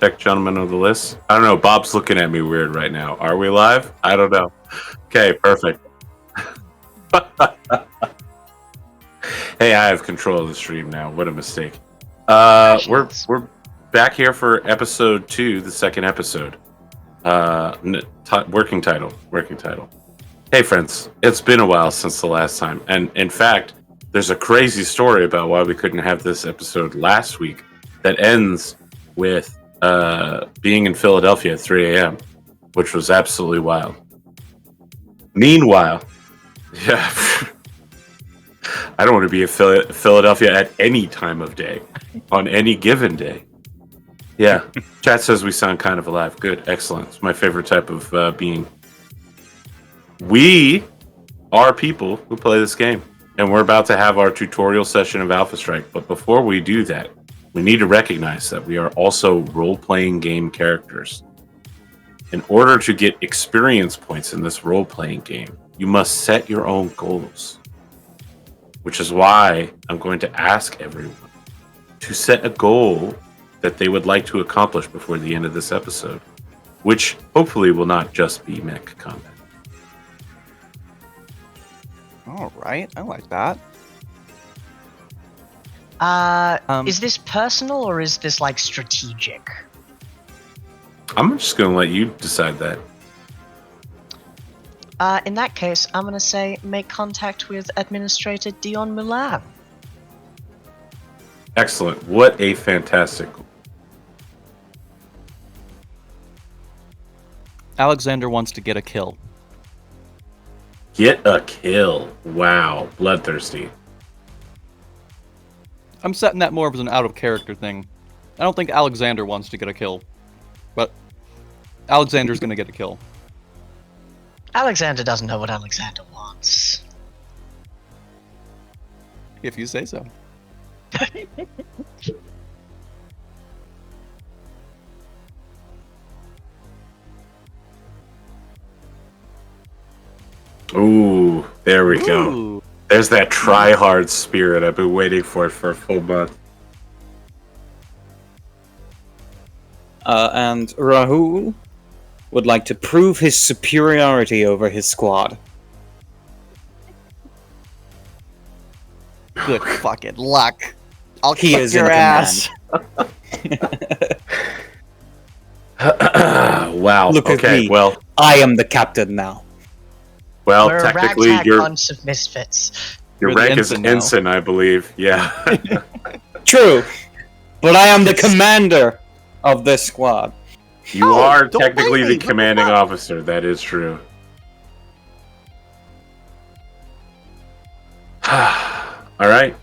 Battletech gentlemen of the list. I don't know. Bob's looking at me weird right now. Are we live? I don't know. Okay, perfect. Hey, I have control of the stream now. What a mistake. We're back here for episode 2, the second episode. Working title. Hey, friends. It's been a while since the last time, and in fact, there's a crazy story about why we couldn't have this episode last week that ends with being in Philadelphia at 3 a.m., which was absolutely wild. Meanwhile, yeah, I don't want to be in Philadelphia at any time of day, on any given day. Yeah, chat says we sound kind of alive. Good, excellent. It's my favorite type of being. We are people who play this game. And we're about to have our tutorial session of Alpha Strike. But before we do that, we need to recognize that we are also role-playing game characters. In order to get experience points in this role-playing game, you must set your own goals. Which is why I'm going to ask everyone to set a goal that they would like to accomplish before the end of this episode. Which hopefully will not just be mech combat. All right, I like that. Is this personal or is this like strategic? I'm just going to let you decide that. In that case, I'm gonna say make contact with Administrator Dion Mulan. Excellent. What a fantastic. Alexander wants to get a kill. Get a kill. Wow. Bloodthirsty. I'm setting that more as an out-of-character thing. I don't think Alexander wants to get a kill. But Alexander's gonna get a kill. Alexander doesn't know what Alexander wants. If you say so. Ooh, there we go. Ooh. There's that try-hard spirit. I've been waiting for it for a full month. And Rahul would like to prove his superiority over his squad. Good fucking luck. I'll He kick is your in ass. Wow. Look at Okay. me. Well, I am the captain now. We're technically, a ragtag your bunch of misfits. You're the rank is ensign now. ensign, I believe. Yeah. True, but I am the commander of this squad. You Oh, are don't technically blame the me. commanding officer. That is true. All right.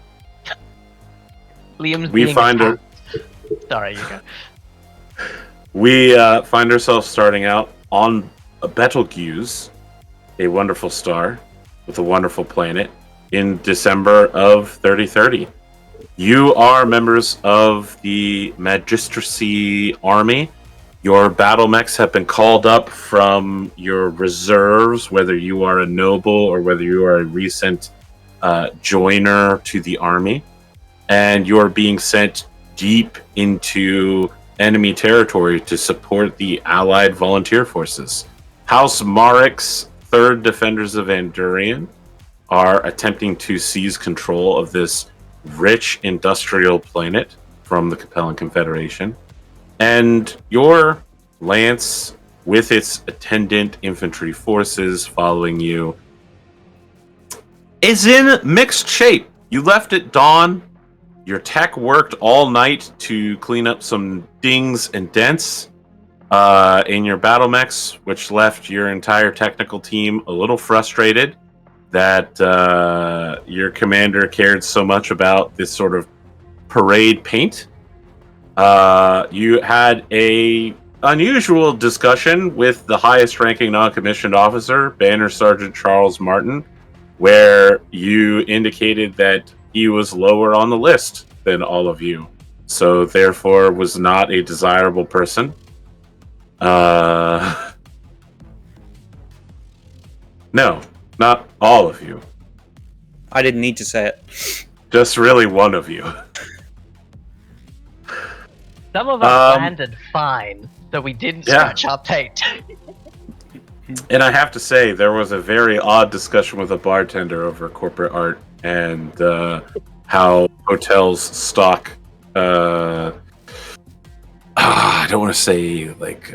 Liam's We being find attacked. Sorry, you go. We find ourselves starting out on a Betelgeuse, a wonderful star with a wonderful planet, in December of 3030. You are members of the Magistracy army. Your Battlemechs have been called up from your reserves, whether you are a noble or whether you are a recent joiner to the army. And you're being sent deep into enemy territory to support the Allied volunteer forces. House Marik's 3rd Defenders of Andurian are attempting to seize control of this rich industrial planet from the Capellan Confederation. And your lance, with its attendant infantry forces following you, is in mixed shape. You left at dawn. Your tech worked all night to clean up some dings and dents in your Battlemechs, which left your entire technical team a little frustrated that your commander cared so much about this sort of parade paint. You had a unusual discussion with the highest ranking non-commissioned officer, Banner Sergeant Charles Martin, where you indicated that he was lower on the list than all of you, so therefore was not a desirable person. No, not all of you. I didn't need to say it. Just really one of you. Some of us landed fine, so we didn't scratch our paint. And I have to say, there was a very odd discussion with a bartender over corporate art and how hotels stock. I don't want to say like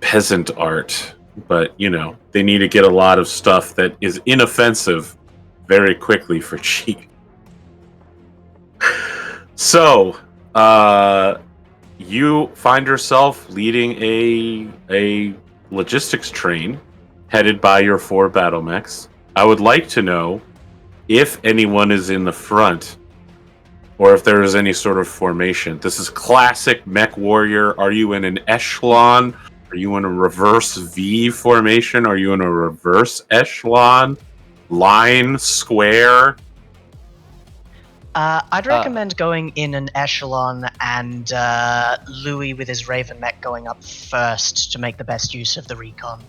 peasant art, but they need to get a lot of stuff that is inoffensive very quickly for cheap. So, you find yourself leading a logistics train headed by your 4 Battlemechs. I would like to know if anyone is in the front or if there is any sort of formation. This is classic Mech Warrior. Are you in an echelon? Are you in a reverse V formation? Are you in a reverse echelon? Line? Square? I'd recommend going in an echelon and Louis with his Raven Mech going up first to make the best use of the recon.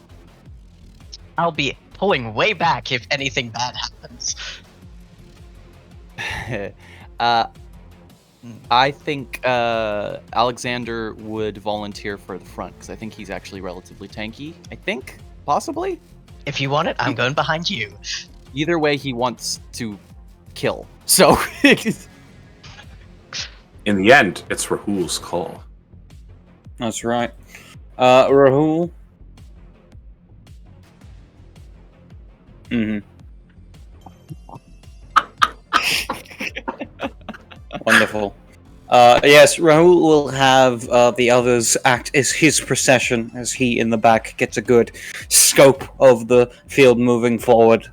I'll be pulling way back if anything bad happens. I think Alexander would volunteer for the front because I think he's actually relatively tanky. I think, possibly. If you want it, I'm going behind you. Either way, he wants to kill. So, In the end, it's Rahul's call. That's right. Rahul. Wonderful. Yes, Rahul will have the others act as his procession as he in the back gets a good scope of the field moving forward.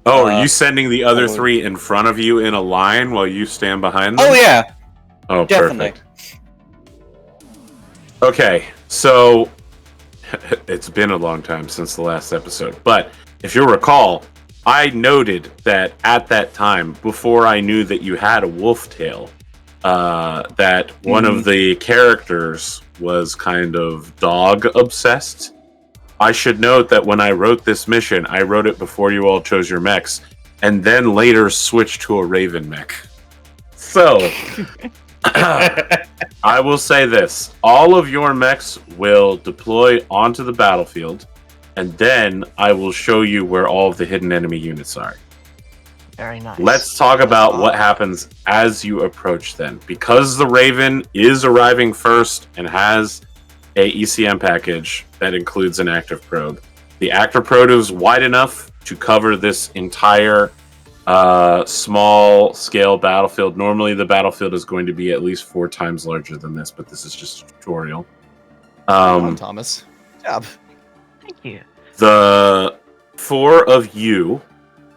Oh, are you sending the other 3 in front of you in a line while you stand behind them? Oh, yeah. Oh, Definitely. perfect. Okay, so it's been a long time since the last episode, but if you'll recall, I noted that at that time, before I knew that you had a wolf tail, that one of the characters was kind of dog obsessed. I should note that when I wrote this mission, I wrote it before you all chose your mechs, and then later switched to a Raven mech. So, I will say this. All of your mechs will deploy onto the battlefield, and then I will show you where all of the hidden enemy units are. Very nice. Let's talk about what happens as you approach then. Because the Raven is arriving first and has a ECM package that includes an active probe. The active probe is wide enough to cover this entire small scale battlefield. Normally the battlefield is going to be at least 4 times larger than this, but this is just a tutorial. Thomas. Good job. Thank you. The 4 of you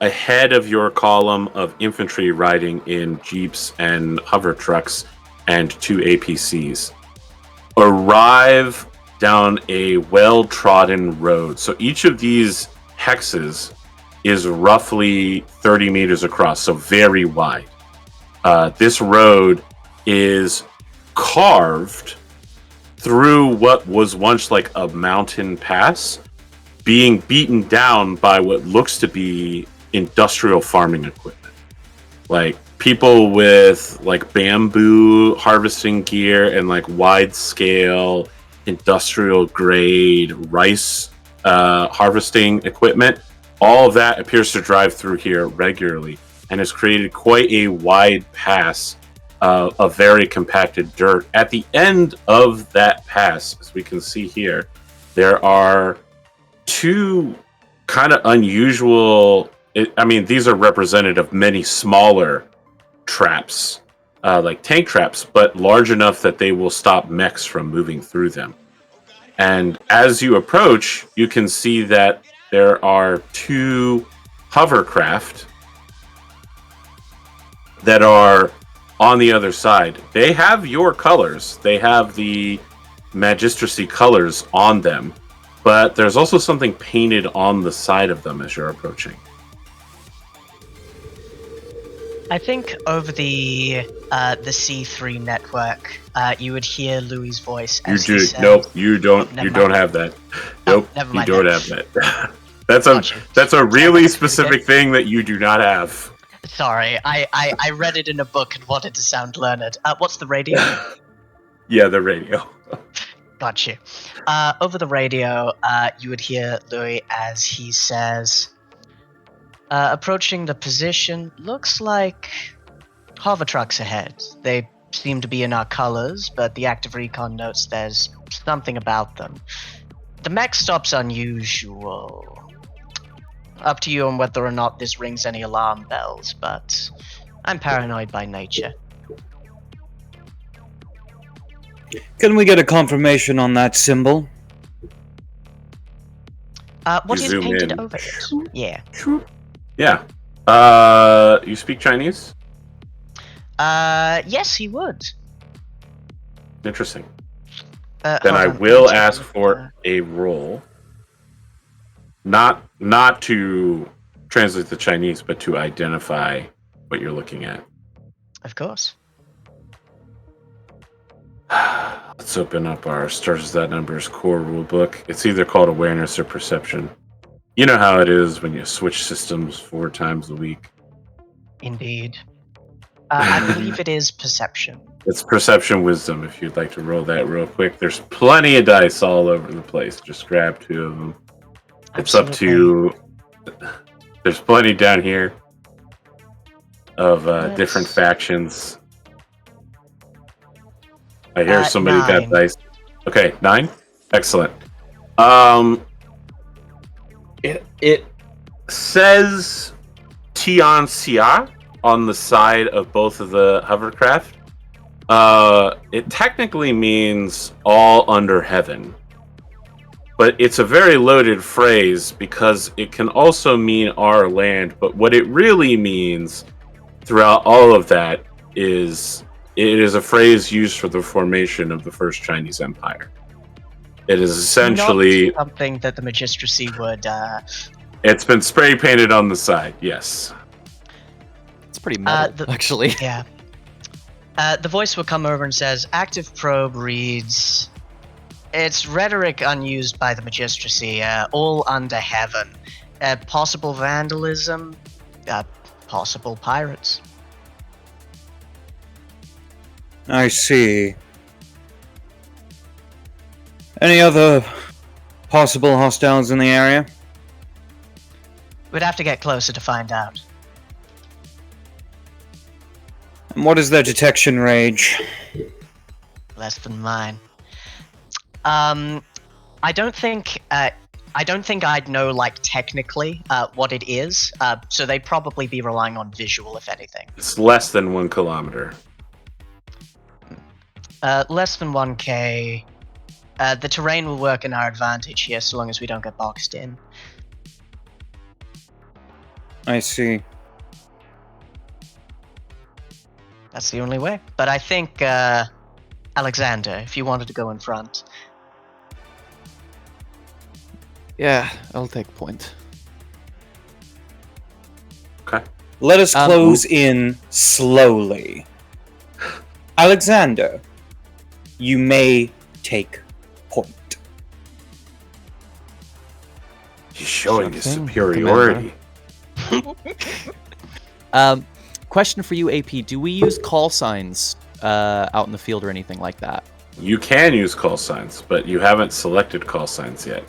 ahead of your column of infantry riding in jeeps and hover trucks and 2 APCs arrive down a well-trodden road. So each of these hexes is roughly 30 meters across, so very wide. This road is carved through what was once like a mountain pass, being beaten down by what looks to be industrial farming equipment. Like people with like bamboo harvesting gear and like wide scale industrial grade rice harvesting equipment. All of that appears to drive through here regularly and has created quite a wide pass of very compacted dirt. At the end of that pass, as we can see here, there are 2 kind of unusual, these are representative of many smaller traps, like tank traps, but large enough that they will stop mechs from moving through them. And as you approach, you can see that there are 2 hovercraft that are on the other side. They have your colors. They have the Magistracy colors on them, but there's also something painted on the side of them as you're approaching. I think over the C3 network, you would hear Louis' voice. You As do. he said, Nope. You don't. Never You mind. don't have that. Nope. never You mind don't then. have that. That's a really specific thing that you do not have. Sorry, I read it in a book and wanted to sound learned. What's the radio? Yeah, the radio. Got you. Over the radio, you would hear Louis as he says, approaching the position, looks like hover trucks ahead. They seem to be in our colors, but the active recon notes there's something about them. The mech stop's unusual. Up to you on whether or not this rings any alarm bells, but I'm paranoid by nature. Can we get a confirmation on that symbol? What You is zoom painted in. over it? Yeah. Yeah. You speak Chinese? Yes, he would. Interesting. Then Then I will ask for a roll. Not to translate the Chinese, but to identify what you're looking at. Of course. Let's open up our Stars That Numbers core rulebook. It's either called awareness or perception. You know how it is when you switch systems 4 times a week. Indeed. I believe it is perception. It's perception wisdom if you'd like to roll that real quick. There's plenty of dice all over the place. Just grab 2 of them. It's up to... There's plenty down here of different factions. I hear somebody 9. got dice. Okay, 9? Excellent. It says Tian Xia on the side of both of the hovercraft. It technically means all under heaven. But it's a very loaded phrase because it can also mean our land. But what it really means throughout all of that is it is a phrase used for the formation of the First Chinese Empire. It is essentially not something that the Magistracy would. It's been spray painted on the side. Yes. It's pretty metal, actually. Yeah. The voice will come over and says, "Active probe reads. It's rhetoric unused by the Magistracy. All under heaven. Possible vandalism. Possible pirates." I see. Any other possible hostiles in the area? We'd have to get closer to find out. And what is their detection range? Less than mine. I don't think I'd know, like, technically what it is. So they'd probably be relying on visual, if anything. It's less than 1 kilometer. Less than 1K. The terrain will work in our advantage here, so long as we don't get boxed in. I see. That's the only way. But I think, Alexander, if you wanted to go in front. Yeah, I'll take point. Okay. Let us close in slowly. Alexander, you may take point. He's showing his Something, superiority. Question for you, AP. Do we use call signs out in the field or anything like that? You can use call signs, but you haven't selected call signs yet.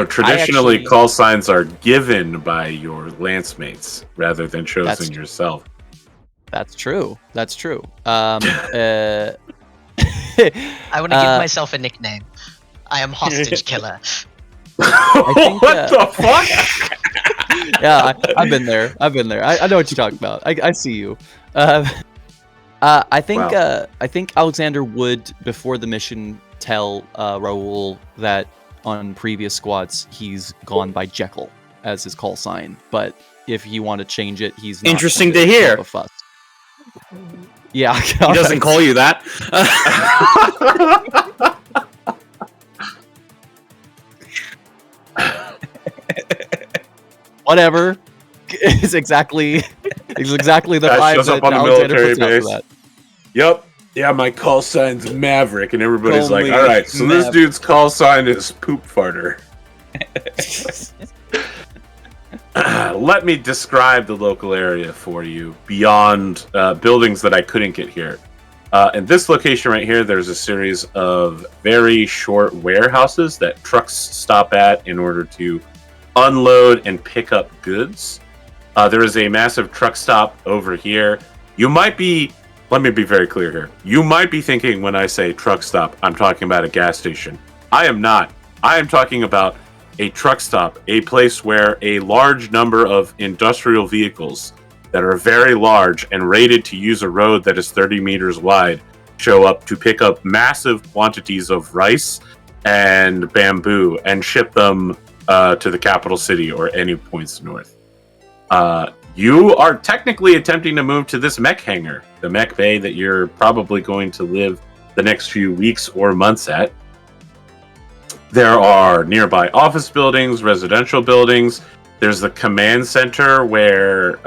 Traditionally, actually- call signs are given by your lance mates rather than chosen yourself. That's true. That's true. I want to give myself a nickname. I am Hostage Killer. think, What the fuck? Yeah, I've been there. I know what you're talking about. I see you. I think Wow. I think Alexander would, before the mission, tell Raoul that on previous squads he's gone by Jekyll as his call sign. But if you want to change it, he's not Interesting going to hear. make a fuss. Yeah, He doesn't call you that. Whatever. It's exactly the That vibe shows that up on the Alexander military puts out base. for that. Yep. Yeah, my call sign's Maverick, and everybody's like, Only all right, so this Maverick. dude's call sign is Poop Farter. Let me describe the local area for you beyond buildings that I couldn't get here. In this location right here, there's a series of very short warehouses that trucks stop at in order to unload and pick up goods. There is a massive truck stop over here. Let me be very clear here. You might be thinking when I say truck stop, I'm talking about a gas station. I am not. I am talking about a truck stop, a place where a large number of industrial vehicles that are very large and rated to use a road that is 30 meters wide show up to pick up massive quantities of rice and bamboo and ship them to the capital city or any points north. You are technically attempting to move to this mech hangar, the mech bay that you're probably going to live the next few weeks or months at. There are nearby office buildings, residential buildings. There's the command center where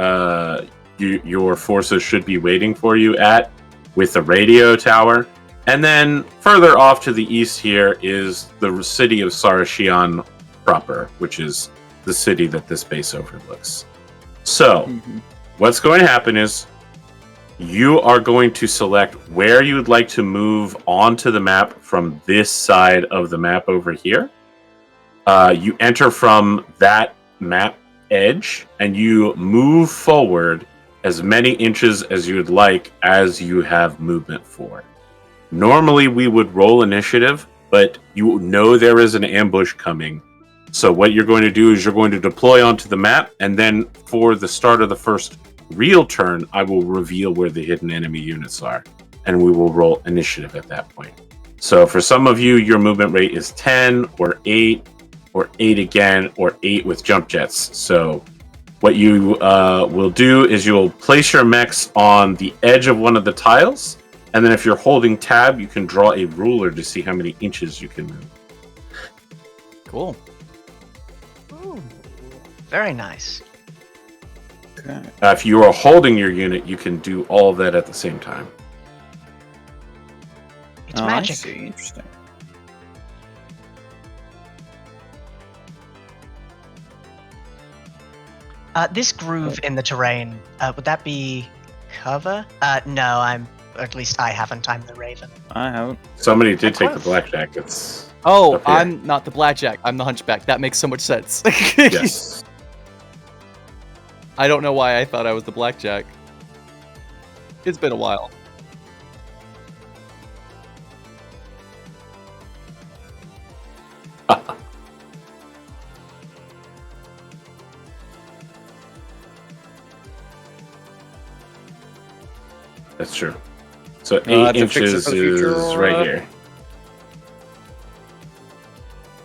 your forces should be waiting for you at, with the radio tower. And then further off to the east here is the city of Sarashian proper, which is the city that this base overlooks. So, what's going to happen is you are going to select where you would like to move onto the map from this side of the map over here. You enter from that map edge and you move forward as many inches as you would like as you have movement for. Normally we would roll initiative, but you know there is an ambush coming. So what you're going to do is you're going to deploy onto the map, and then for the start of the first real turn, I will reveal where the hidden enemy units are, and we will roll initiative at that point. So for some of you, your movement rate is 10 or 8 or 8 again, or 8 with jump jets. So what you will do is you'll place your mechs on the edge of one of the tiles, and then if you're holding tab, you can draw a ruler to see how many inches you can move. Cool. Ooh, very nice. Okay. If you are holding your unit, you can do all of that at the same time. It's I magic. see. Interesting. This groove in the terrain, would that be cover? No, at least I haven't. I'm the Raven. I haven't. Somebody did That's take the close. blackjack. It's Oh, up here. I'm not the blackjack. I'm the hunchback. That makes so much sense. Yes. I don't know why I thought I was the blackjack. It's been a while. That's true. So I'll 8 have to fix it inches for the future, is or, right here.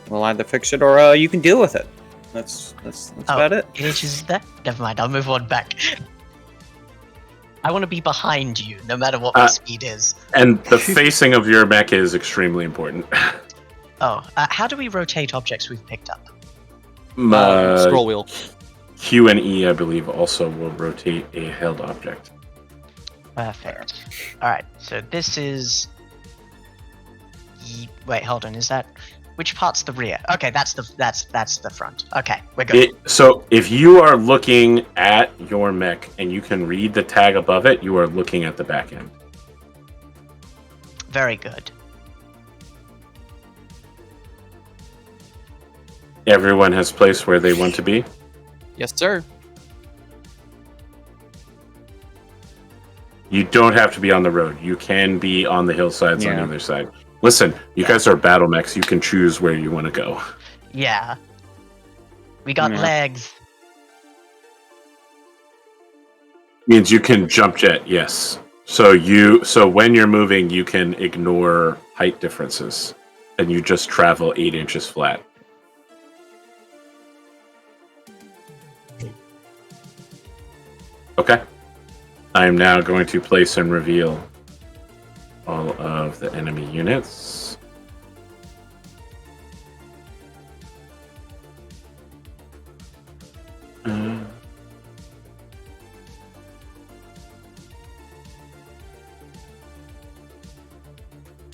We'll either fix it or you can deal with it. That's about it. It is there? Never mind, I'll move on back. I want to be behind you, no matter what my speed is. And the facing of your mech is extremely important. Oh, how do we rotate objects we've picked up? Scroll wheel. Q and E, I believe, also will rotate a held object. Perfect. Alright, so this is... Wait, hold on, is that... Which part's the rear? Okay, that's the front. Okay, we're good. So if you are looking at your mech and you can read the tag above it, you are looking at the back end. Very good. Everyone has placed where they want to be. Yes, sir. You don't have to be on the road. You can be on the hillsides on Yeah. either side. Listen, you guys are Battlemechs. You can choose where you want to go. Yeah. We got Yeah. legs. Means you can jump jet, yes. So when you're moving, you can ignore height differences, and you just travel 8 inches flat. Okay. I am now going to place and reveal all of the enemy units.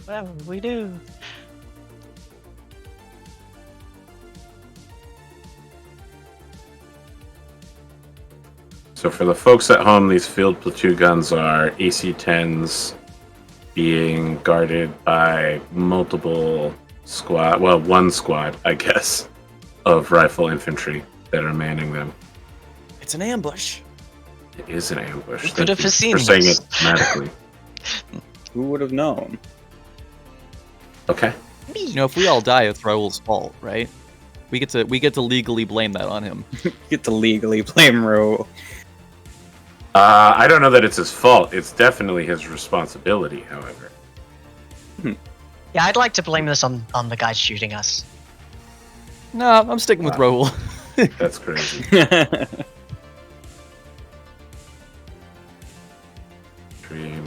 Whatever we do. So for the folks at home, these field platoon guns are AC-10s, being guarded by multiple squad, well, one squad, I guess, of rifle infantry that are manning them. It's an ambush. It is an ambush. We could have foreseen for saying this. it thematically. Who would have known? Okay. You know, if we all die, it's Raoul's fault, right? We get to legally blame that on him. Get to legally blame Raoul. I don't know that it's his fault. It's definitely his responsibility, however. Yeah, I'd like to blame this on the guys shooting us. No, I'm sticking with Raoul. That's crazy.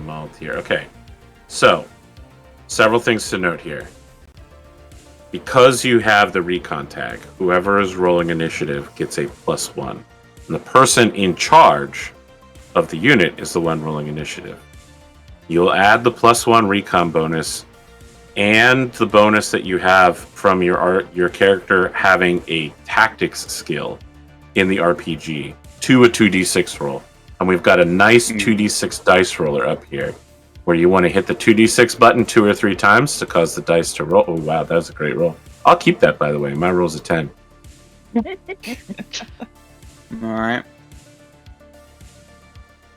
Maltier. Okay. So, several things to note here. Because you have the recon tag, whoever is rolling initiative gets a +1. And the person in charge of the unit is the one rolling initiative. You'll add the +1 recon bonus and the bonus that you have from your character having a tactics skill in the RPG to a 2d6 roll. And we've got a nice 2d6 dice roller up here where you want to hit the 2d6 button 2 or 3 times to cause the dice to roll. Oh, wow, that was a great roll. I'll keep that, by the way. My roll's a 10. Alright.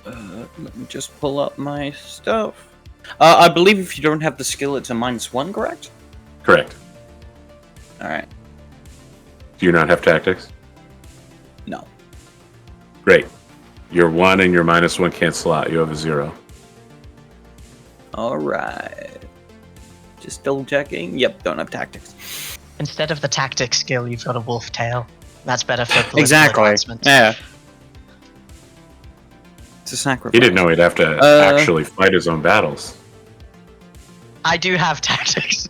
Let me just pull up my stuff. I believe if you don't have the skill, it's a -1, correct? Correct. Alright. Do you not have tactics? No. Great. Your 1 and your -1 cancel out. You have a 0. Alright. Just double checking. Yep, don't have tactics. Instead of the tactics skill, you've got a wolf tail. That's better for political Exactly. advancement. Yeah. It's a sacrifice. He didn't know he'd have to actually fight his own battles. I do have tactics.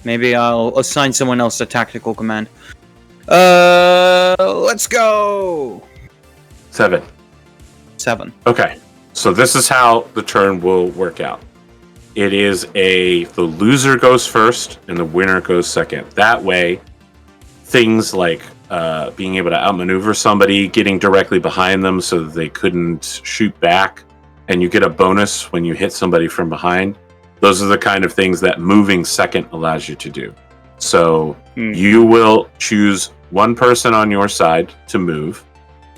Maybe I'll assign someone else a tactical command. Let's go! 7. 7. Okay. So this is how the turn will work out. It is the loser goes first and the winner goes second. That way, things like being able to outmaneuver somebody, getting directly behind them so that they couldn't shoot back, and you get a bonus when you hit somebody from behind. Those are the kind of things that moving second allows you to do. So you will choose one person on your side to move,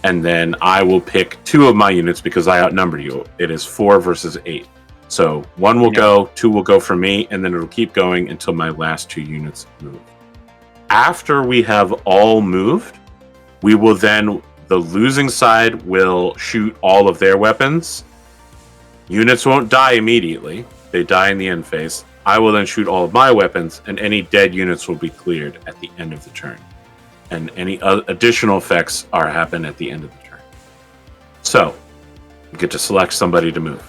and then I will pick 2 of my units because I outnumber you. It is 4 versus 8. So 1 will go, 2 will go for me, and then it'll keep going until my last 2 units move. After we have all moved, we will then, the losing side will shoot all of their weapons. Units won't die immediately. They die in the end phase. I will then shoot all of my weapons, and any dead units will be cleared at the end of the turn. And any additional effects happen at the end of the turn. So, you get to select somebody to move.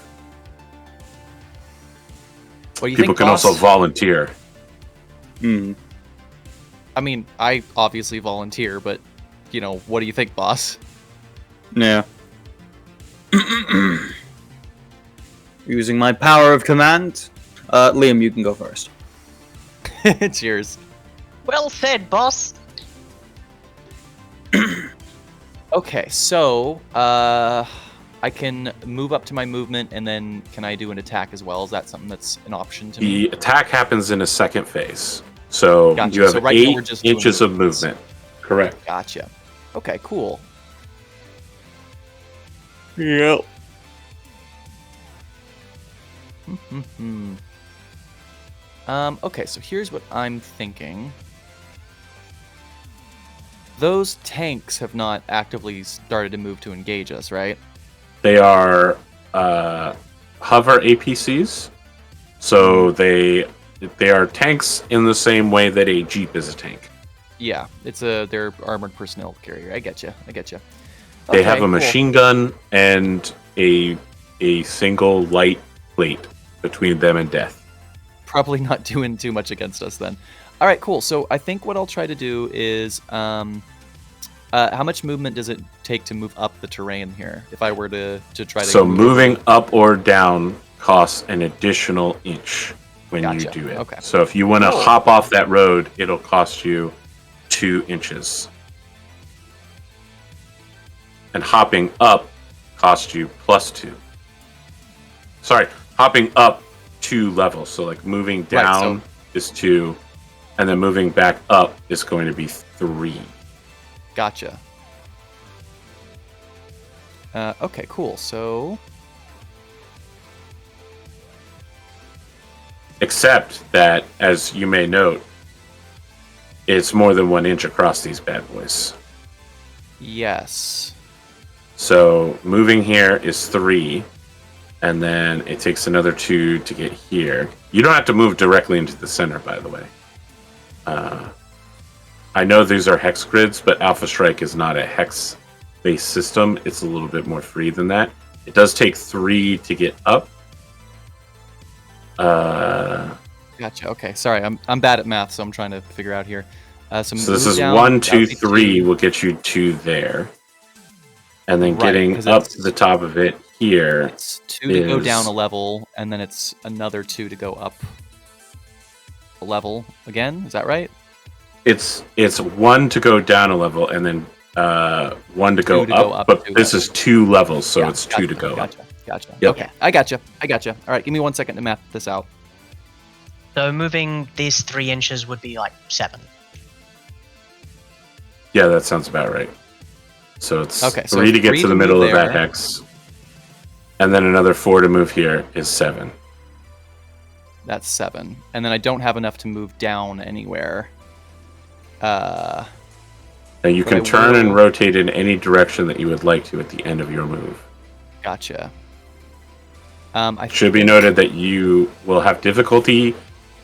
What do you People think, can boss? also volunteer. I mean, I obviously volunteer, but, you know, what do you think, boss? Yeah. Using my power of command. Liam, you can go first. Cheers. Well said, boss. Okay, so I can move up to my movement, and then can I do an attack as well? Is that something that's an option to me? The attack happens in a second phase. So Gotcha. you have So right now we're 8 just doing inches of movements. movement. Correct. Gotcha. Okay, cool. Yep. Okay, so here's what I'm thinking. Those tanks have not actively started to move to engage us, right? They are hover APCs. So they are tanks in the same way that a Jeep is a tank. Yeah, they're armored personnel carrier. I get you. They have a machine gun and a single light plate between them and death. Probably not doing too much against us then. All right, cool. So I think what I'll try to do is, how much movement does it take to move up the terrain here? If I were to try to. So moving up or down costs an additional inch when you Gotcha. do it. Okay. So if you want to Cool. hop off that road, it'll cost you 2 inches. And hopping up costs you +2. sorry, hopping up 2 levels. So like moving down is 2, and then moving back up is going to be 3. Gotcha. Okay, cool. So, except that, as you may note, it's more than 1 inch across these bad boys. yes. So moving here is 3, and then it takes another 2 to get here. You don't have to move directly into the center, by the way. I know these are hex grids, but Alpha Strike is not a hex-based system. It's a little bit more free than that. It does take 3 to get up. Gotcha. Okay, sorry, I'm bad at math, so I'm trying to figure out here. So this move is down, 1, that would 2, be 3 will get you 2 there. And then Right, getting 'cause up it's- to the top of it here. It's 2 to go down is- a level, and then it's another 2 to go up a level again. Is that right? It's 1 to go down a level, and then 1 to go, Two to go up. up, But 2 this up. is 2 levels, so Yeah, it's 2 to go up. Gotcha. Yep. Okay, I gotcha. All right, give me 1 second to map this out. So moving these 3 inches would be like 7. Yeah, that sounds about right. So it's Okay, so 3 to get 3 to the to middle move of that there. hex. And then another 4 to move here is 7. That's 7, and then I don't have enough to move down anywhere. Now you But can I turn and will- rotate in any direction that you would like to at the end of your move. Gotcha. I It should be noted that you will have difficulty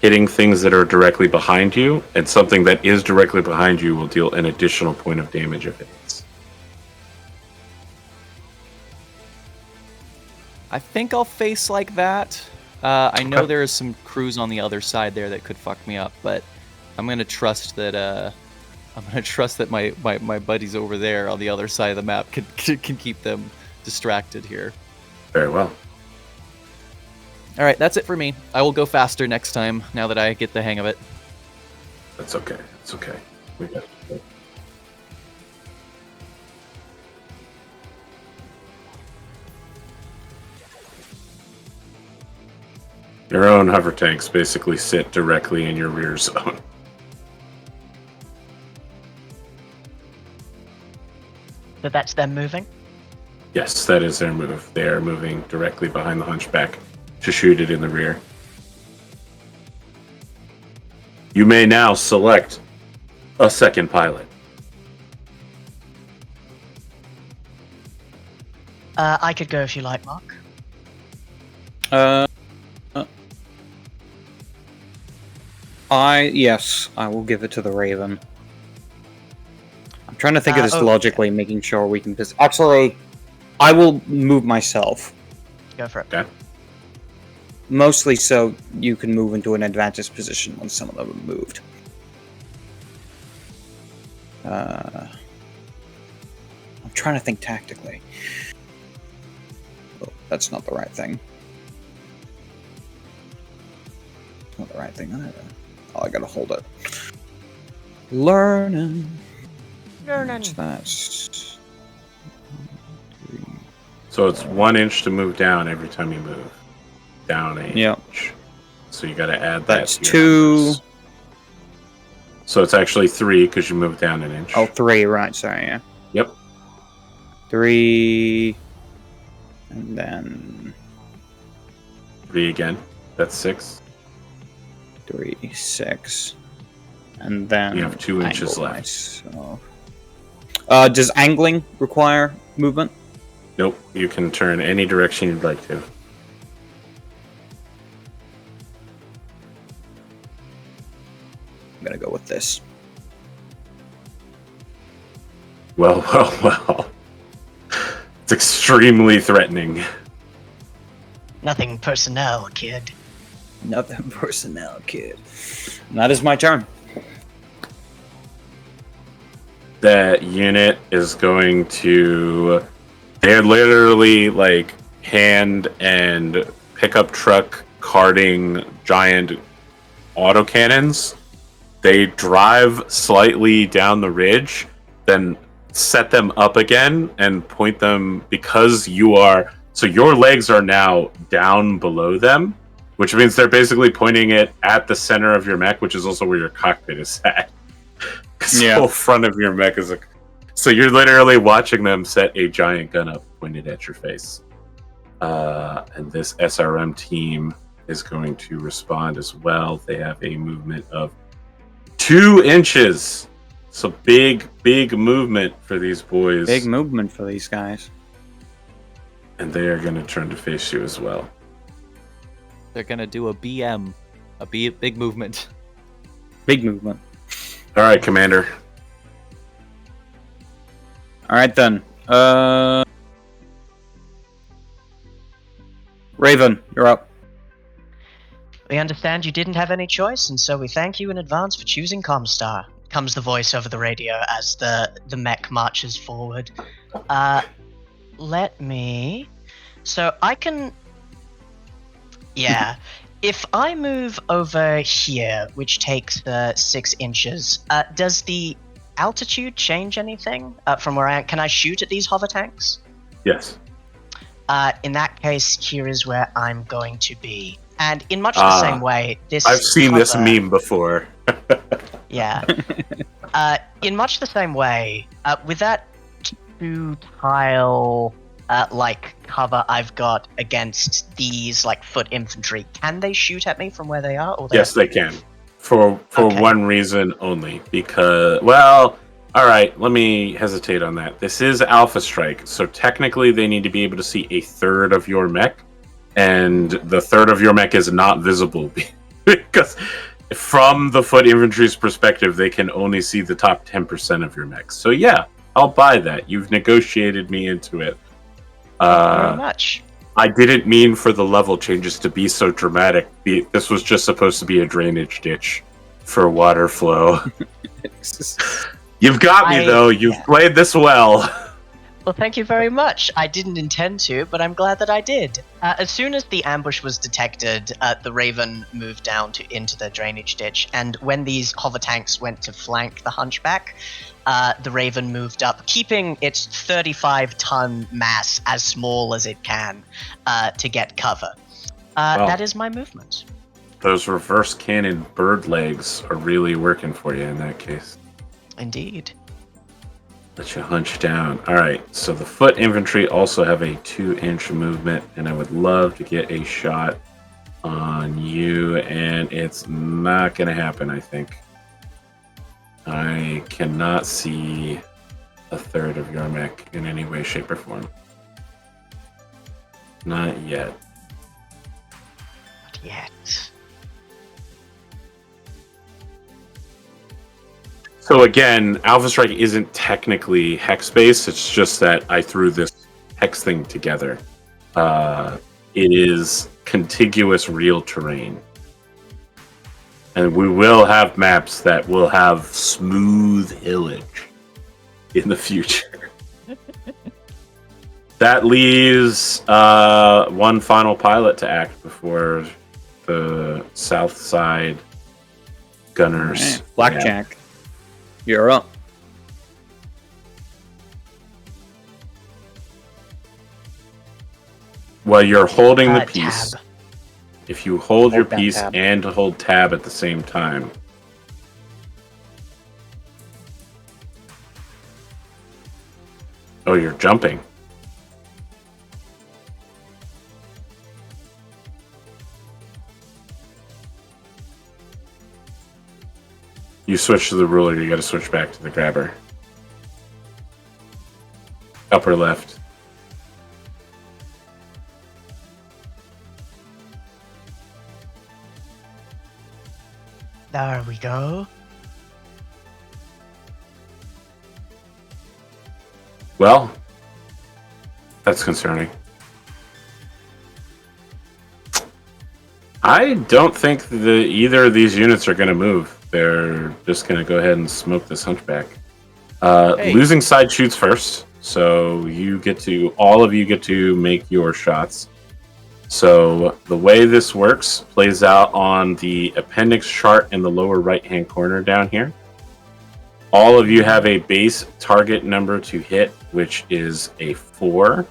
hitting things that are directly behind you, and something that is directly behind you will deal an additional point of damage if it hits. I think I'll face like that. I know Okay. there is some crews on the other side there that could fuck me up, but I'm gonna trust that. My buddies over there on the other side of the map can keep them distracted here. Very well. All right, that's it for me. I will go faster next time now that I get the hang of it. That's okay. It's okay. We got it. Your own hover tanks basically sit directly in your rear zone. So that's them moving. Yes, that is their move. They are moving directly behind the hunchback to shoot it in the rear. You may now select a second pilot. I could go if you like, Mark. Yes, I will give it to the Raven. I'm trying to think of this okay. logically, making sure we can. Actually, I will move myself. Go for it. Okay. Mostly so you can move into an advantage position when some of them are moved. I'm trying to think tactically. Oh, that's not the right thing. Not the right thing either. Oh, I gotta hold it. Learning. That's So it's 1 inch to move down every time you move. Down an Yep. inch. So you got to add that. That's to your 2. numbers. So it's actually 3 because you moved down an inch. Oh, 3, right, sorry, yeah. Yep. 3. And then 3 again. That's 6. 3, 6. And then You have 2 inches angle left. myself. Does angling require movement? Nope. You can turn any direction you'd like to. I'm gonna go with this. Well, well, well. It's extremely threatening. Nothing personnel, kid. Nothing personnel, kid. And that is my turn. That unit is going to... They're literally like hand and pickup truck carting giant autocannons. They drive slightly down the ridge, then set them up again and point them, because you are So your legs are now down below them, which means they're basically pointing it at the center of your mech, which is also where your cockpit is at. The whole front of your mech is so you're literally watching them set a giant gun up pointed at your face. And this SRM team is going to respond as well. They have a movement of 2 inches. So big movement for these boys. Big movement for these guys. And they are going to turn to face you as well. They're gonna do a BM, big movement. Big movement. All right, Commander. All right then. Raven, you're up. We understand you didn't have any choice, and so we thank you in advance for choosing Comstar. Comes the voice over the radio as the mech marches forward. Let me... So I can... Yeah. If I move over here, which takes 6 inches, does the altitude change anything from where I am? Can I shoot at these hover tanks? Yes. In that case, here is where I'm going to be. And in much the same way, this I've seen this meme before. Yeah. In much the same way, with that 2-tile cover I've got against these foot infantry, can they shoot at me from where they are? Or Yes, they can. For Okay. one reason only. Because, well, all right, let me hesitate on that. This is Alpha Strike, so technically they need to be able to see a third of your mech, and the third of your mech is not visible because from the foot infantry's perspective, they can only see the top 10% of your mech. So yeah, I'll buy that. You've negotiated me into it. Thank you very much. I didn't mean for the level changes to be so dramatic. This was just supposed to be a drainage ditch for water flow. You've got me, though. You've played this well. Well, thank you very much. I didn't intend to, but I'm glad that I did. As soon as the ambush was detected, the Raven moved down into the drainage ditch, and when these hover tanks went to flank the Hunchback, the Raven moved up, keeping its 35-ton mass as small as it can to get cover. Wow. That is my movement. Those reverse cannon bird legs are really working for you in that case. Indeed. Let you hunch down. All right, so the foot infantry also have a 2-inch movement, and I would love to get a shot on you, and it's not going to happen, I think. I cannot see a third of your mech in any way, shape, or form. Not yet. Not yet. So again, Alpha Strike isn't technically hex-based, it's just that I threw this hex thing together. It is contiguous real terrain. And we will have maps that will have smooth hillage in the future. That leaves one final pilot to act before the south side gunners. Right. Blackjack, you're up. Well, you're holding the piece. Tab. If you hold your down piece tab. and hold tab at the same time. Oh, you're jumping. You switch to the ruler, you gotta switch back to the grabber. Upper left. There we go. Well, that's concerning. I don't think that either of these units are going to move. They're just going to go ahead and smoke this hunchback. Hey. Losing side shoots first, so all of you get to make your shots. So the way this works plays out on the appendix chart in the lower right-hand corner down here. All of you have a base target number to hit, which is a 4.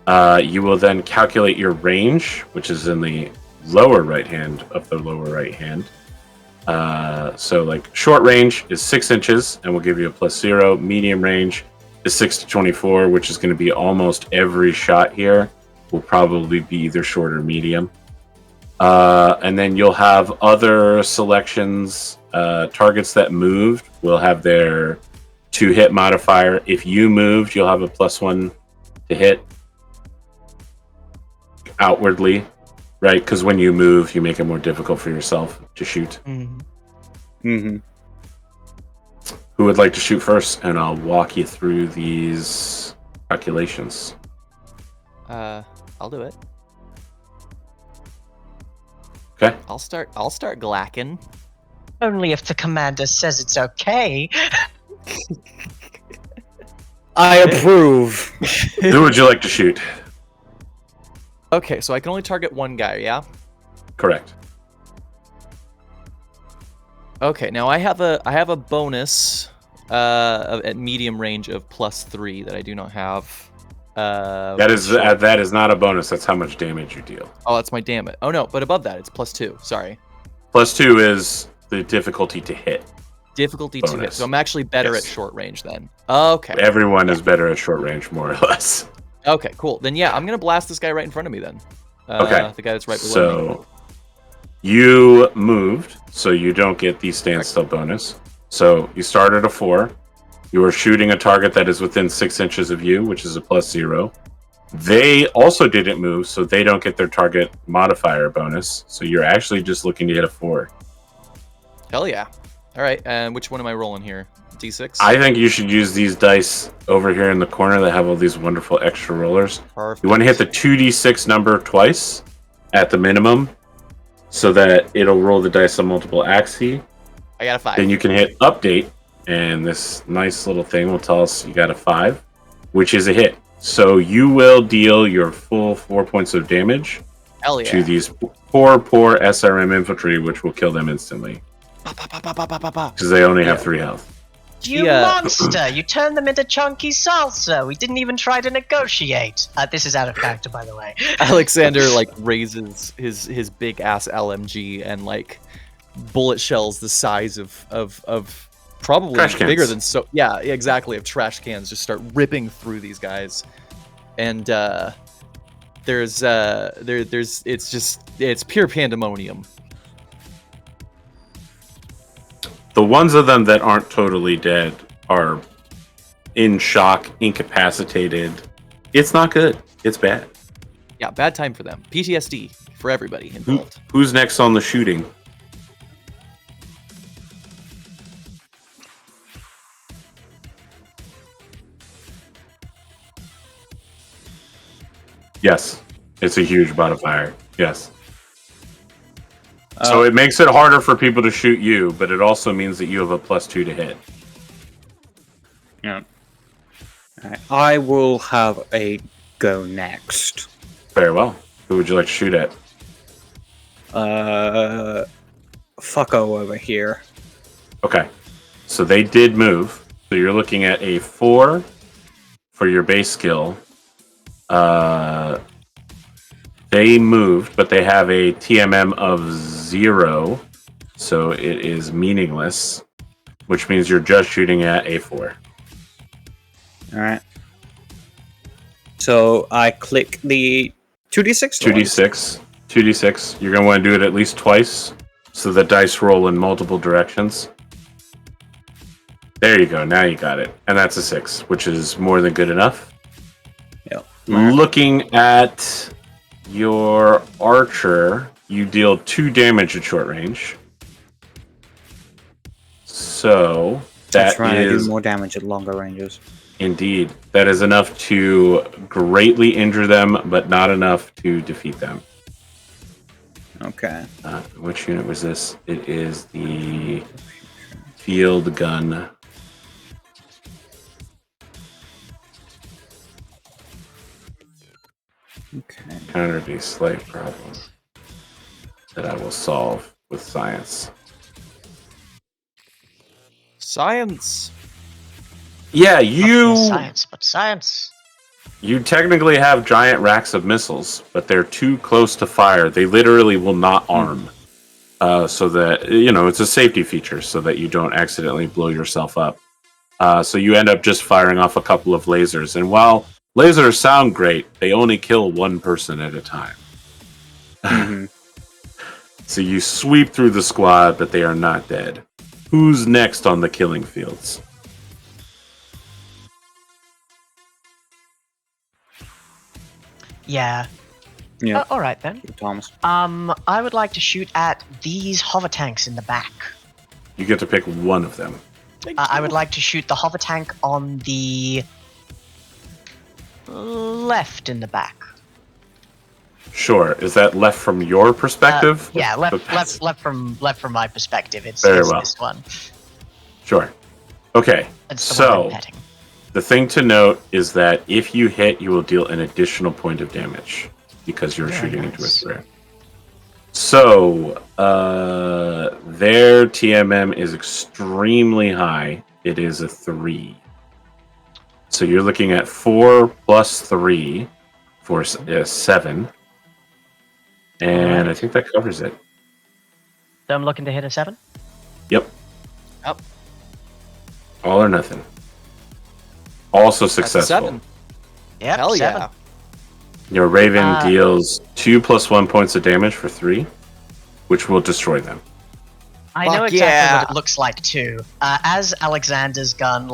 You will then calculate your range, which is in the lower right hand of the lower right hand. So like short range is 6 inches and we'll give you a +0. Medium range is 6 to 24, which is going to be almost every shot here will probably be either short or medium. And then you'll have other selections. Targets that moved will have their 2 hit modifier. If you moved, you'll have a +1 to hit outwardly, right? Because when you move, you make it more difficult for yourself to shoot. Mm-hmm. Who would like to shoot first? And I'll walk you through these calculations. I'll do it. Okay. I'll start glacking. Only if the commander says it's okay. I approve. Who would you like to shoot? Okay, so I can only target one guy, yeah? Correct. Okay, now I have a bonus at medium range of +3 that I do not have. That is not a bonus. That's how much damage you deal. Oh, that's my damage. Oh no, but above that it's +2. Sorry. +2 is the difficulty to hit. Difficulty to hit. Bonus. So I'm actually better Yes. at short range then. Okay. Everyone is better at short range, more or less. Okay, cool. Then yeah, I'm gonna blast this guy right in front of me then. Okay. The guy that's right below me. So you moved, so you don't get the standstill bonus. So you start at a 4. You are shooting a target that is within 6 inches of you, which is a +0. They also didn't move, so they don't get their target modifier bonus. So you're actually just looking to hit a 4. Hell yeah. All right, and which one am I rolling here? D6? I think you should use these dice over here in the corner that have all these wonderful extra rollers. Perfect. You want to hit the 2d6 number twice at the minimum so that it'll roll the dice on multiple axes. I got a 5. Then you can hit update, and this nice little thing will tell us you got a 5, which is a hit. So you will deal your full 4 points of damage Hell yeah. to these poor SRM infantry, which will kill them instantly. Because they only have 3 health. You Yeah. monster! You turned them into chunky salsa! We didn't even try to negotiate! This is out of character, by the way. Alexander like raises his big ass LMG and like bullet shells the size of probably Trash cans. bigger than yeah, exactly, of trash cans just start ripping through these guys. And there's it's pure pandemonium. The ones of them that aren't totally dead are in shock, incapacitated. It's not good. It's bad. Yeah, bad time for them. PTSD for everybody involved. Who's next on the shooting? Yes. It's a huge modifier. Yes. So it makes it harder for people to shoot you, but it also means that you have a +2 to hit. Yeah. Alright, I will have a go next. Very well. Who would you like to shoot at? Fucko over here. Okay. So they did move. So you're looking at a 4 for your base skill. They moved, but they have a TMM of 0, so it is meaningless, which means you're just shooting at a 4. Alright. So I click the 2d6? 2d6. 2d6. You're going to want to do it at least twice, so the dice roll in multiple directions. There you go. Now you got it. And that's a 6, which is more than good enough. Yep. Looking at your archer, you deal 2 damage at short range. So That's that right, I do is more damage at longer ranges. indeed, that is enough to greatly injure them, but not enough to defeat them. Okay. Which unit was this? It is the field gun. Okay. Counter the slight problem that I will solve with science. Science. Yeah, Not you. science, but science. You technically have giant racks of missiles, but they're too close to fire. They literally will not arm. So that, it's a safety feature so that you don't accidentally blow yourself up. So you end up just firing off a couple of lasers. And while lasers sound great, they only kill one person at a time. Mm-hmm. So you sweep through the squad, but they are not dead. Who's next on the killing fields? Yeah. Yeah, All right then. Thomas. I would like to shoot at these hover tanks in the back. You get to pick one of them. I would like to shoot the hover tank on the left in the back. Sure. Is that left from your perspective? Yeah, left from my perspective. It's this one. Sure. Okay. It's the one I'm petting. The thing to note is that if you hit, you will deal an additional point of damage because you're shooting into a threat. So, their TMM is extremely high. It is a 3. So you're looking at 4 plus 3 for 7. And I think that covers it. So I'm looking to hit a 7? Yep. Yep. All or nothing. Also successful. 7. Yep, Hell 7. yeah. Your Raven deals 2 plus 1 points of damage for 3, which will destroy them. I know Fuck exactly yeah. what it looks like too. As Alexander's gun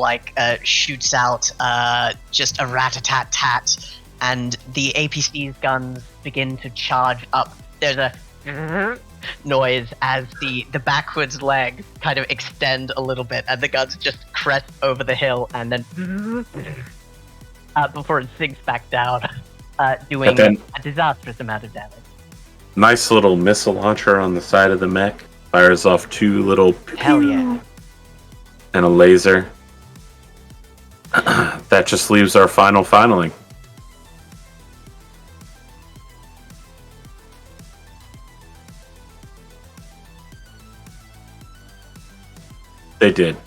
shoots out just a rat-a-tat-tat, and the APC's guns begin to charge up. There's a noise as the backwards legs kind of extend a little bit, and the guns just crest over the hill, and then before it sinks back down, doing a disastrous amount of damage. Nice little missile launcher on the side of the mech. Fires off 2 little Hell yeah. and a laser. That just leaves our finaling. They did.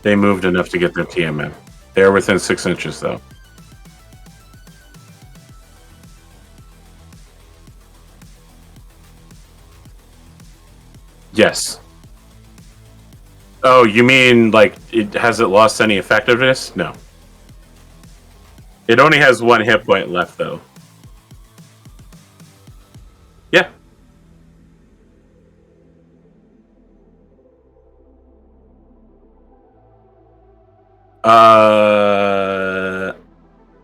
They moved enough to get their TMM. They're within 6 inches, though. Yes. Oh, you mean has it lost any effectiveness? No. It only has 1 hit point left, though. Yeah.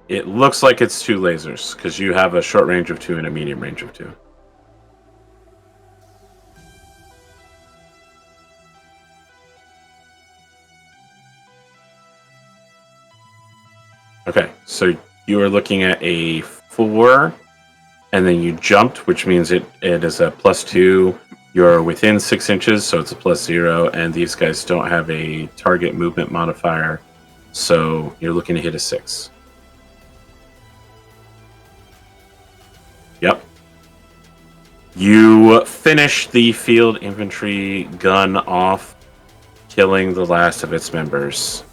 It looks like it's 2 lasers, because you have a short range of 2 and a medium range of 2. Okay, so you are looking at a 4, and then you jumped, which means it is a +2. You're within 6 inches, so it's a +0, and these guys don't have a target movement modifier, so you're looking to hit a 6. Yep. You finish the field infantry gun off, killing the last of its members.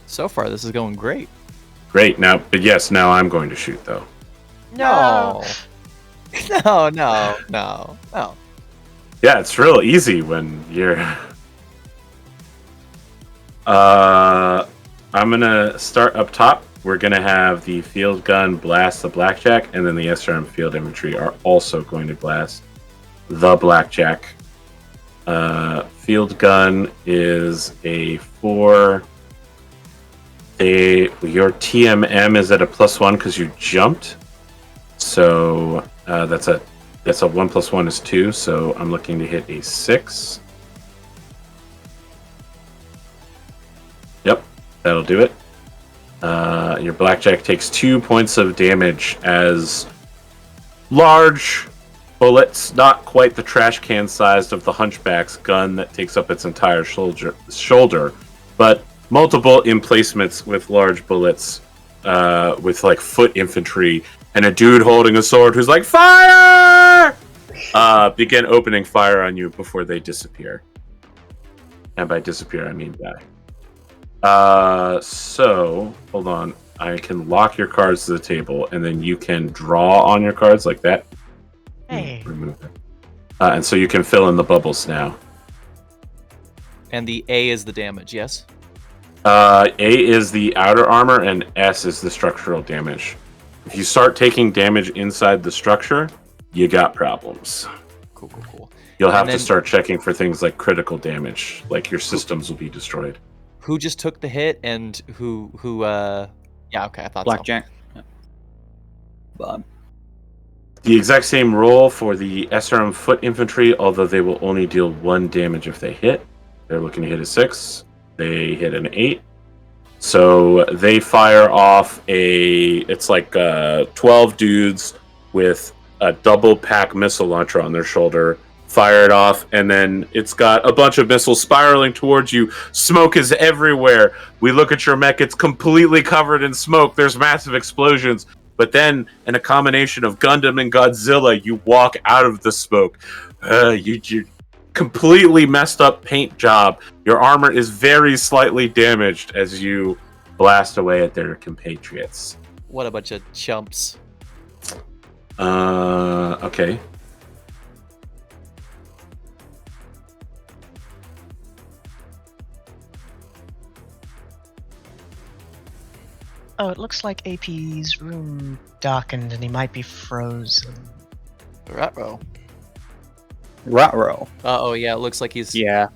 So far, this is going great. Great. Now I'm going to shoot, though. No. No. Yeah, it's real easy when you're... I'm going to start up top. We're going to have the field gun blast the blackjack, and then the SRM field infantry are also going to blast the blackjack. Field gun is a 4... your TMM is at a +1 because you jumped, so that's a 1 + 1 is 2. So I'm looking to hit a 6. Yep, that'll do it. Your blackjack takes 2 points of damage as large bullets, not quite the trash can sized of the Hunchback's gun that takes up its entire shoulder, but multiple emplacements with large bullets, with foot infantry, and a dude holding a sword who's like, fire! Begin opening fire on you before they disappear. And by disappear, I mean die. So hold on. I can lock your cards to the table, and then you can draw on your cards like that. Hey. Remove that. And so you can fill in the bubbles now. And the A is the damage, yes? A is the outer armor, and S is the structural damage. If you start taking damage inside the structure, you got problems. Cool. You'll have And to then- start checking for things like critical damage, like your systems will be destroyed. Who just took the hit and who yeah, okay, I thought Blackjack. Yeah. Bob. The exact same roll for the SRM foot infantry, although they will only deal 1 damage if they hit. They're looking to hit a 6. They hit an 8. So they fire off it's like 12 dudes with a double pack missile launcher on their shoulder. Fire it off, and then it's got a bunch of missiles spiraling towards you. Smoke is everywhere. We look at your mech, it's completely covered in smoke. There's massive explosions. But then, in a combination of Gundam and Godzilla, you walk out of the smoke. You completely messed up paint job. Your armor is very slightly damaged as you blast away at their compatriots. so. What a bunch of chumps. Okay. Oh, it looks like AP's room darkened and he might be frozen. Ruh-roh. Ruh-roh. Oh yeah, it looks like he's Yeah.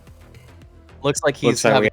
looks like he's Looks like having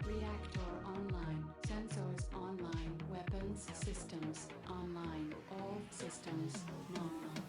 Reactor online. Sensors online. Weapons systems online. All systems normal.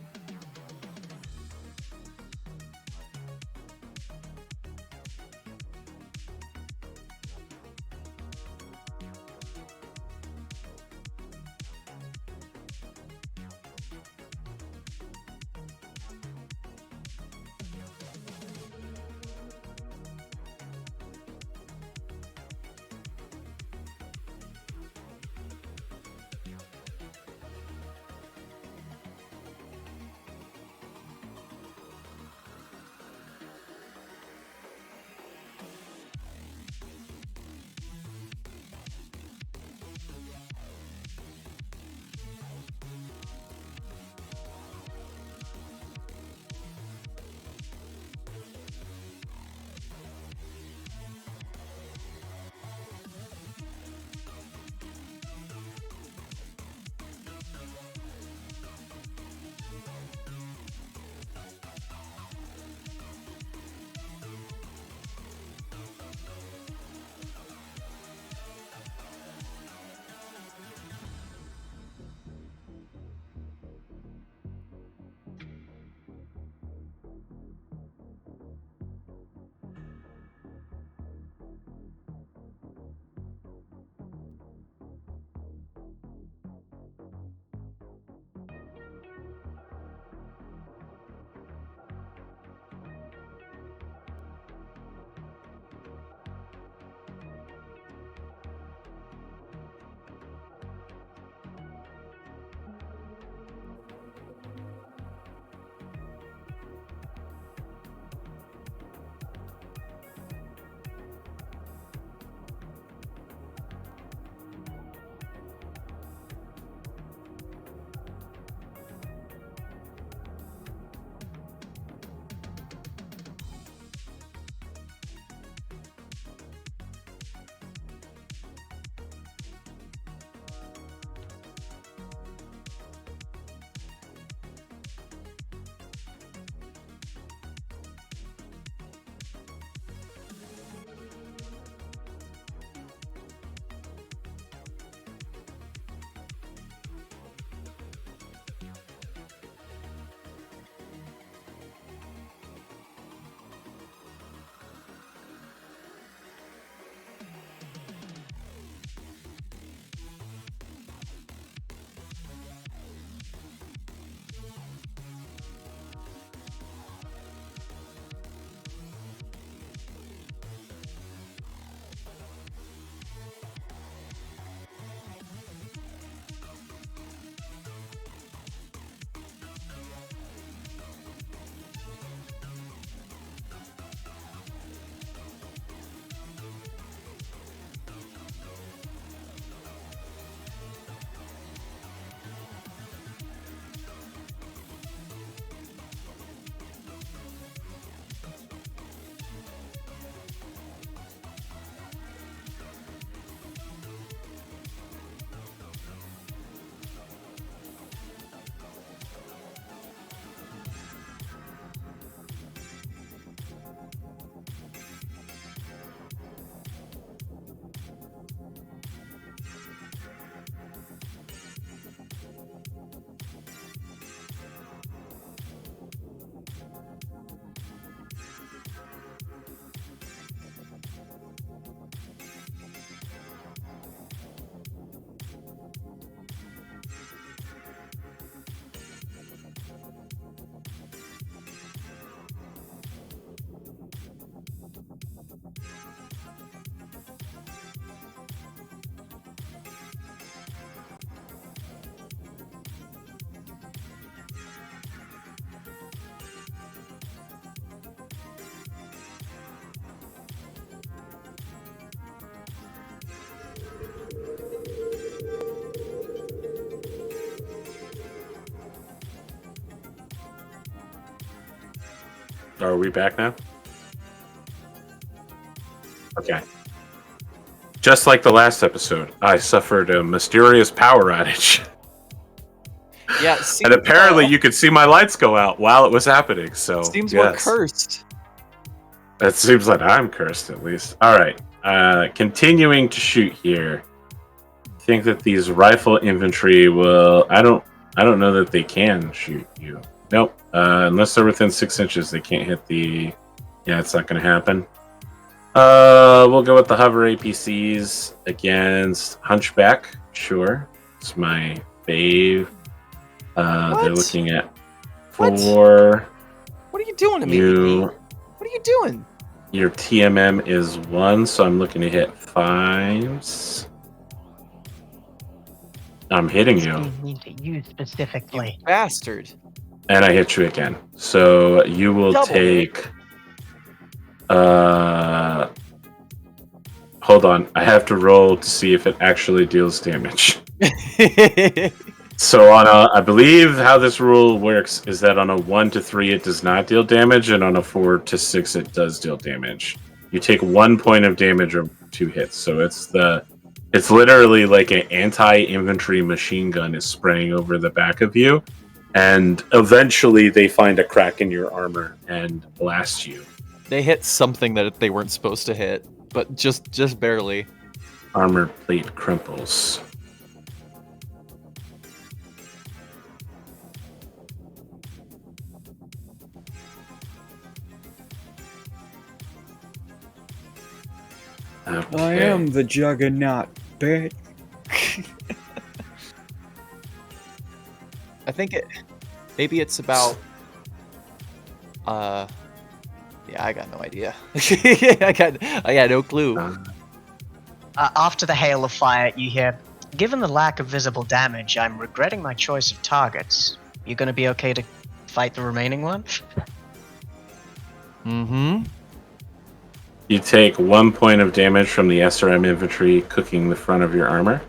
Are we back now? Okay. Just like the last episode, I suffered a mysterious power outage. Yeah, And apparently you could see my lights go out while it was happening, so seems yes. we're cursed. It seems like I'm cursed, at least. Alright, continuing to shoot here. I think that these rifle infantry will... I don't know that they can shoot you. Nope. Unless they're within 6 inches, they can't hit the... Yeah, it's not going to happen. We'll go with the hover APCs against Hunchback. Sure. It's my fave. They're looking at 4. What are you doing to me? What are you doing? Your TMM is 1, so I'm looking to hit 5s. I'm hitting you. You specifically. You bastard. And I hit you again. So you will take... Hold on. I have to roll to see if it actually deals damage. So on a... I believe how this rule works is that on a 1 to 3 it does not deal damage, and on a 4 to 6 it does deal damage. You take 1 point of damage or 2 hits. So it's literally like an anti-infantry machine gun is spraying over the back of you, and eventually they find a crack in your armor and blast you. They hit something that they weren't supposed to hit, but just barely. Armor plate crimples. Okay. I am the juggernaut, bitch. I think maybe it's about yeah, I got no idea. I got no clue. After the hail of fire, you hear, "Given the lack of visible damage, I'm regretting my choice of targets. You gonna be okay to fight the remaining one?" Mm-hmm. You take 1 point of damage from the SRM infantry cooking the front of your armor.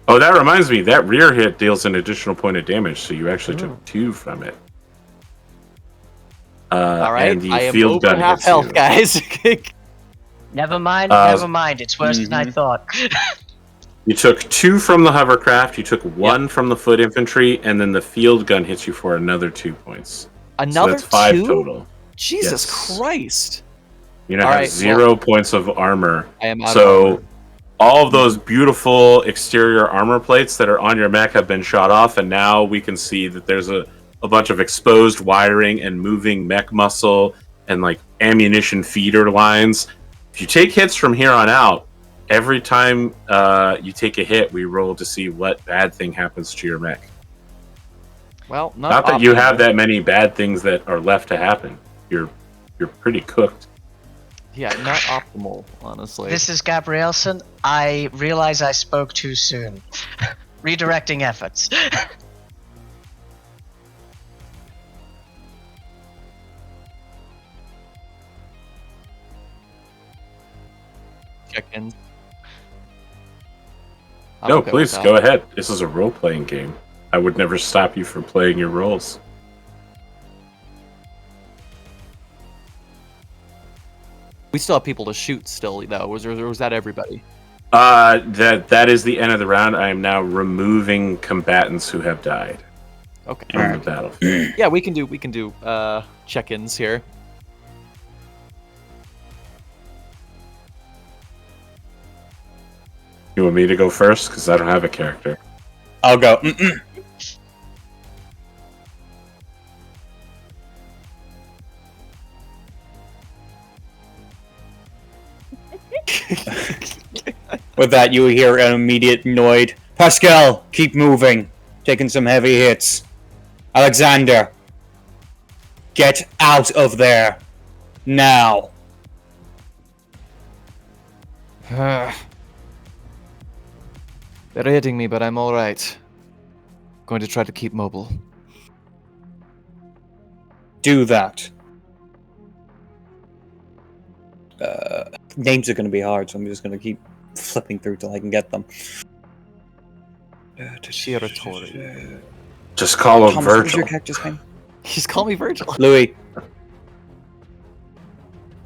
Oh, that reminds me, that rear hit deals an additional point of damage, so you actually took 2 from it. All right, and the I am field over gun half hits health, you. guys. Never mind. It's worse than I thought. You took 2 from the hovercraft, you took 1 from the foot infantry, and then the field gun hits you for another 2 points. Another so that's 5 2? total. Jesus Yes. Christ! You now have 0 points of armor. I am out of So armor. all of those beautiful exterior armor plates that are on your mech have been shot off, and now we can see that there's a bunch of exposed wiring and moving mech muscle and like ammunition feeder lines. If you take hits from here on out, every time you take a hit, we roll to see what bad thing happens to your mech. Well, Not that you have that many bad things that are left to happen. You're pretty cooked. Yeah, not optimal, honestly. This is Gabrielson. I realize I spoke too soon. Redirecting efforts. Check-ins. No, okay please with go that. ahead. This is a role-playing game. I would never stop you from playing your roles. We still have people to shoot still, though. Was that everybody? That is the end of the round. I am now removing combatants who have died Okay. from the battlefield. Yeah, we can do check-ins here. You want me to go first? Because I don't have a character. I'll go. With that, you hear an immediate annoyed, "Pascal, keep moving. Taking some heavy hits. Alexander, get out of there. Now." They're hitting me, but I'm alright. Going to try to keep mobile. Do that. Names are going to be hard, so I'm just going to keep flipping through till I can get them. Territory. Just call him Thomas, what was Virgil. your character's name? Just call me Virgil. Louis.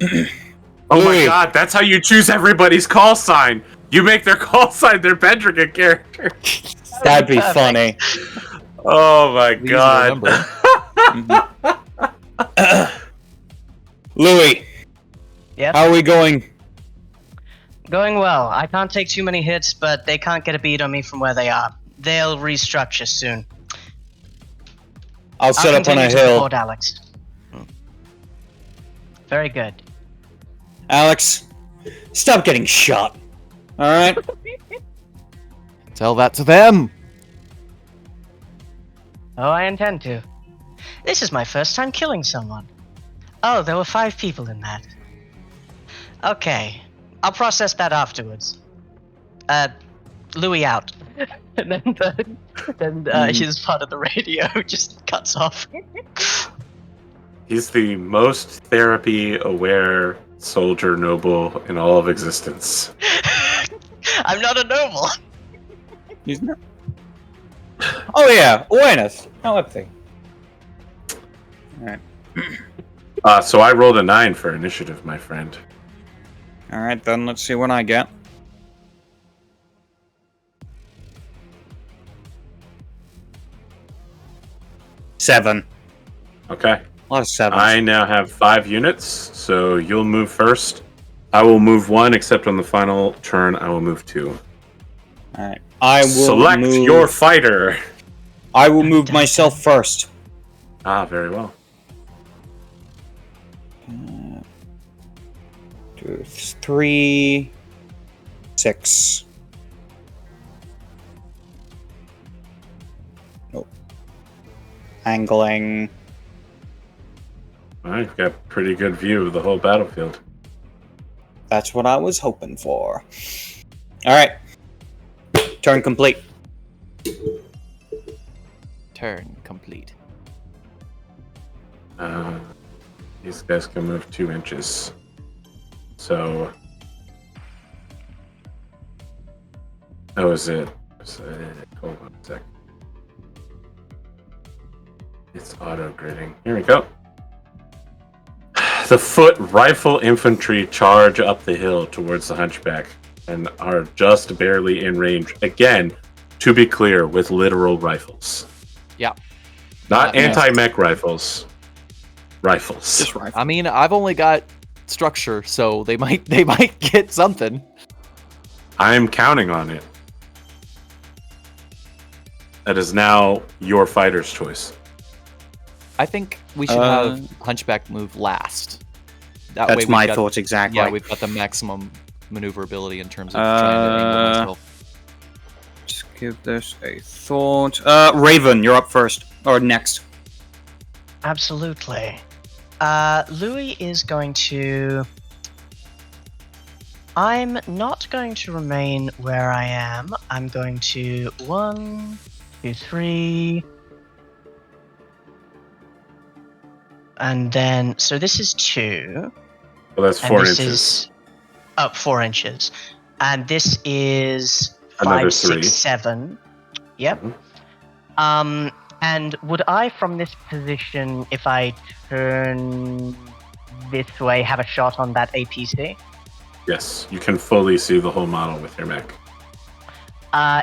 Oh my Louis. god, that's how you choose everybody's call sign. You make their call sign their Bedrigan character. That'd be Perfect. funny. Oh my Easy to god. remember. Louis, Yes. how are we going? Going well. I can't take too many hits, but they can't get a beat on me from where they are. They'll restructure soon. I'll set I'll up on a continue to hill. support Alex. Very good. Alex, stop getting shot. Alright? Tell that to them. Oh, I intend to. This is my first time killing someone. Oh, there were 5 people in that. Okay. I'll process that afterwards. Louis out. And then his part of the radio just cuts off. He's the most therapy-aware soldier noble in all of existence. I'm not a noble. He's not. Oh yeah, awareness. No empathy. Alright. So I rolled a 9 for initiative, my friend. Alright then, let's see what I get. Seven. Okay. A lot of sevens. I now have 5 units, so you'll move first. I will move 1, except on the final turn, I will move 2. Alright. I will Select move... your fighter. I will move myself first. Ah, very well. 2, 3, 6. Nope. Angling. I've got a pretty good view of the whole battlefield. That's what I was hoping for. Alright. Turn complete. Turn complete. These guys can move 2 inches. So... That was it. Hold on a sec. It's auto-gridding. Here we go. The foot rifle infantry charge up the hill towards the hunchback and are just barely in range. Again, to be clear, with literal rifles. Yeah. Not Yeah. anti-mech rifles. Rifles. Just rifle. I mean, I've only got structure, so they might get something. I'm counting on it. That is now your fighter's choice. I think we should have Hunchback move last. That way That's we've my got, thoughts exactly. Yeah, we've got the maximum maneuverability in terms of trying to angle myself. Just give this a thought. Raven, you're up first. Or next. Absolutely. Louis is going to... I'm not going to remain where I am. I'm going to 1, 2, 3... And then, so this is 2. Well, that's And 4 this inches. is up 4 inches. And this is Another 5, 3. 6, 7. Yep. Mhm. And would I, from this position, if I turn this way, have a shot on that APC? Yes, you can fully see the whole model with your mech.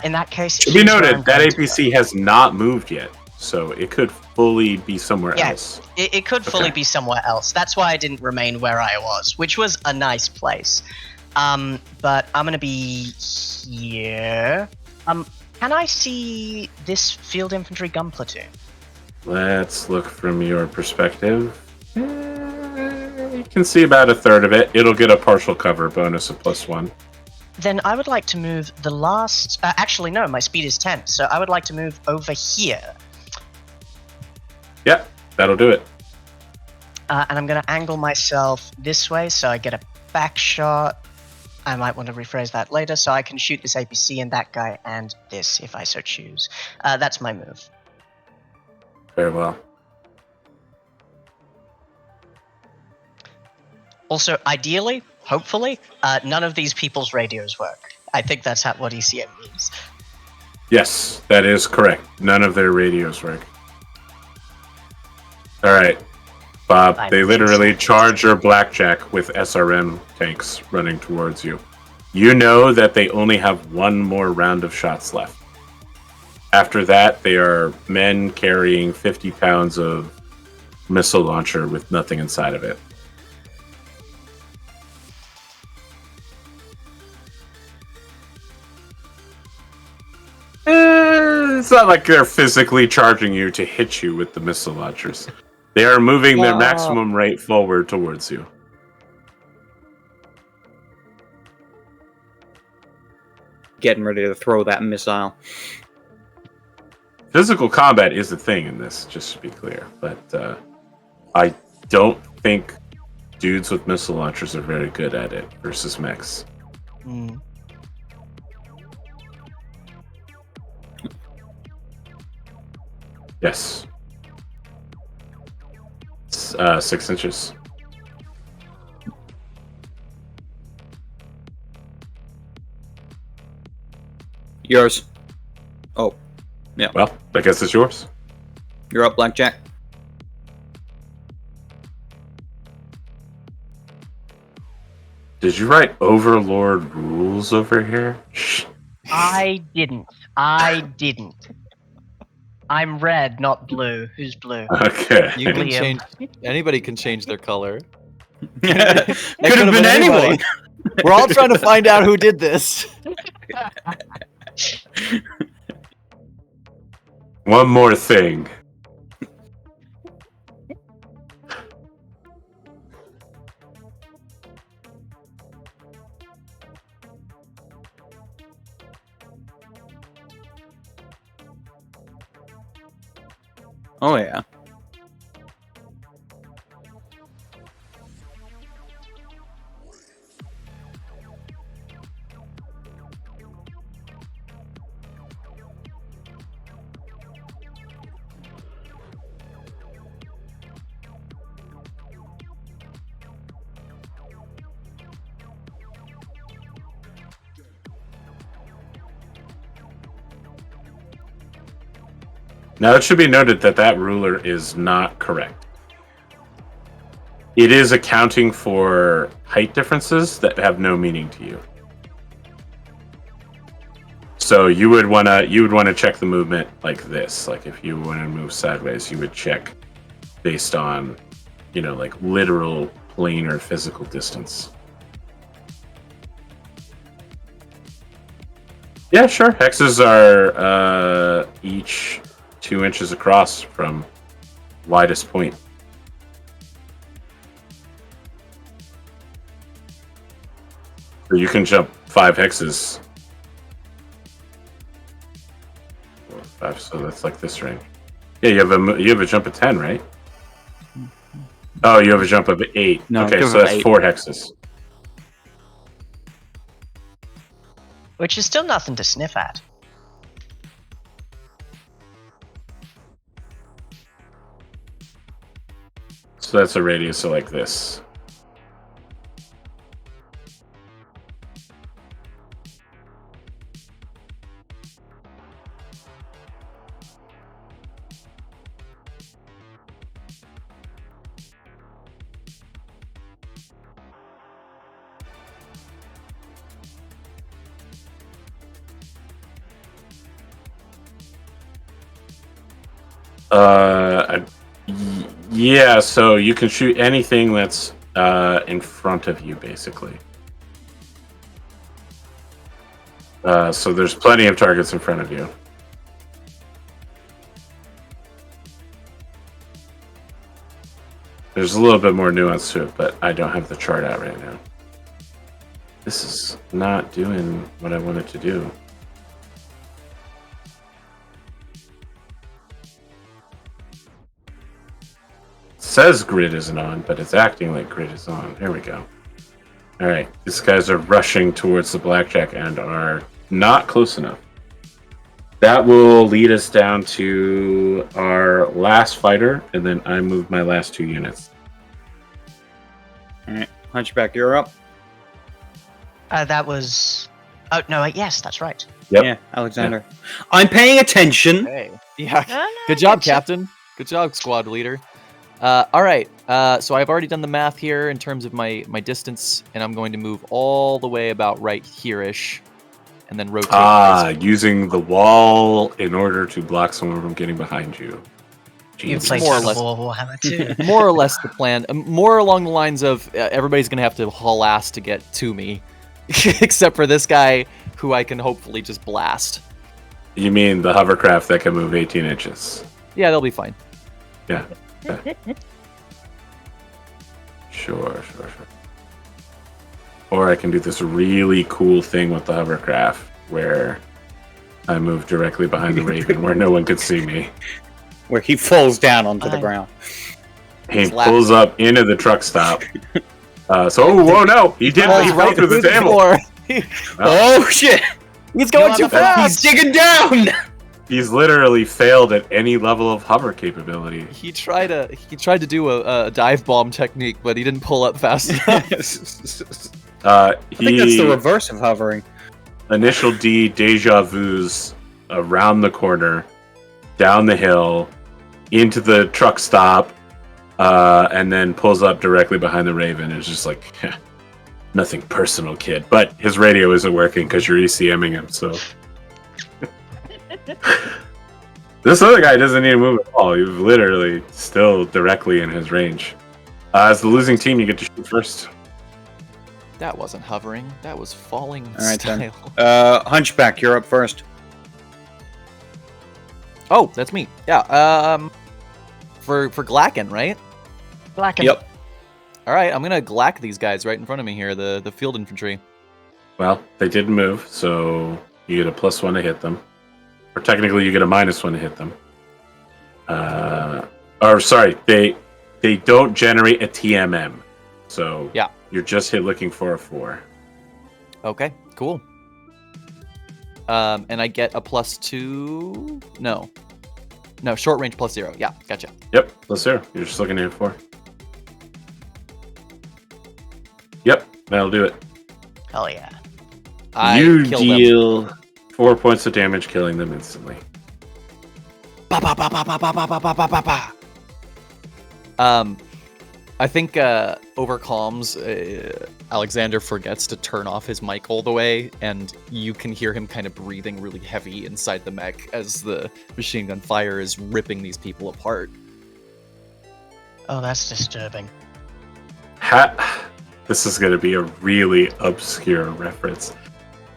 In that case, To be here's where noted, I'm that going to APC has not moved yet, so it could fully be somewhere Yeah. else. It could fully Okay. be somewhere else. That's why I didn't remain where I was, which was a nice place. But I'm gonna be here. Can I see this field infantry gun platoon? Let's look from your perspective. You can see about a third of it. It'll get a partial cover bonus of +1. Then I would like to move the last... actually, no, my speed is 10, so I would like to move over here. Yep, that'll do it. And I'm going to angle myself this way so I get a back shot. I might want to rephrase that later, so I can shoot this APC and that guy and this if I so choose. That's my move. Very well. Also, ideally, hopefully, none of these people's radios work. I think that's what ECM means. Yes, that is correct. None of their radios work. All right, Bob. I'm They literally inside. charge your blackjack with SRM tanks running towards you. You know that they only have one more round of shots left. After that, they are men carrying 50 pounds of missile launcher with nothing inside of it. It's not like they're physically charging you to hit you with the missile launchers. They are moving their maximum rate forward towards you. Getting ready to throw that missile. Physical combat is a thing in this, just to be clear. But I don't think dudes with missile launchers are very good at it versus mechs. Mm. Yes. 6 inches. Yours. Oh, Well, I guess it's yours. you're up, Blackjack. Did you write Overlord rules over here? I didn't. I'm red, not blue. Who's blue? Okay. You can Liam. change. Anybody can change their color. Could It have been anyone. We're all trying to find out who did this. One more thing. Oh yeah. Now, it should be noted that that ruler is not correct. It is accounting for height differences that have no meaning to you. So you would want to check the movement like this. Like if you want to move sideways, you would check based on, like literal planar physical distance. Yeah, sure. Hexes are each 2 inches across from widest point. So you can jump 5 hexes. 5, so that's like this range. Yeah, you have a jump of 10, right? Oh, you have a jump of 8. No, okay, jump so of that's 8. 4 hexes. Which is still nothing to sniff at. So that's a radius of like this. Yeah, so you can shoot anything that's in front of you, basically. So there's plenty of targets in front of you. There's a little bit more nuance to it, but I don't have the chart out right now. This is not doing what I wanted to do. Says grid isn't on, but it's acting like grid is on. There we go. All right, these guys are rushing towards the blackjack and are not close enough. That will lead us down to our last fighter, and then I move my last 2 units. Alright, Hunchback, you're up. That was. Oh no! Yes, that's right. Yep. Yeah, Alexander. I'm paying attention. Hey. Yeah. No, Good job, Captain. Good job, squad leader. All right. So I've already done the math here in terms of my distance, and I'm going to move all the way about right here-ish, and then rotate. Using the wall in order to block someone from getting behind you. You Jesus. play More or Total less. War Warhammer too. More or less the plan. More along the lines of everybody's going to have to haul ass to get to me, except for this guy who I can hopefully just blast. You mean the hovercraft that can move 18 inches? Yeah, they'll be fine. Yeah. Sure. Or I can do this really cool thing with the hovercraft where I move directly behind the Raven where no one could see me. Where he falls down onto the ground. He pulls up into the truck stop. Whoa, no! He fell through the table. Oh shit! He's going too fast! He's digging down! He's literally failed at any level of hover capability. He tried to do a dive bomb technique, but he didn't pull up fast enough. I think that's the reverse of hovering. Initial D deja vu's around the corner, down the hill, into the truck stop, and then pulls up directly behind the Raven. It's just like, nothing personal, kid. But his radio isn't working because you're ECMing him, so... This other guy doesn't need to move at all. He's literally still directly in his range. As the losing team, you get to shoot first. That wasn't hovering. That was falling All right, style. then. Hunchback, you're up first. Oh, that's me. Yeah. For Glacken, right? Blacken. Yep. All right, I'm gonna Glack these guys right in front of me here. The field infantry. Well, they didn't move, so you get a +1 to hit them. Or technically, you get a -1 to hit them. They don't generate a TMM. So yeah, you're just looking for a 4. Okay, cool. And I get a +2. No, short range +0. Yeah, gotcha. Yep, +0. You're just looking at a 4. Yep, that'll do it. Hell yeah. You kill deal 4 points of damage, killing them instantly. Ba, ba, ba, ba, ba, ba, ba, ba, ba, ba, ba. I think over comms, Alexander forgets to turn off his mic all the way, and you can hear him kind of breathing really heavy inside the mech as the machine gun fire is ripping these people apart. Oh, that's disturbing. This is going to be a really obscure reference.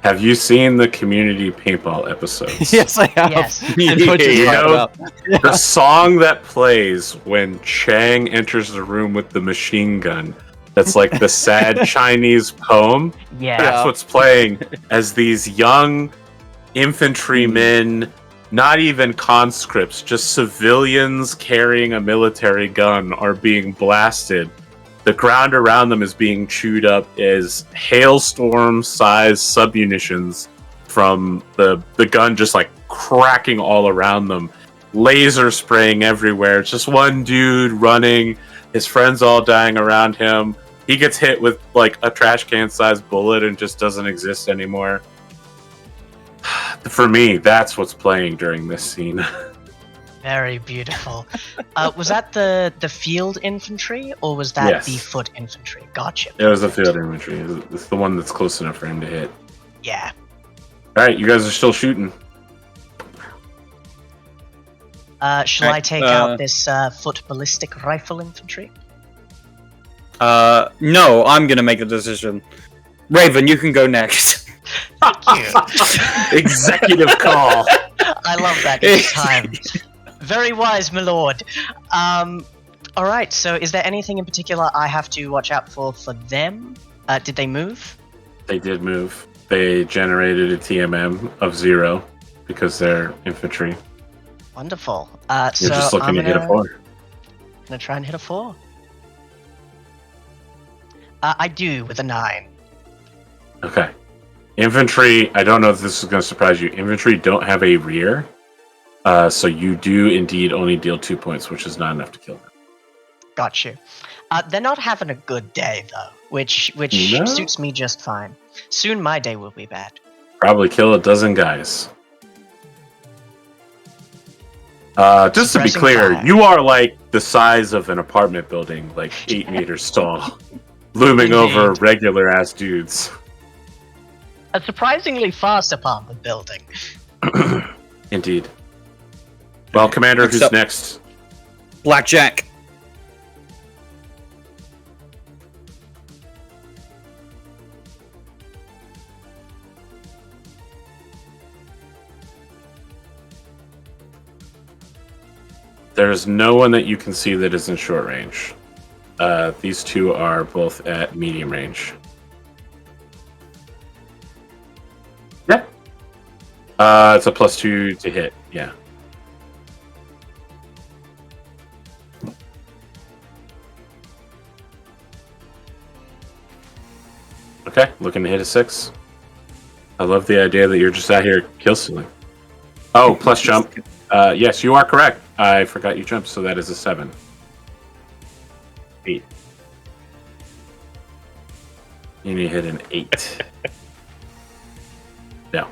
Have you seen the community paintball episodes? Yes, I have. Yes. The song that plays when Chang enters the room with the machine gun, that's like the sad Chinese poem. Yeah. That's what's playing as these young infantrymen, not even conscripts, just civilians carrying a military gun are being blasted. The ground around them is being chewed up as hailstorm-sized submunitions from the gun just like cracking all around them. Laser spraying everywhere. It's just one dude running. His friends all dying around him. He gets hit with like a trash can-sized bullet and just doesn't exist anymore. For me, that's what's playing during this scene. Very beautiful. Was that the field infantry, or was that Yes. the foot infantry? Gotcha. It was the field infantry. It's the one that's close enough for him to hit. Yeah. Alright, you guys are still shooting. Shall I Right, take out this foot ballistic rifle infantry? No, I'm gonna make a decision. Raven, you can go next. Thank you. Executive call. I love that each time. Very wise, my lord. Alright, so is there anything in particular I have to watch out for them? Did they move? They did move. They generated a TMM of 0 because they're infantry. Wonderful. You're So just looking to hit a 4. gonna try and hit a 4. I do with a 9. Okay. Infantry, I don't know if this is going to surprise you. Infantry don't have a rear. So you do indeed only deal 2 points, which is not enough to kill them. Got you. They're not having a good day though, which No? suits me just fine. Soon my day will be bad. Probably kill a dozen guys. Just to be Suppressing clear, fire. you are like the size of an apartment building, like 8 meters tall, looming over Indeed. regular ass dudes. A surprisingly fast apartment building. Indeed. Well, Commander, Next who's up. next? Blackjack. There's no one that you can see that is in short range. These two are both at medium range. Yeah. It's a +2 to hit. Yeah. Okay, looking to hit a 6. I love the idea that you're just out here kill stealing. Oh, plus jump. Yes, you are correct. I forgot you jumped, so that is a 7. 8. You need to hit an 8. No.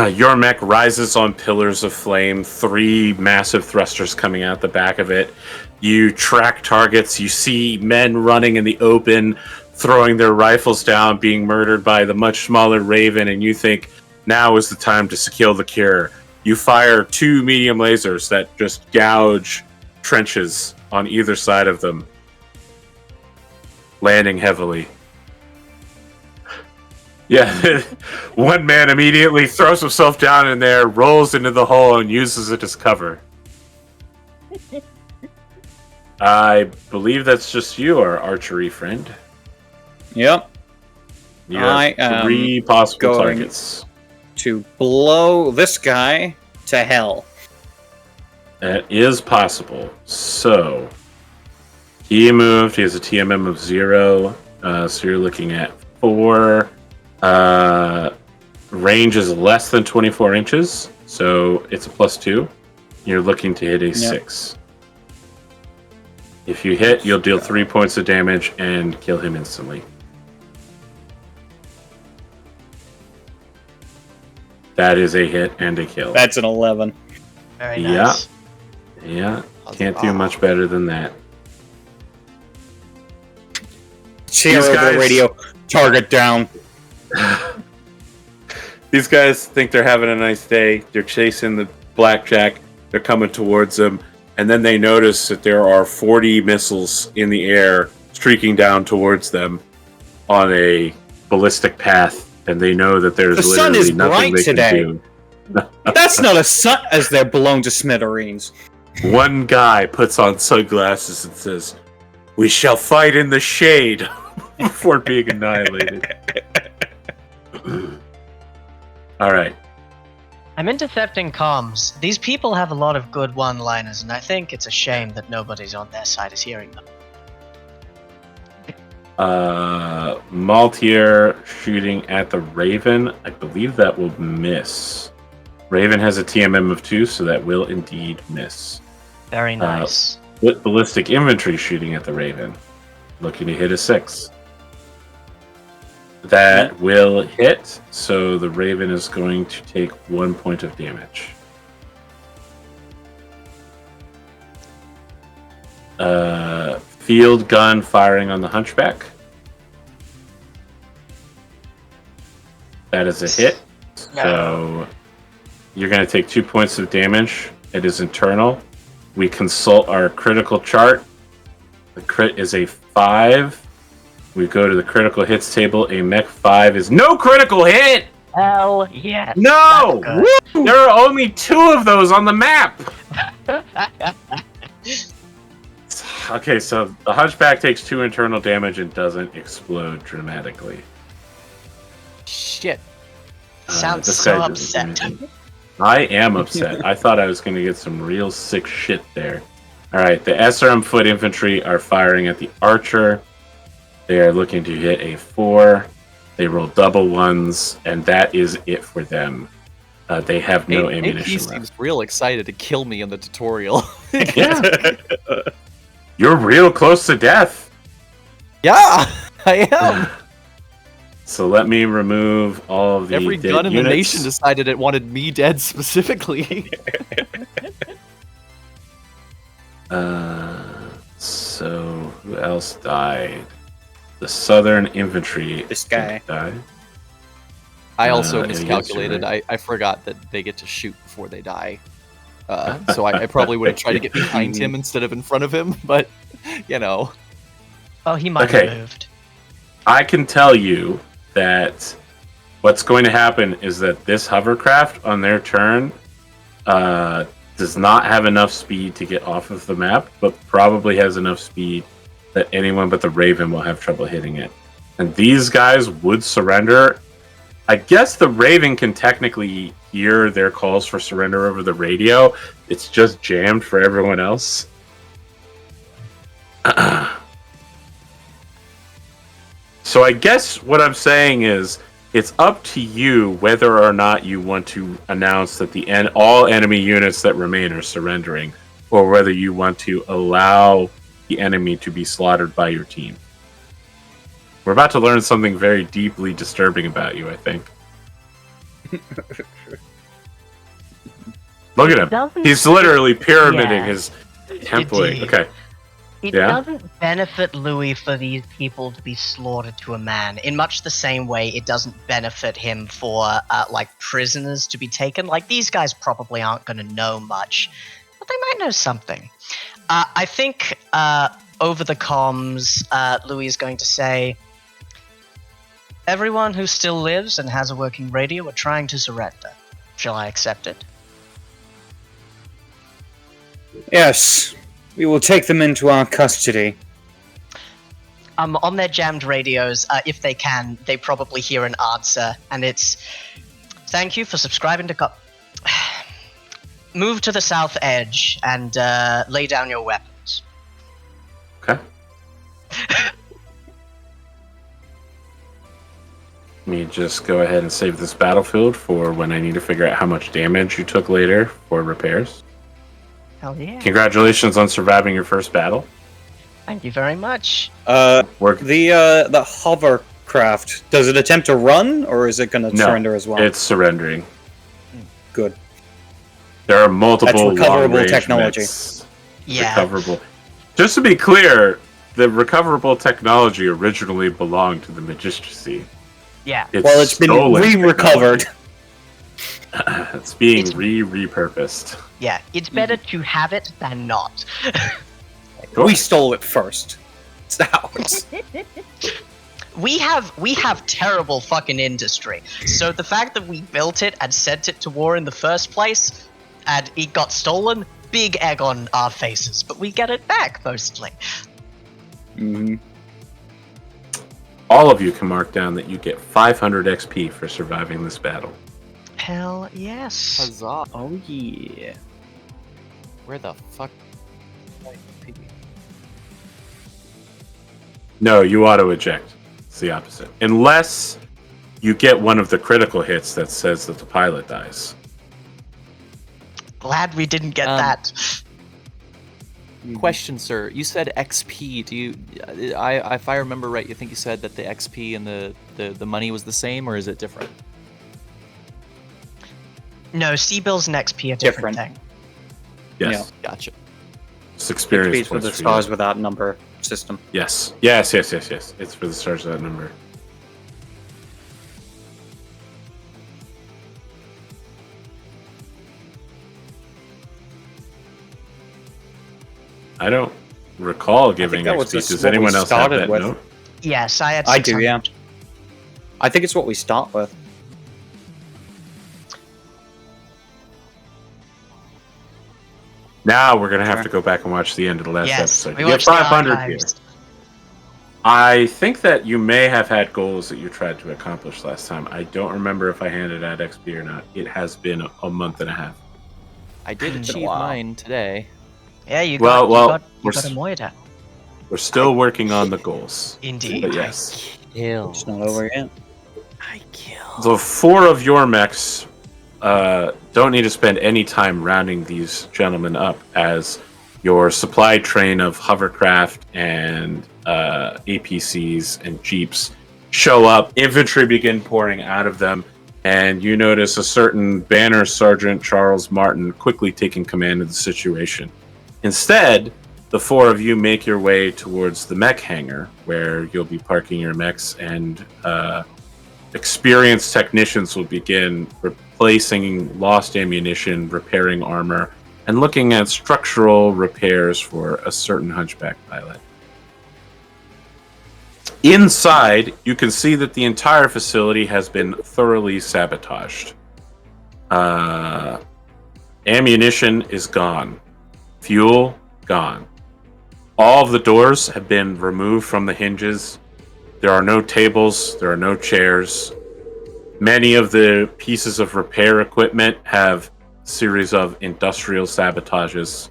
Your mech rises on pillars of flame, 3 massive thrusters coming out the back of it. You track targets. You see men running in the open, throwing their rifles down, being murdered by the much smaller Raven, and you think, now is the time to secure the cure. You fire 2 medium lasers that just gouge trenches on either side of them, landing heavily. Yeah, one man immediately throws himself down in there, rolls into the hole, and uses it as cover. I believe that's just you, our archery friend. Yep. You have 3 possible going targets. To blow this guy to hell. That is possible. So, he moved. He has a TMM of 0. So you're looking at 4. Range is less than 24 inches. So it's a +2. You're looking to hit a 6. If you hit, you'll deal 3 points of damage and kill him instantly. That is a hit and a kill. That's an 11. Very nice. Yeah. Can't do much better than that. Cheer These over guys- the radio. Target down. These guys think they're having a nice day. They're chasing the blackjack. They're coming towards them. And then they notice that there are 40 missiles in the air streaking down towards them on a ballistic path. And they know that there's The sun literally is nothing bright they today. can do. That's not a sun as they're blown to smithereens. One guy puts on sunglasses and says, "We shall fight in the shade," before being annihilated. All right. I'm intercepting comms. These people have a lot of good one-liners, and I think it's a shame that nobody's on their side is hearing them. Maltier shooting at the Raven. I believe that will miss. Raven has a TMM of 2, so that will indeed miss. Very nice. With ballistic infantry shooting at the Raven, looking to hit a 6. That will hit, so the Raven is going to take 1 point of damage. Field gun firing on the Hunchback. That is a hit. So you're going to take 2 points of damage. It is internal. We consult our critical chart. The crit is a 5. We go to the critical hits table. A mech 5 is no critical hit! Hell yes. No! That's good. There are only 2 of those on the map! Okay, so the Hunchback takes 2 internal damage and doesn't explode dramatically. Shit. Sounds this so guy doesn't upset. do anything. I am upset. I thought I was going to get some real sick shit there. Alright, the SRM foot infantry are firing at the archer. They are looking to hit a 4. They roll double 1s, and that is it for them. They have no He ammunition seems left. real excited to kill me in the tutorial. Yeah. You're real close to death. Yeah, I am. So let me remove all of the Every dead gun in the units. nation decided it wanted me dead specifically. So who else died? The Southern Infantry. This guy. died. I also yes, you're miscalculated. right. I forgot that they get to shoot before they die. So I probably would have tried to get behind him instead of in front of him, but, you know. Oh, he might Okay. have moved. I can tell you that what's going to happen is that this hovercraft on their turn does not have enough speed to get off of the map, but probably has enough speed that anyone but the Raven will have trouble hitting it. And these guys would surrender. I guess the Raven can technically hear their calls for surrender over the radio. It's just jammed for everyone else. So I guess what I'm saying is it's up to you whether or not you want to announce that all enemy units that remain are surrendering, or whether you want to allow the enemy to be slaughtered by your team. We're about to learn something very deeply disturbing about you, I think. Look at him. Doesn't- He's literally pyramiding Yeah. his template. Indeed. Okay. It Yeah? doesn't benefit Louis for these people to be slaughtered to a man, in much the same way it doesn't benefit him for, like, prisoners to be taken. Like, these guys probably aren't going to know much, but they might know something. I think, over the comms, Louis is going to say, everyone who still lives and has a working radio are trying to surrender. Shall I accept it? Yes, we will take them into our custody. On their jammed radios, if they can, they probably hear an answer, and it's, thank you for subscribing to move to the south edge and lay down your weapons. Okay. Let me just go ahead and save this battlefield for when I need to figure out how much damage you took later for repairs. Hell yeah. Congratulations on surviving your first battle. Thank you very much. Work. The hovercraft, does it attempt to run, or is it going to No, surrender as well? It's surrendering. Good. There are multiple That's recoverable long-range technology. mechs. Yeah. Recoverable. Just to be clear, the recoverable technology originally belonged to the Magistracy. Yeah. Well, it's been stolen re-recovered. technology. It's being It's- repurposed. Yeah. It's better to have it than not. We stole it first. It's ours. We have terrible fucking industry. So the fact that we built it and sent it to war in the first place, and it got stolen, big egg on our faces. But we get it back mostly. Mhm. All of you can mark down that you get 500 XP for surviving this battle. Hell yes. Huzzah. Oh yeah. Where the fuck? No, you auto eject. It's the opposite. Unless you get one of the critical hits that says that the pilot dies. Glad we didn't get that. Question, sir. You said XP. Do you? If I remember right, you think you said that the XP and the money was the same, or is it different? No, C-bills and XP are different Different. thing. Yes. Gotcha. It's experience It's for points the for stars you. without number system. Yes. Yes. It's for the stars of that number. I don't recall giving that was XP. just Does what we anyone else have started that with. note? Yes, I had I do, 600. yeah. I think it's what we start with. Now we're gonna have to go back and watch the end of the last Yes, episode. we You get watched the 500 here. archives. I think that you may have had goals that you tried to accomplish last time. I don't remember if I handed out XP or not. It has been a month and a half. I did Been a achieve while. mine today. Yeah, you Well, got we're a s- Moida. We're still working on the goals. Indeed. But yes. It's not over yet. I killed. So 4 of your mechs don't need to spend any time rounding these gentlemen up, as your supply train of hovercraft and APCs and jeeps show up. Infantry begin pouring out of them, and you notice a certain Banner Sergeant Charles Martin quickly taking command of the situation. Instead, the four of you make your way towards the mech hangar, where you'll be parking your mechs, and experienced technicians will begin replacing lost ammunition, repairing armor, and looking at structural repairs for a certain hunchback pilot. Inside, you can see that the entire facility has been thoroughly sabotaged. Ammunition is gone. Fuel, gone. All of the doors have been removed from the hinges. There are no tables, there are no chairs. Many of the pieces of repair equipment have a series of industrial sabotages.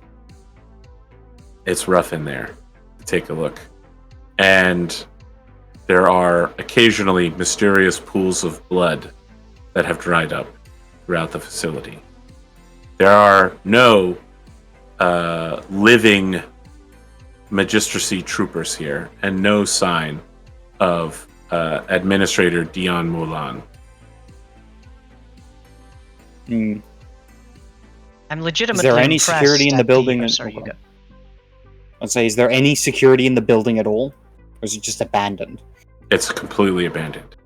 It's rough in there. Take a look. And there are occasionally mysterious pools of blood that have dried up throughout the facility. There are no living Magistracy troopers here, and no sign of Administrator Dion Moulin. I'm Is legitimately there any impressed security in the at building? sorry, you go. I'd say, is there any security in the building at all? Or is it just abandoned? It's completely abandoned.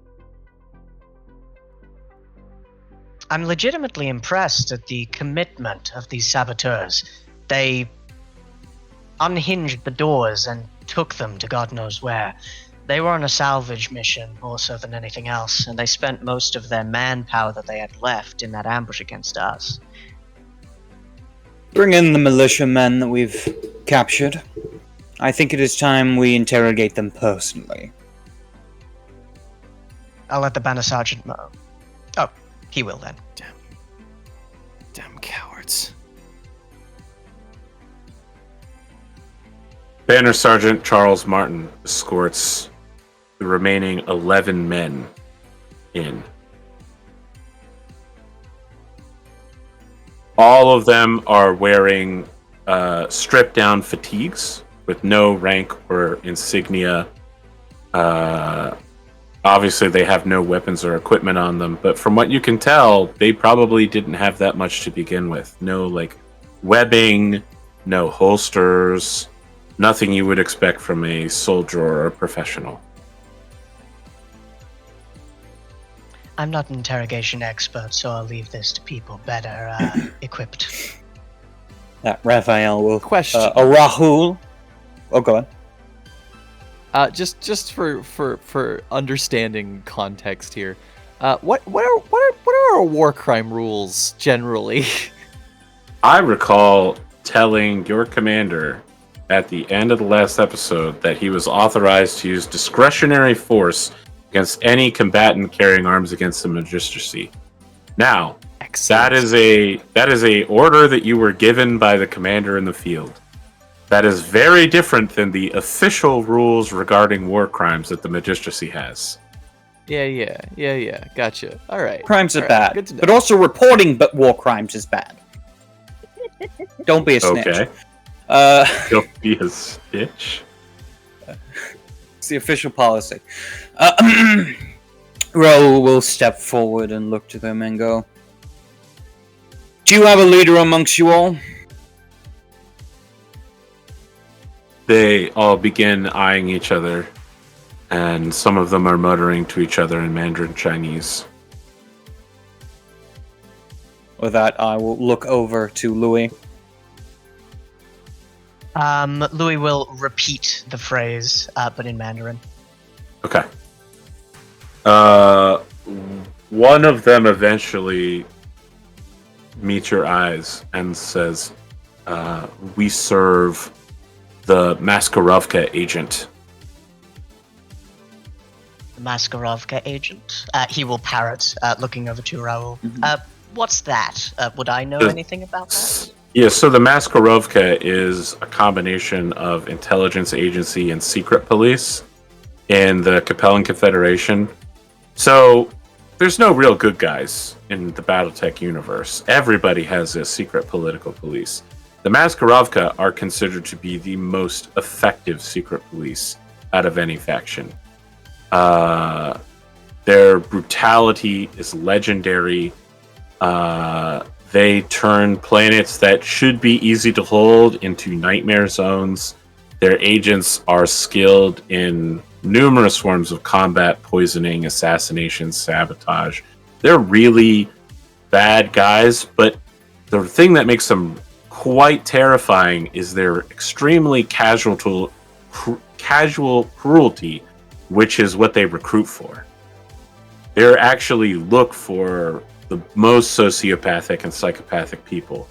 I'm legitimately impressed at the commitment of these saboteurs. They unhinged the doors and took them to God knows where. They were on a salvage mission more so than anything else, and they spent most of their manpower that they had left in that ambush against us. Bring in the militiamen that we've captured. I think it is time we interrogate them personally. I'll let the Banner Sergeant know. Oh, he will then. Damn cowards. Banner Sergeant Charles Martin escorts the remaining 11 men in. All of them are wearing stripped-down fatigues with no rank or insignia. Obviously, they have no weapons or equipment on them, but from what you can tell, they probably didn't have that much to begin with. No, webbing, no holsters, nothing you would expect from a soldier or a professional. I'm not an interrogation expert, so I'll leave this to people better equipped. That Raphael will... Question. Rahul... Oh, go on. Just for understanding context here, what are our war crime rules generally? I recall telling your commander at the end of the last episode that he was authorized to use discretionary force against any combatant carrying arms against the Magistracy. Now, that is a order that you were given by the commander in the field. That is very different than the official rules regarding war crimes that the Magistracy has. Yeah. Gotcha. All right. Crimes are All right. bad, Good to know. but also reporting war crimes is bad. Don't be a snitch. Okay. Don't be a snitch. It's the official policy. Raoul will step forward and look to them and go, "Do you have a leader amongst you all?" They all begin eyeing each other, and some of them are muttering to each other in Mandarin Chinese. With that, I will look over to Louis. Louis will repeat the phrase, but in Mandarin. Okay. One of them eventually meets your eyes and says, "We serve the Maskarovka agent." The Maskarovka agent? He will parrot, looking over to Raoul. What's that? Would I know anything about that? Yeah, so the Maskarovka is a combination of intelligence agency and secret police in the Capellan Confederation. So there's no real good guys in the Battletech universe. Everybody has a secret political police. The Maskarovka are considered to be the most effective secret police out of any faction. Their brutality is legendary. They turn planets that should be easy to hold into nightmare zones. Their agents are skilled in numerous forms of combat, poisoning, assassination, sabotage. They're really bad guys, but the thing that makes them quite terrifying is their extremely casual cruelty, which is what they recruit for. They actually look for the most sociopathic and psychopathic people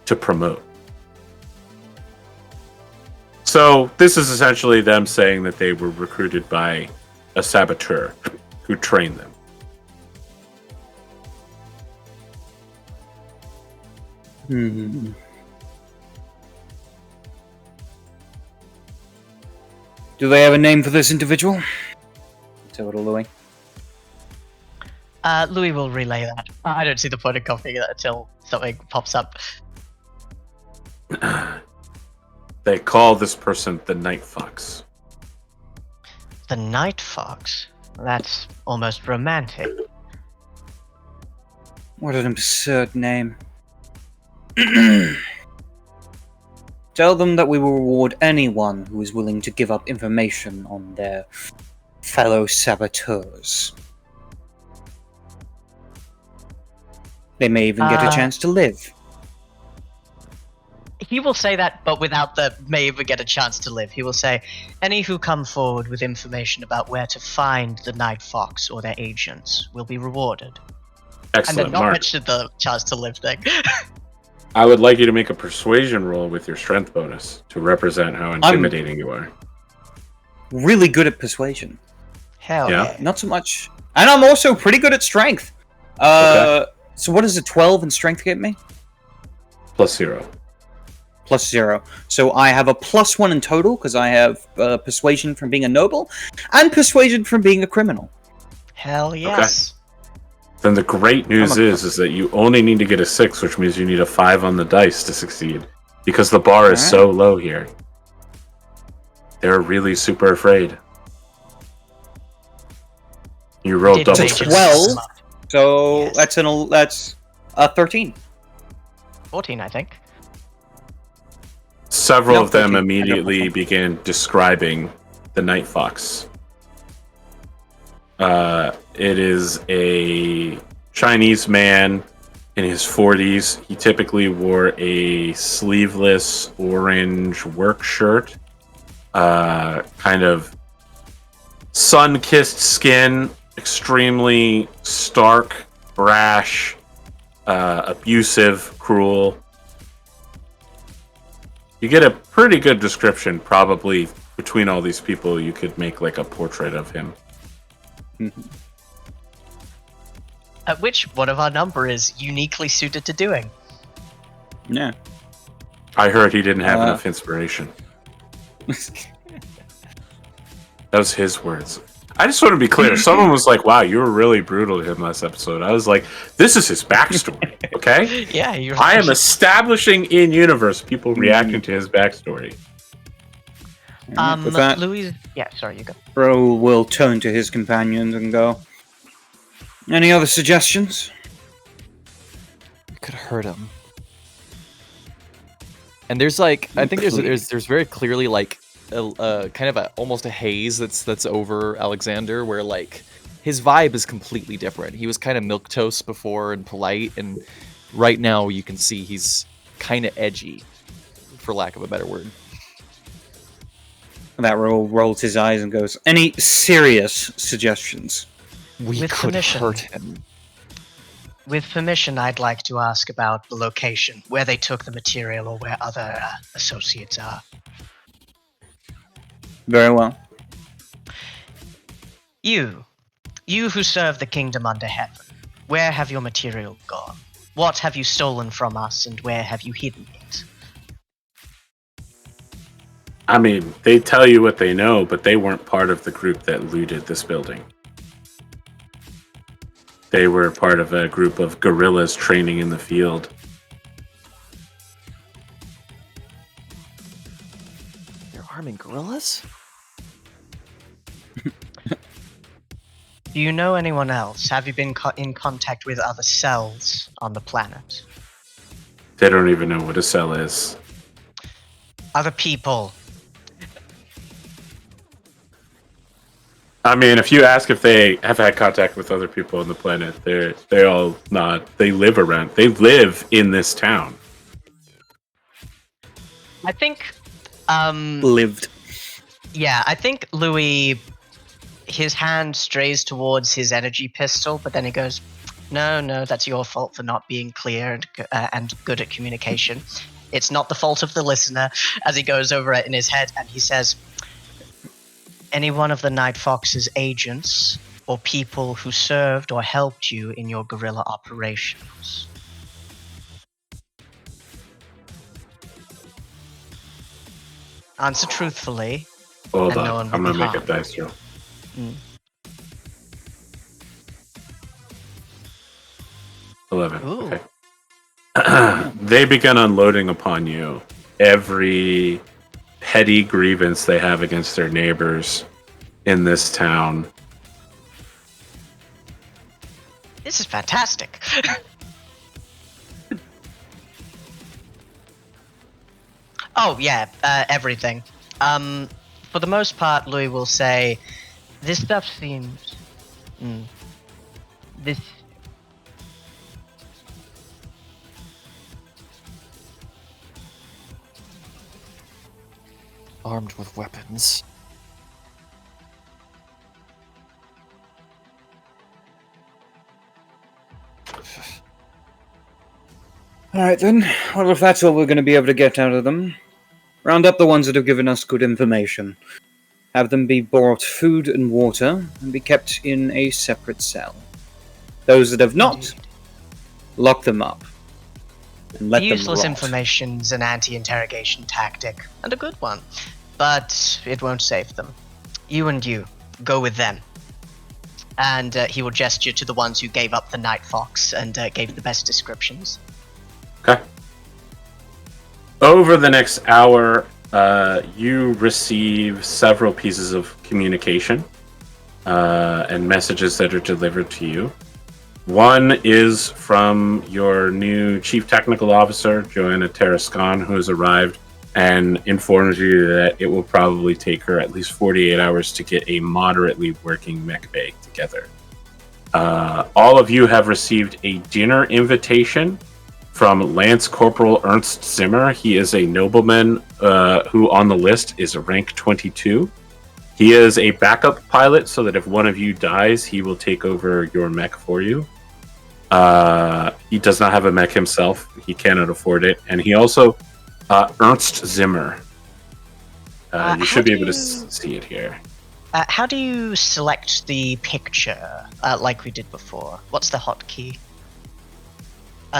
to promote. So this is essentially them saying that they were recruited by a saboteur who trained them. Hmm. Do they have a name for this individual? Say what to Louis. Louis will relay that. I don't see the point of copying that until something pops up. They call this person the Night Fox. The Night Fox? That's almost romantic. What an absurd name. Tell them that we will reward anyone who is willing to give up information on their fellow saboteurs. They may even get a chance to live. He will say that, but without the may even get a chance to live. He will say, any who come forward with information about where to find the Night Fox or their agents will be rewarded. Excellent, And then not Mark. mention the chance to live thing. I would like you to make a persuasion roll with your strength bonus to represent how intimidating you are. Really good at persuasion. Hell Yeah. yeah. Not so much. And I'm also pretty good at strength. Okay. So what does a 12 in strength get me? +0. +0. So I have a +1 in total, because I have persuasion from being a noble, and persuasion from being a criminal. Hell yes. Then the great news is that you only need to get a 6, which means you need a 5 on the dice to succeed. Because the bar is so low here. They're really super afraid. You rolled double Did It's they a just- 12. So Yes. that's a 13. 14, I think. Several No, of them 13. immediately began describing the Night Fox. It is a Chinese man in his 40s. He typically wore a sleeveless orange work shirt, kind of sun-kissed skin, extremely stark, brash, abusive, cruel. You get a pretty good description, probably, between all these people. You could make like a portrait of him. Which one of our number is uniquely suited to doing. Yeah. I heard he didn't have enough inspiration. That was his words. I just want to be clear. Someone was like, wow, you were really brutal to him last episode. I was like, this is his backstory, okay? Yeah, you're I am establishing in universe people reacting to his backstory. With that, Louis. Yeah, sorry, you go. Bro will turn to his companions and go, any other suggestions? You could hurt him. And there's like, I think there's very clearly like a kind of almost a haze that's over Alexander, where like his vibe is completely different. He was kind of milquetoast before and polite, and right now you can see he's kind of edgy, for lack of a better word. That rolls his eyes and goes, any serious suggestions? We With could permission. hurt him. With permission, I'd like to ask about the location, where they took the material or where other associates are. Very well. You who serve the kingdom under heaven, where have your material gone? What have you stolen from us, and where have you hidden it? I mean, they tell you what they know, but they weren't part of the group that looted this building. They were part of a group of guerrillas training in the field. You're arming gorillas? Do you know anyone else? Have you been in contact with other cells on the planet? They don't even know what a cell is. Other people? I mean, if you ask if they have had contact with other people on the planet, they all nod. They live in this town. I think, Lived. yeah, I think Louis, his hand strays towards his energy pistol, but then he goes, no, that's your fault for not being clear and good at communication. It's not the fault of the listener, as he goes over it in his head, and he says, any one of the Night Fox's agents or people who served or helped you in your guerrilla operations. Answer truthfully. Hold And on, no one will I'm be gonna make a harmed. dice roll. 11. Ooh. Okay. They begin unloading upon you every petty grievance they have against their neighbors in this town. This is fantastic. Oh, yeah, everything. For the most part, Louis will say, this stuff seems... This... Armed with weapons. Alright then. Well, if that's all we're going to be able to get out of them, round up the ones that have given us good information. Have them be brought food and water, and be kept in a separate cell. Those that have not, Indeed. lock them up. And let them Useless rot. information's an anti-interrogation tactic, and a good one. But it won't save them. You and you, go with them. And he will gesture to the ones who gave up the Night Fox and gave the best descriptions. Okay. Over the next hour, you receive several pieces of communication and messages that are delivered to you. One is from your new Chief Technical Officer, Joanna Tarascon, who has arrived and informs you that it will probably take her at least 48 hours to get a moderately working mech bay together. All of you have received a dinner invitation from Lance Corporal Ernst Zimmer. He is a nobleman who on the list is rank 22. He is a backup pilot, so that if one of you dies, he will take over your mech for you. He does not have a mech himself. He cannot afford it. And he also, Ernst Zimmer. You should be able to see it here. How do you select the picture, like we did before? What's the hotkey?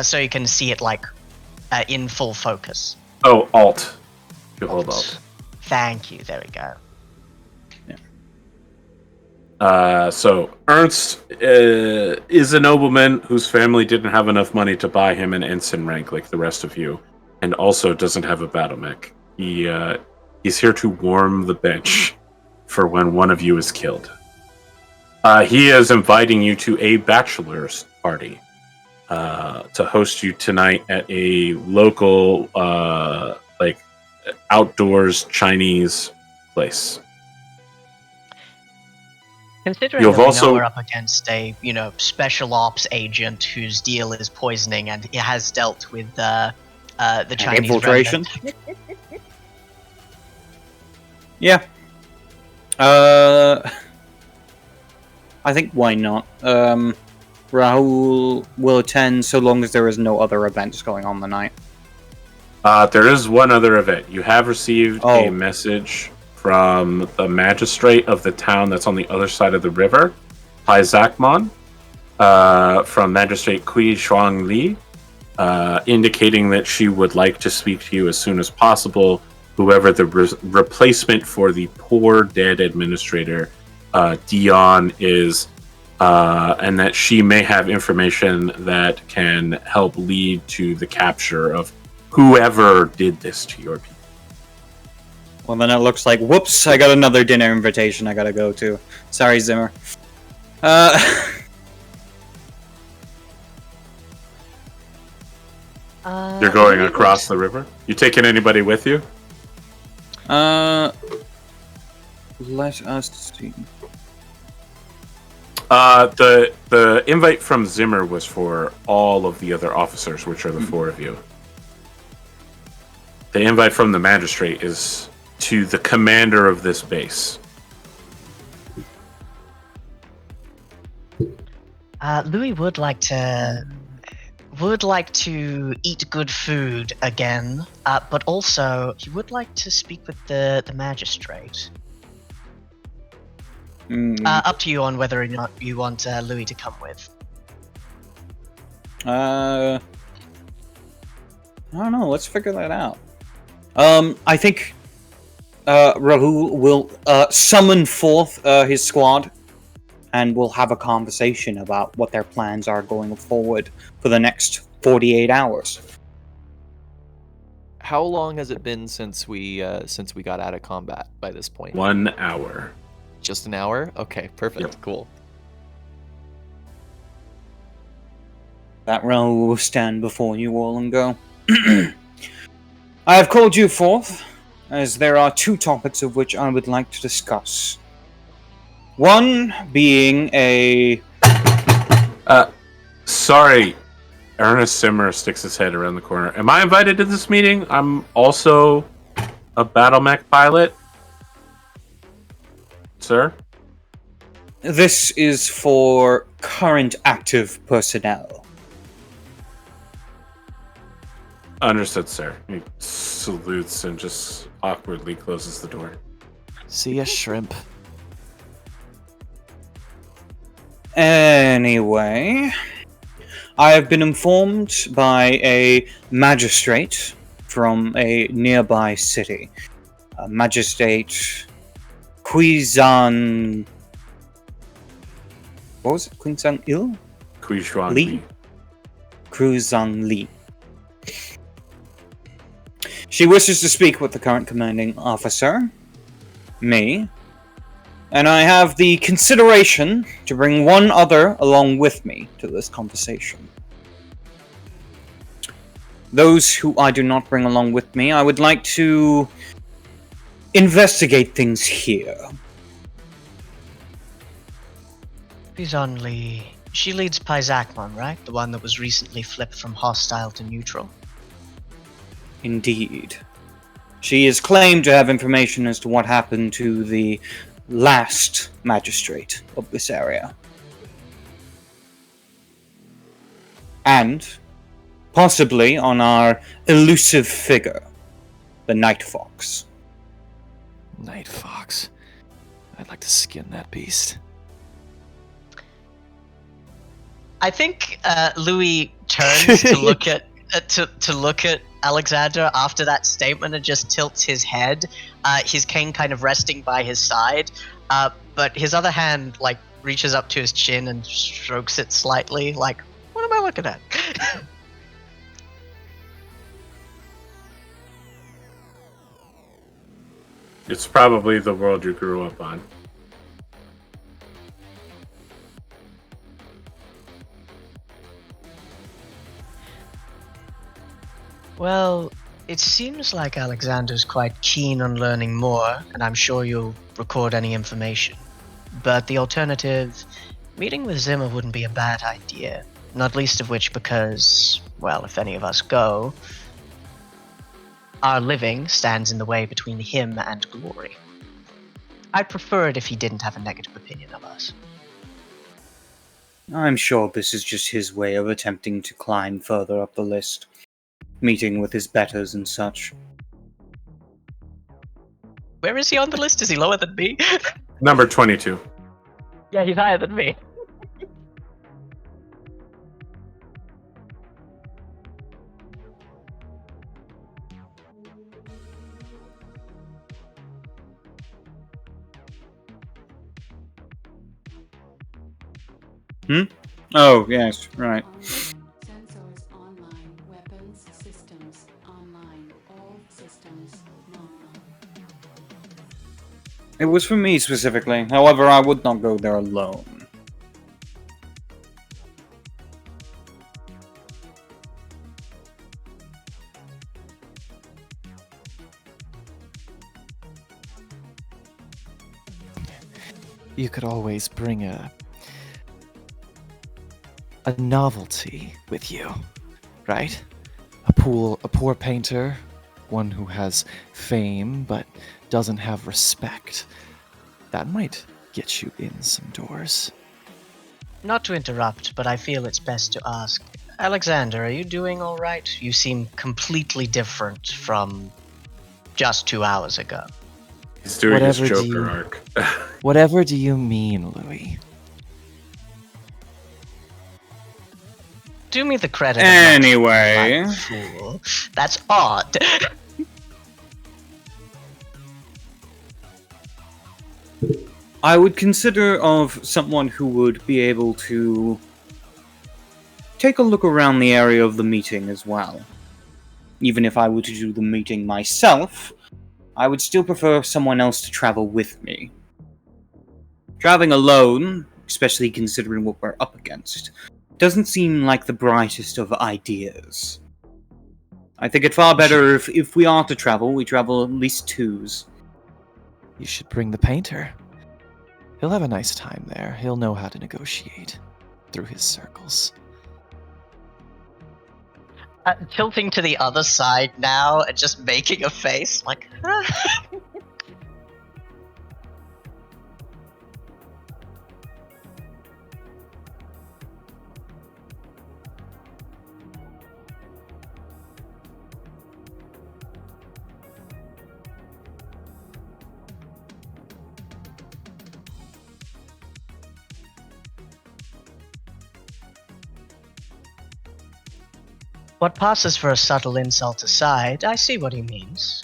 So you can see it, like, in full focus. Oh, Alt. You hold Alt. Thank you, there we go. So Ernst is a nobleman whose family didn't have enough money to buy him an ensign rank like the rest of you, and also doesn't have a Battlemech. He's here to warm the bench for when one of you is killed. He is inviting you to a bachelor's party to host you tonight at a local, outdoors Chinese place. Considering You've that we also- know we're up against a, special ops agent whose deal is poisoning and it has dealt with the Chinese infiltration. remnant. Yeah. I think why not? Rahul will attend so long as there is no other events going on the night. There is one other event. You have received a message from the magistrate of the town that's on the other side of the river, Pai Zakmon, from Magistrate Kui Shuang Li, indicating that she would like to speak to you as soon as possible, whoever the replacement for the poor dead administrator, Dion, is, and that she may have information that can help lead to the capture of whoever did this to your people. Well, then it looks like, whoops, I got another dinner invitation I gotta go to. Sorry, Zimmer. You're going Louis across would- the river? You taking anybody with you? Let us see. The invite from Zimmer was for all of the other officers, which are the four of you. The invite from the magistrate is to the commander of this base. Louis would like to eat good food again, but also he would like to speak with the magistrate. Up to you on whether or not you want Louis to come with. I don't know. Let's figure that out. I think Rahul will summon forth his squad, and we'll have a conversation about what their plans are going forward for the next 48 hours. How long has it been since we got out of combat by this point? 1 hour. Just an hour? Okay, perfect. Yep. Cool. That Rahul will stand before you all and go, I have called you forth, as there are two topics of which I would like to discuss. One being a... Sorry. Ernest Zimmer sticks his head around the corner. Am I invited to this meeting? I'm also a Battlemech pilot. Sir? This is for current active personnel. Understood, sir. He salutes and just awkwardly closes the door. See ya, shrimp. Anyway, I have been informed by a magistrate from a nearby city. Magistrate Quizan... What was it? Quizan Il? Quishuan Li? Li. Cruzan Li. She wishes to speak with the current commanding officer, me, and I have the consideration to bring one other along with me to this conversation. Those who I do not bring along with me, I would like to investigate things here. She's only... She leads Pizakmon, right? The one that was recently flipped from hostile to neutral. Indeed. She is claimed to have information as to what happened to the last magistrate of this area. And possibly on our elusive figure, the Night Fox. Night Fox. I'd like to skin that beast. I think Louis turns to look at to look at Alexander after that statement and just tilts his head, his cane kind of resting by his side, but his other hand like reaches up to his chin and strokes it slightly, like, what am I looking at? It's probably the world you grew up on. Well, it seems like Alexander's quite keen on learning more, and I'm sure you'll record any information. But the alternative, meeting with Zimmer wouldn't be a bad idea, not least of which because, well, if any of us go, our living stands in the way between him and glory. I'd prefer it if he didn't have a negative opinion of us. I'm sure this is just his way of attempting to climb further up the list, meeting with his betters and such. Where is he on the list? Is he lower than me? Number 22. Yeah, he's higher than me. Oh, yes, right. Sensors online. Weapons systems online. All systems nominal. It was for me specifically. However, I would not go there alone. you could always bring a novelty with you, right? A poor painter, one who has fame but doesn't have respect. That might get you in some doors. Not to interrupt, but I feel it's best to ask. Alexander, are you doing all right? You seem completely different from just 2 hours ago. He's doing Whatever his do Joker you- arc. Whatever do you mean, Louis? Do me the credit. Of not Anyway, like a fool. That's odd. I would consider of someone who would be able to take a look around the area of the meeting as well. Even if I were to do the meeting myself, I would still prefer someone else to travel with me. Traveling alone, especially considering what we're up against, doesn't seem like the brightest of ideas. I think it's far better if we are to travel, we travel at least twos. You should bring the painter. He'll have a nice time there. He'll know how to negotiate through his circles. Tilting to the other side now and just making a face like. What passes for a subtle insult aside, I see what he means.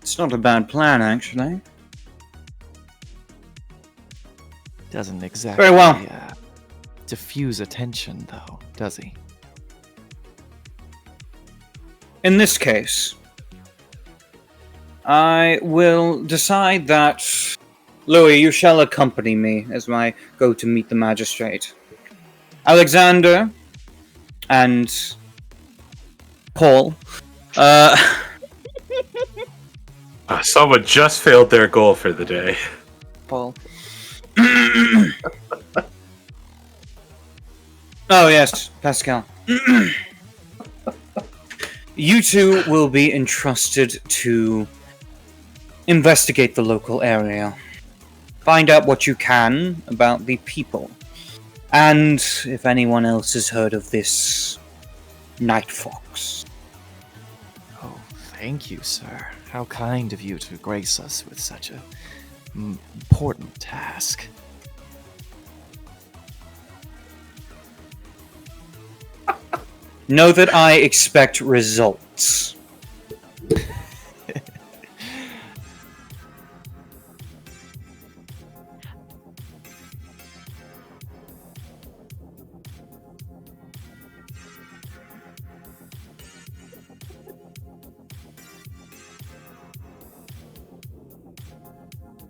It's not a bad plan, actually. Doesn't exactly Very well. diffuse attention, though, does he? In this case, I will decide that Louis, you shall accompany me as I go to meet the magistrate. Alexander and Paul. Someone just failed their goal for the day. Paul. Oh yes, Pascal. You two will be entrusted to investigate the local area. Find out what you can about the people. And if anyone else has heard of this Night Fox. Oh, thank you, sir. How kind of you to grace us with such a important task. Know that I expect results.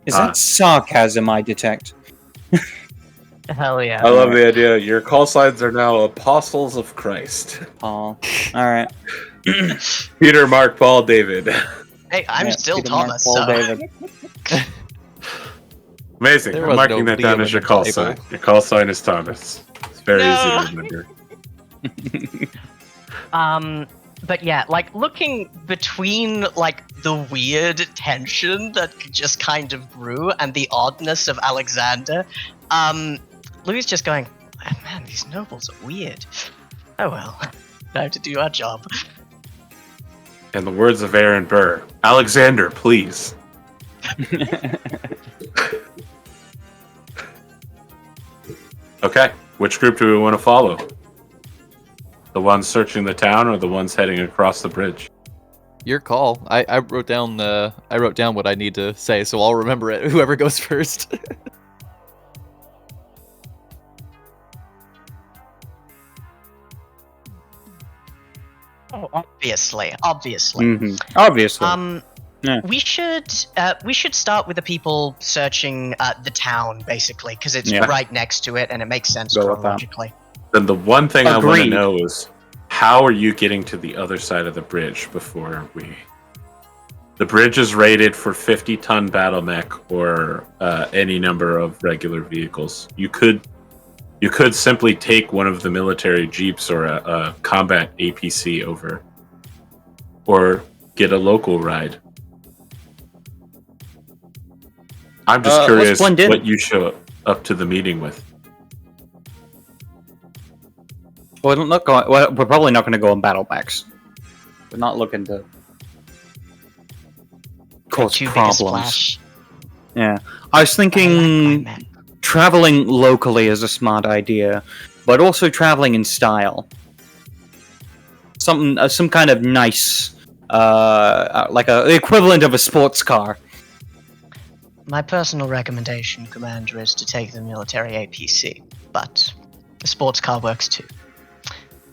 Is that sarcasm I detect? Hell yeah. I love the idea. Your call signs are now apostles of Christ. Paul. Alright. Peter, Mark, Paul, David. Hey, I'm Yeah, still Peter, Mark, Thomas, Paul, so. David. Amazing. There I'm was marking no that down B as your in the call table. sign. Your call sign is Thomas. It's very No. easy to remember. But yeah, like looking between like the weird tension that just kind of grew and the oddness of Alexander, Louis just going, man, these nobles are weird. Oh well, time to do our job. In the words of Aaron Burr, Alexander, please. Okay, which group do we want to follow? The ones searching the town or the ones heading across the bridge? Your call. I wrote down what I need to say, so I'll remember it. Whoever goes first. Oh, obviously. Obviously. Yeah. We should start with the people searching the town, basically, because it's Yeah. right next to it and it makes sense Go with that. chronologically. Then the one thing I want to Agreed. know is, how are you getting to the other side of the bridge before we The bridge is rated for 50-ton Battlemech or any number of regular vehicles. You could simply take one of the military jeeps or a combat APC over, or get a local ride. I'm just curious what you show up to the meeting with. We're probably not going to go on Battlemechs. We're not looking to cause Too big a problems. splash. Yeah, I was thinking traveling locally is a smart idea, but also traveling in style. Some kind of nice, like the equivalent of a sports car. My personal recommendation, Commander, is to take the military APC, but the sports car works too.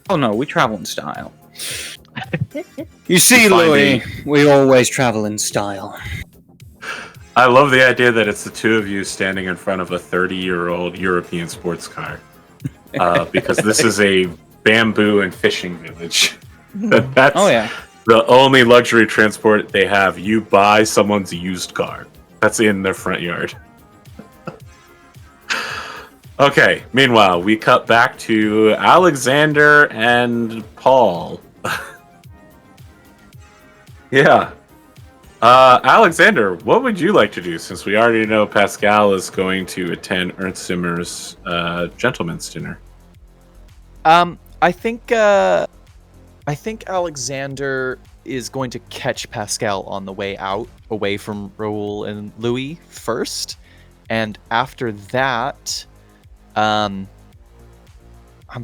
Oh no, we travel in style. You see, Louis, we always travel in style. I love the idea that it's the two of you standing in front of a 30-year-old European sports car, because this is a bamboo and fishing village. That's the only luxury transport they have. You buy someone's used car. That's in their front yard. Okay, meanwhile, we cut back to Alexander and Paul. Yeah. Alexander, what would you like to do, since we already know Pascal is going to attend Ernst Zimmer's gentleman's dinner? I think Alexander is going to catch Pascal on the way out, away from Raoul and Louis first, and after that, I'm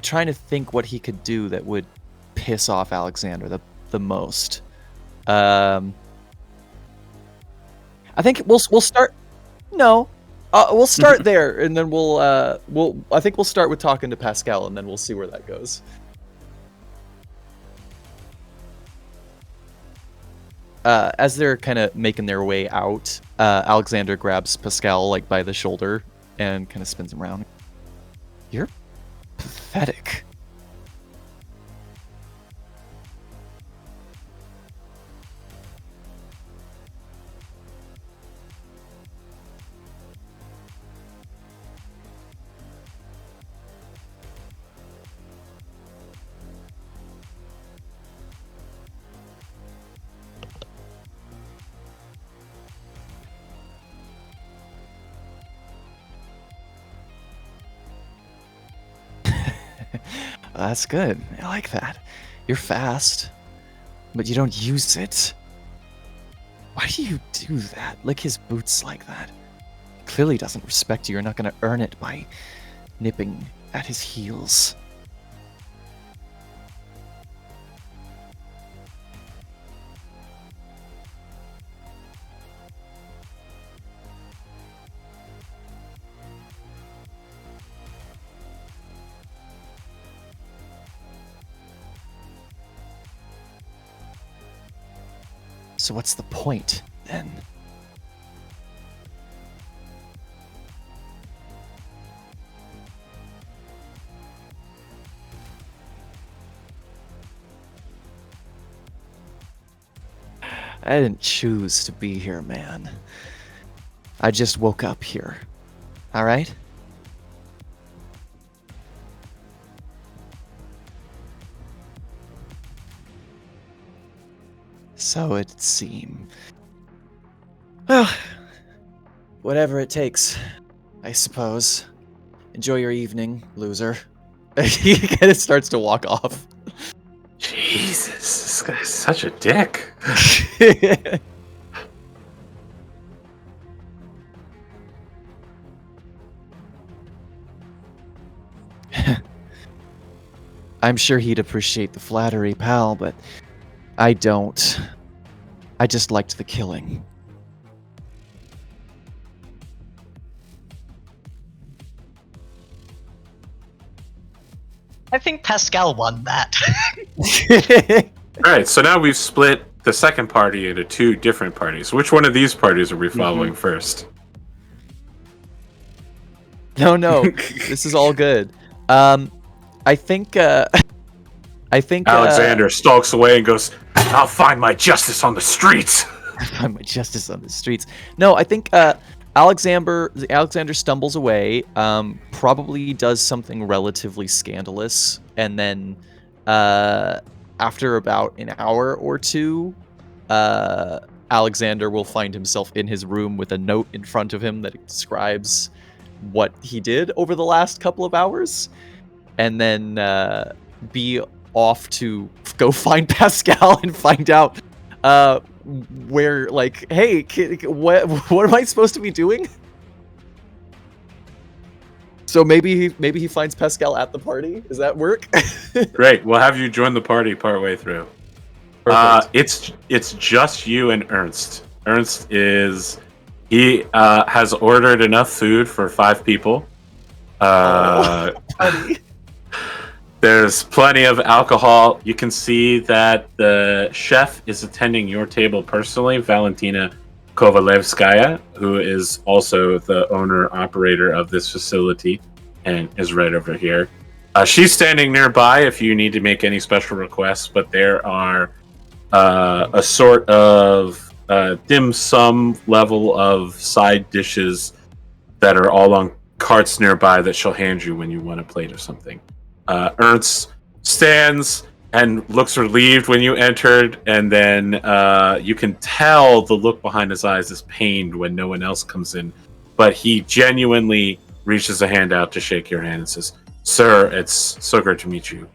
trying to think what he could do that would piss off Alexander the most. I think we'll start. No, we'll start there, and then I think we'll start with talking to Pascal, and then we'll see where that goes. As they're kind of making their way out, Alexander grabs Pascal like by the shoulder and kind of spins him around. You're pathetic. That's good. I like that. You're fast, but you don't use it. Why do you do that? Lick his boots like that. Clearly doesn't respect you. You're not going to earn it by nipping at his heels. So what's the point, then? I didn't choose to be here, man. I just woke up here. All right? So it'd seem. Well, whatever it takes, I suppose. Enjoy your evening, loser. He kind of starts to walk off. Jesus, this guy's such a dick. I'm sure he'd appreciate the flattery, pal, but I don't. I just liked the killing. I think Pascal won that. Alright, so now we've split the second party into two different parties. Which one of these parties are we following first? No, this is all good. I think Alexander stalks away and goes, "I'll find my justice on the streets." I find my justice on the streets. No, I think Alexander stumbles away, probably does something relatively scandalous, and then after about an hour or two, Alexander will find himself in his room with a note in front of him that describes what he did over the last couple of hours, and then be off to go find Pascal and find out where, like, hey, what am I supposed to be doing? So maybe he finds Pascal at the party. Does that work? Great. We'll have you join the party partway through. It's just you and Ernst. Ernst has ordered enough food for 5 people. There's plenty of alcohol. You can see that the chef is attending your table personally, Valentina Kovalevskaya, who is also the owner-operator of this facility and is right over here. She's standing nearby if you need to make any special requests, but there are a sort of dim sum level of side dishes that are all on carts nearby that she'll hand you when you want a plate or something. Ernst stands and looks relieved when you entered, and then you can tell the look behind his eyes is pained when no one else comes in, but he genuinely reaches a hand out to shake your hand and says, "Sir, it's so great to meet you.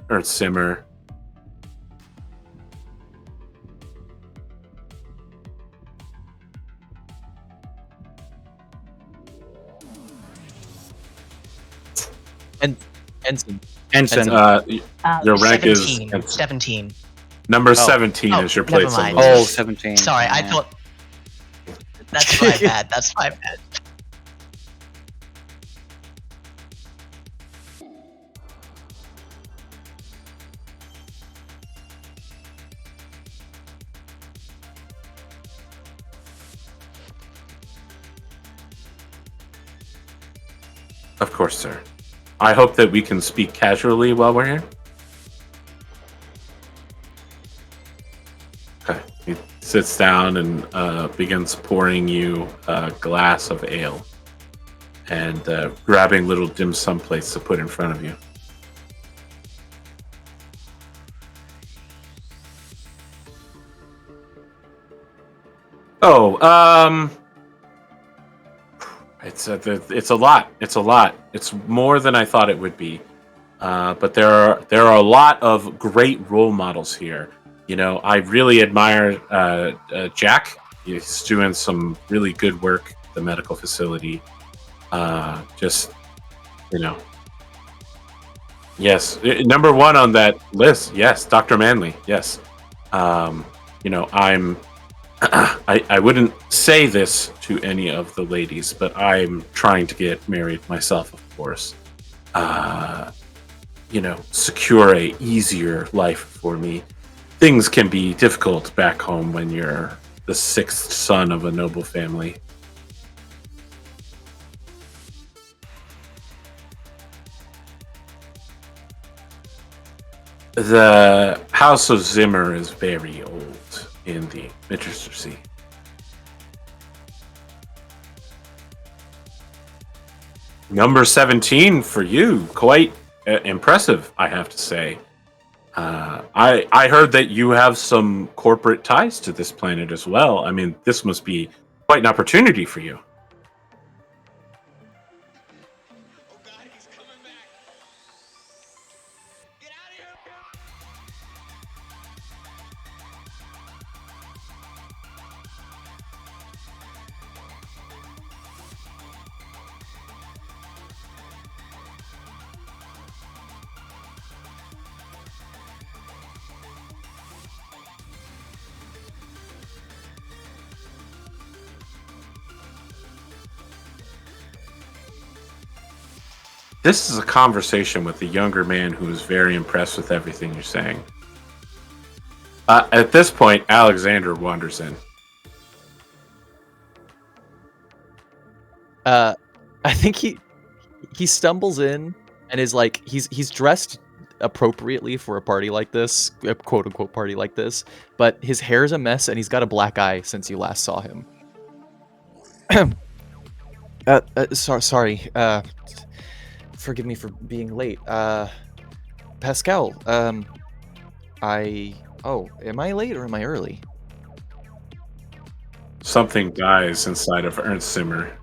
Ernst Zimmer." Ensign. Your rank 17, is 17. number 17 is your never place. mind. Oh, 17. Sorry, I yeah. thought. That's my bad. That's my bad. Of course, sir. I hope that we can speak casually while we're here. Okay. He sits down and begins pouring you a glass of ale and grabbing little dim sum plates to put in front of you. Oh, it's a lot. It's a lot. It's more than I thought it would be. But there are a lot of great role models here. You know, I really admire Jack. He's doing some really good work at the medical facility. Just, you know. Yes, number 1 on that list. Yes, Dr. Manley. Yes. You know, I wouldn't say this to any of the ladies, but I'm trying to get married myself, of course. You know, secure a easier life for me. Things can be difficult back home when you're the 6th son of a noble family. The House of Zimmer is very old in the Magistracy. Number 17 for you. Quite impressive, I have to say. I heard that you have some corporate ties to this planet as well. I mean, this must be quite an opportunity for you. This is a conversation with a younger man who is very impressed with everything you're saying. At this point, Alexander wanders in. I think he stumbles in and is like he's dressed appropriately for a party like this, a quote unquote party like this, but his hair's a mess and he's got a black eye since you last saw him. Sorry. Forgive me for being late. Pascal, am I late or am I early? Something dies inside of Ernst Zimmer.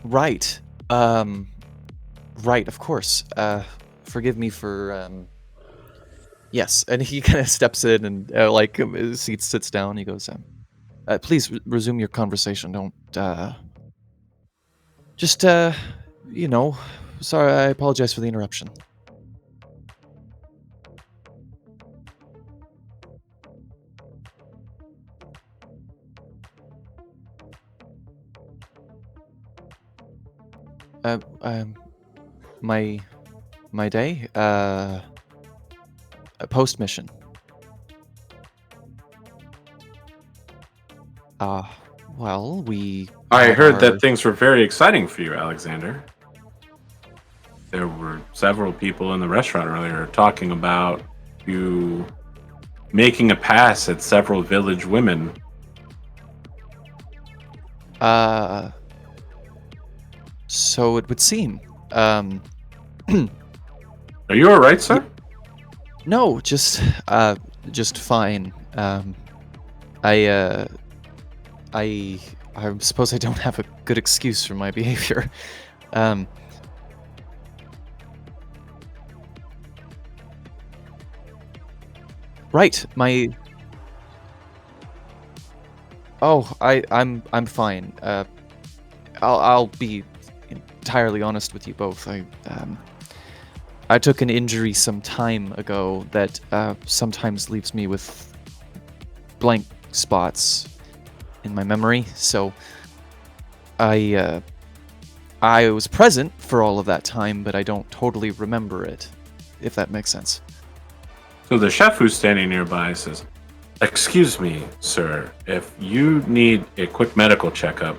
Right. Right, of course. Forgive me for, yes, and he kind of steps in and, his seat sits down. He goes, please resume your conversation. Don't, just, sorry, I apologize for the interruption. My day, a post mission. Well, I had heard our- that things were very exciting for you, Alexander. There were several people in the restaurant earlier talking about you making a pass at several village women. So it would seem. Are you all right, sir? No, just fine. I suppose I don't have a good excuse for my behavior. Right, I'm fine. I'll be entirely honest with you both. I took an injury some time ago that sometimes leaves me with blank spots in my memory. So I was present for all of that time, but I don't totally remember it, if that makes sense. So the chef who's standing nearby says, "Excuse me, sir, if you need a quick medical checkup,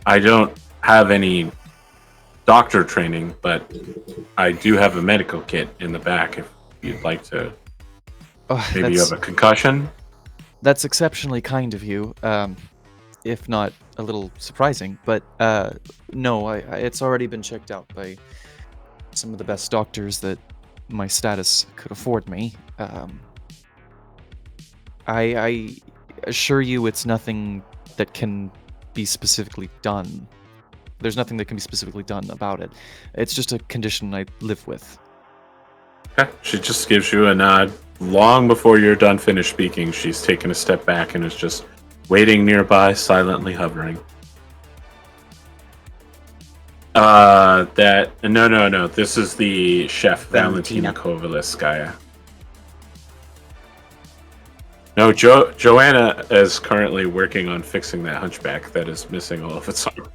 I don't have any doctor training, but I do have a medical kit in the back if you'd like to. Maybe you have a concussion?" That's exceptionally kind of you, if not a little surprising. But no, it's already been checked out by some of the best doctors that my status could afford me. I assure you it's nothing that can be specifically done. There's nothing that can be specifically done about it. It's just a condition I live with. Okay. She just gives you a nod. Long before you're done finished speaking, she's taken a step back and is just waiting nearby, silently hovering. No. This is the chef, Valentina Kovalevskaya. No, Joanna is currently working on fixing that hunchback that is missing all of its arm.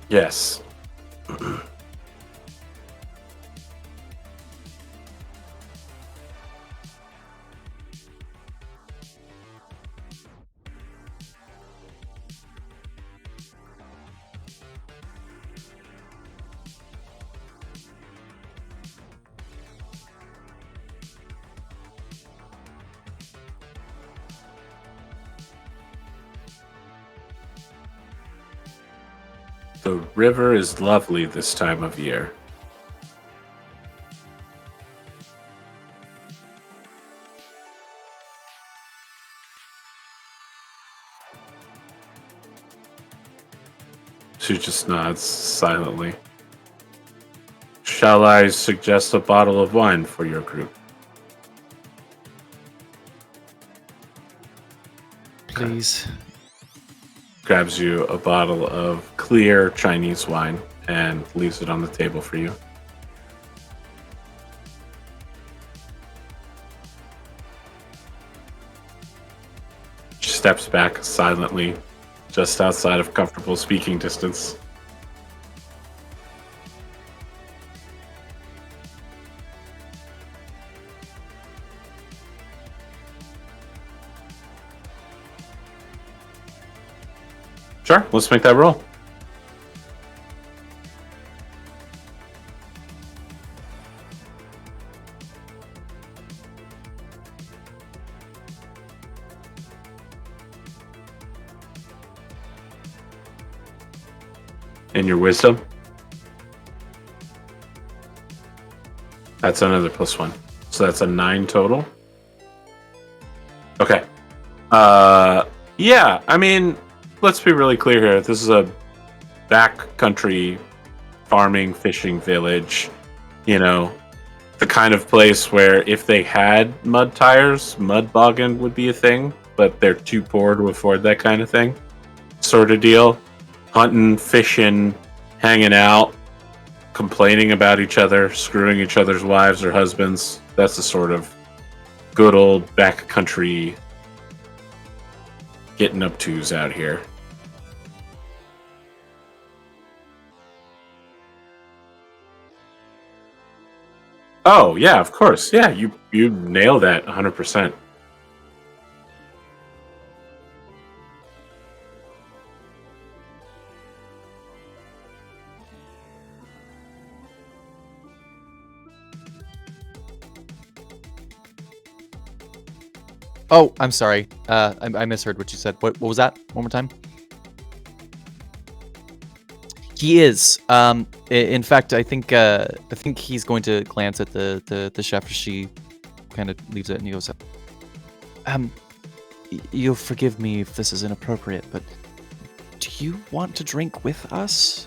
Yes. The river is lovely this time of year. She just nods silently. Shall I suggest a bottle of wine for your group? Please. Grabs you a bottle of clear Chinese wine and leaves it on the table for you. She steps back silently, just outside of comfortable speaking distance. Sure, let's make that roll. And your wisdom? That's another +1. So that's a 9 total. Okay. Yeah, I mean, let's be really clear here. This is a backcountry farming, fishing village. You know, the kind of place where if they had mud tires, mud bogging would be a thing, but they're too poor to afford that kind of thing. Sort of deal. Hunting, fishing, hanging out, complaining about each other, screwing each other's wives or husbands. That's the sort of good old backcountry getting up to's out here. Oh, yeah, of course. Yeah, you nailed that 100%. Oh, I'm sorry. I misheard what you said. What was that? One more time. He is. In fact, I think he's going to glance at the chef as she kind of leaves it, and he goes, you'll forgive me if this is inappropriate, but do you want to drink with us?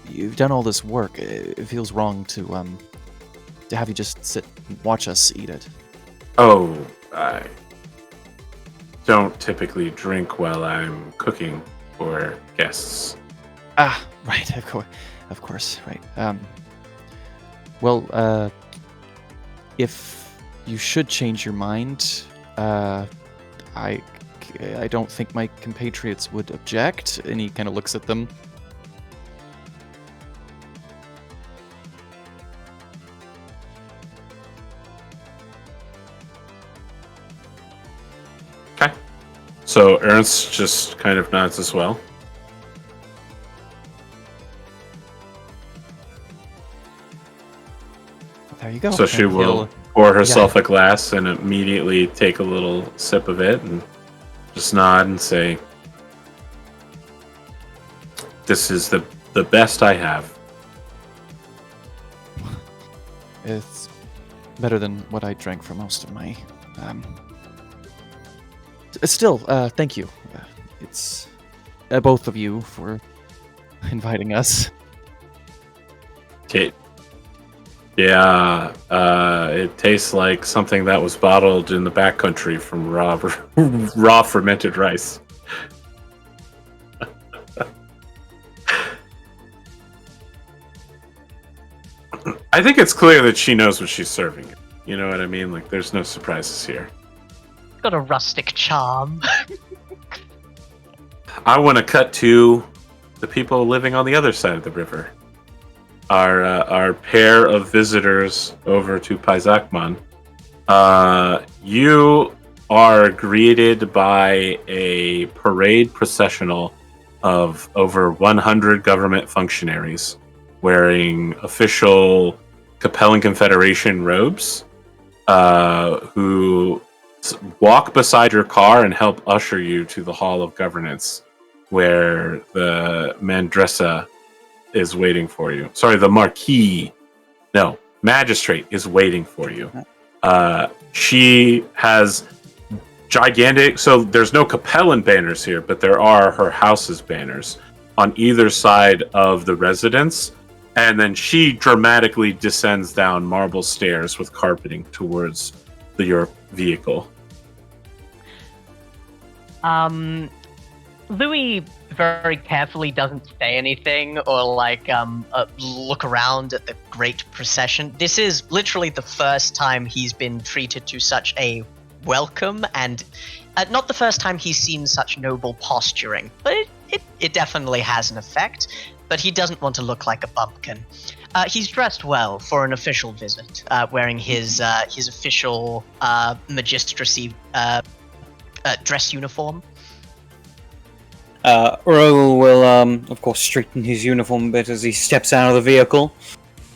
You've done all this work. It feels wrong to have you just sit and watch us eat it. Oh, I don't typically drink while I'm cooking for guests. Ah, right, of course, right. Well, if you should change your mind, I don't think my compatriots would object. And he kind of looks at them. Okay. So Ernst just kind of nods as well. There you go. So she And will pour herself a glass and immediately take a little sip of it and just nod and say, "This is the best I have." It's better than what I drank for most of my. Still, thank you. It's both of you for inviting us. Okay. Yeah, it tastes like something that was bottled in the backcountry from raw fermented rice. I think it's clear that she knows what she's serving. You know what I mean? Like, there's no surprises here. Got a rustic charm. I want to cut to the people living on the other side of the river. Our pair of visitors over to Paisakman. You are greeted by a parade processional of over 100 government functionaries wearing official Capellan Confederation robes, who walk beside your car and help usher you to the Hall of Governance, where the Mandressa is waiting for you. Sorry, the Magistrate is waiting for you. She has gigantic, so there's no Capellan banners here, but there are her house's banners on either side of the residence, and then she dramatically descends down marble stairs with carpeting towards your vehicle. Louis very carefully doesn't say anything or look around at the great procession. This is literally the first time he's been treated to such a welcome, and not the first time he's seen such noble posturing, but it definitely has an effect. But he doesn't want to look like a bumpkin. He's dressed well for an official visit, wearing his official magistracy dress uniform. Raoul will, of course, straighten his uniform a bit as he steps out of the vehicle,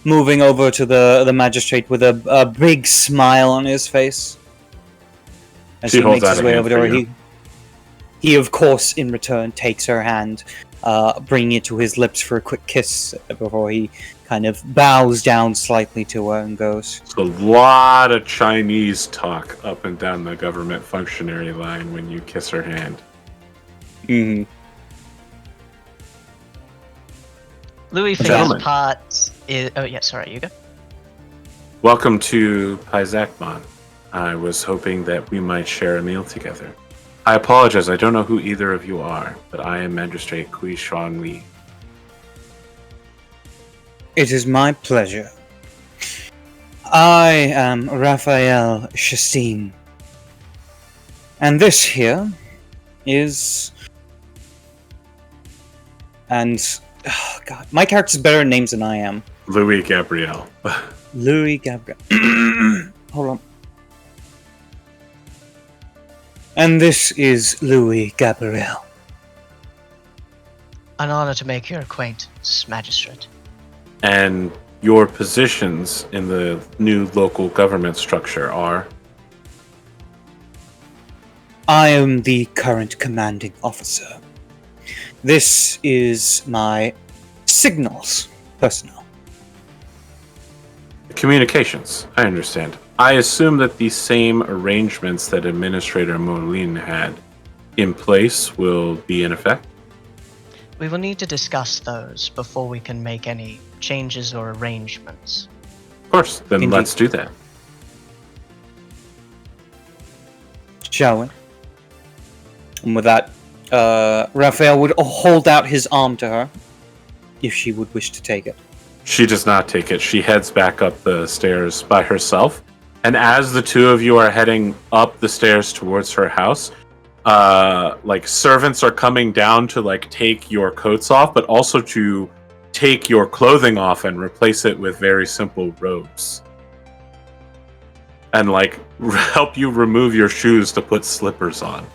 moving over to the magistrate with a big smile on his face. As She he holds makes out his a way hand over for to her, you. he, of course, in return, takes her hand, bringing it to his lips for a quick kiss before he kind of bows down slightly to her and goes, It's a lot of Chinese talk up and down the government functionary line when you kiss her hand. mm-hmm. Louis, for Gentlemen. his part, is. Oh, yeah, sorry, you go. Welcome to Paisakmon. I was hoping that we might share a meal together. I apologize, I don't know who either of you are, but I am Magistrate Kui Shuang Li. It is my pleasure. I am Raphael Chassin. And this here is... And... Oh god, my character's better at names than I am. Louis Gabriel. Louis Gabriel. Hold on. And this is Louis Gabriel. An honor to make your acquaintance, Magistrate. And your positions in the new local government structure are? I am the current commanding officer. This is my signals personnel. Communications, I understand. I assume that the same arrangements that Administrator Molin had in place will be in effect? We will need to discuss those before we can make any changes or arrangements. Of course, then Indeed. let's do that. Shall we? And with that, Raphael would hold out his arm to her, if she would wish to take it. She does not take it. She heads back up the stairs by herself. And as the two of you are heading up the stairs towards her house, like servants are coming down to like take your coats off, but also to take your clothing off and replace it with very simple robes. And like help you remove your shoes to put slippers on.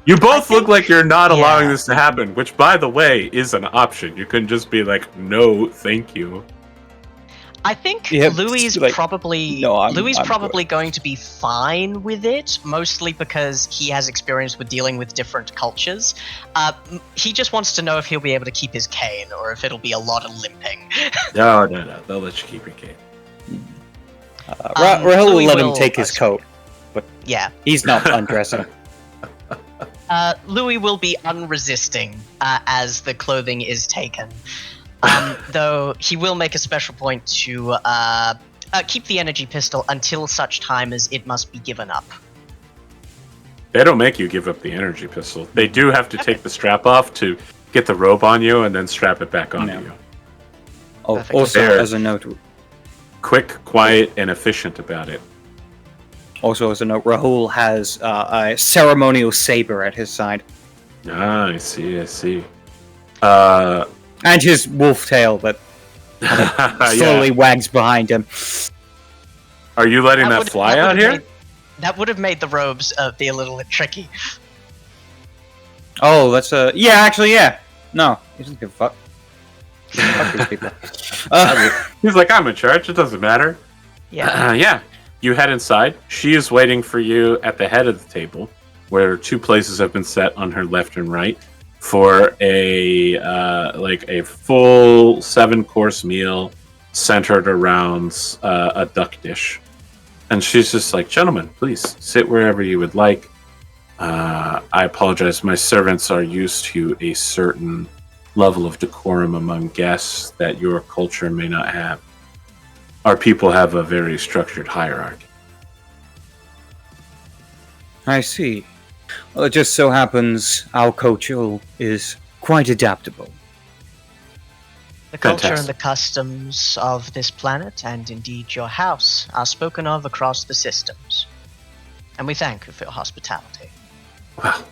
You both look like you're not allowing this to happen, which, by the way, is an option. You can just be like, no, thank you. I think Yeah, Louis like, probably no, I'm probably good. going to be fine with it, mostly because he has experience with dealing with different cultures. He just wants to know if he'll be able to keep his cane or if it'll be a lot of limping. No. They'll let you keep your cape. Rahul will Louis let him will, take his coat, but Yeah. he's not undressing. Louis will be unresisting as the clothing is taken. Though he will make a special point to keep the energy pistol until such time as it must be given up. They don't make you give up the energy pistol. They do have to take the strap off to get the robe on you and then strap it back onto No. you. Oh, Perfect. also, There. as a note, Quick, quiet, and efficient about it. Rahul has a ceremonial saber at his side. Ah, I see. And his wolf tail that slowly wags behind him. Are you letting that would- fly that out would've here? made- that would have made the robes be a little bit tricky. Oh, that's a... Yeah, actually, yeah. No, he doesn't give a fuck. Fuck these people. He's like, I'm in charge. It doesn't matter. Yeah. Yeah. You head inside. She is waiting for you at the head of the table, where two places have been set on her left and right for a full 7-course meal centered around a duck dish. And she's just like, gentlemen, please sit wherever you would like. I apologize. My servants are used to a certain level of decorum among guests that your culture may not have. Our people have a very structured hierarchy. I see. Well, it just so happens our culture is quite adaptable. The culture and Fantastic. the customs of this planet, and indeed your house, are spoken of across the systems. And we thank you for your hospitality. Well,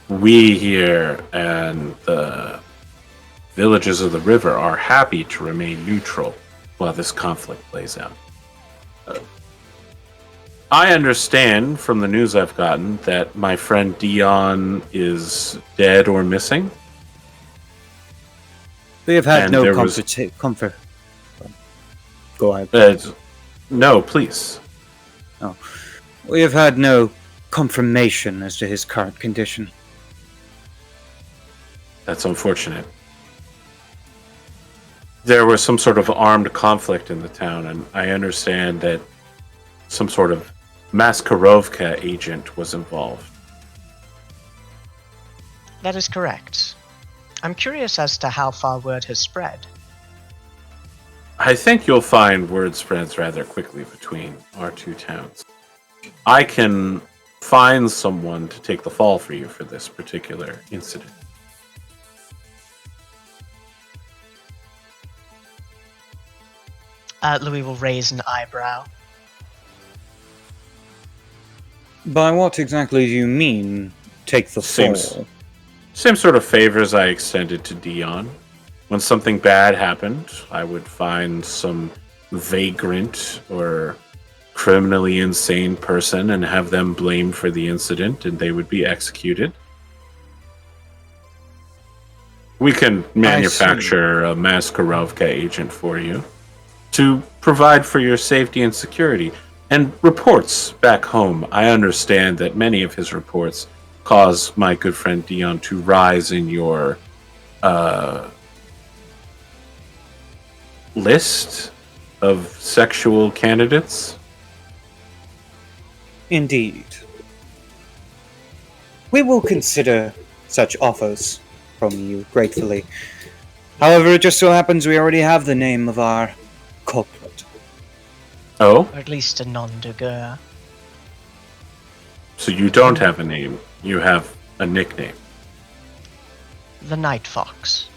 we here and the villages of the river are happy to remain neutral while this conflict plays out. I understand from the news I've gotten that my friend Dion is dead or missing. We have had And no there was- comfort. Go ahead. No, please. We have had no confirmation as to his current condition. That's unfortunate. There was some sort of armed conflict in the town, and I understand that some sort of Maskarovka agent was involved. That is correct. I'm curious as to how far word has spread. I think you'll find word spreads rather quickly between our two towns. I can find someone to take the fall for you for this particular incident. Louis will raise an eyebrow. By what exactly do you mean, take the Seems- fall? Same sort of favors I extended to Dion. When something bad happened, I would find some vagrant or criminally insane person and have them blamed for the incident, and they would be executed. We can manufacture a Maskarovka agent for you to provide for your safety and security. And reports back home, I understand that many of his reports cause my good friend Dion to rise in your list of sexual candidates. Indeed. We will consider such offers from you gratefully. However, it just so happens we already have the name of our culprit. Oh, Or at least a nom de guerre. so you don't have a name. You have a nickname. The Night Fox.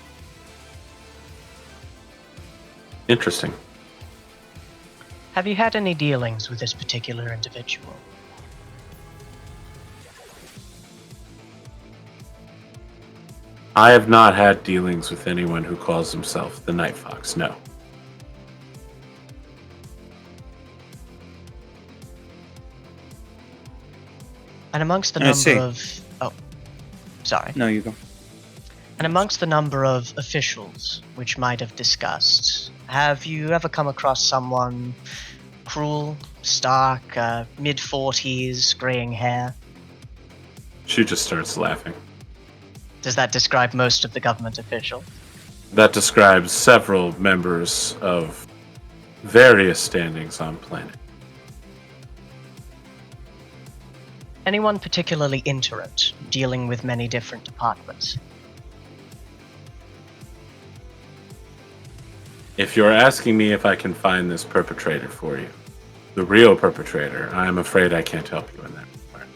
Interesting. Have you had any dealings with this particular individual? I have not had dealings with anyone who calls himself the Night Fox, no. And amongst the I see. number of... Oh, sorry. No, you go. And amongst the number of officials which might have discussed, have you ever come across someone cruel, stark, mid-40s, graying hair? She just starts laughing. Does that describe most of the government officials? That describes several members of various standings on planet. Anyone particularly iterate, dealing with many different departments? If you're asking me if I can find this perpetrator for you, the real perpetrator, I'm afraid I can't help you in that regard.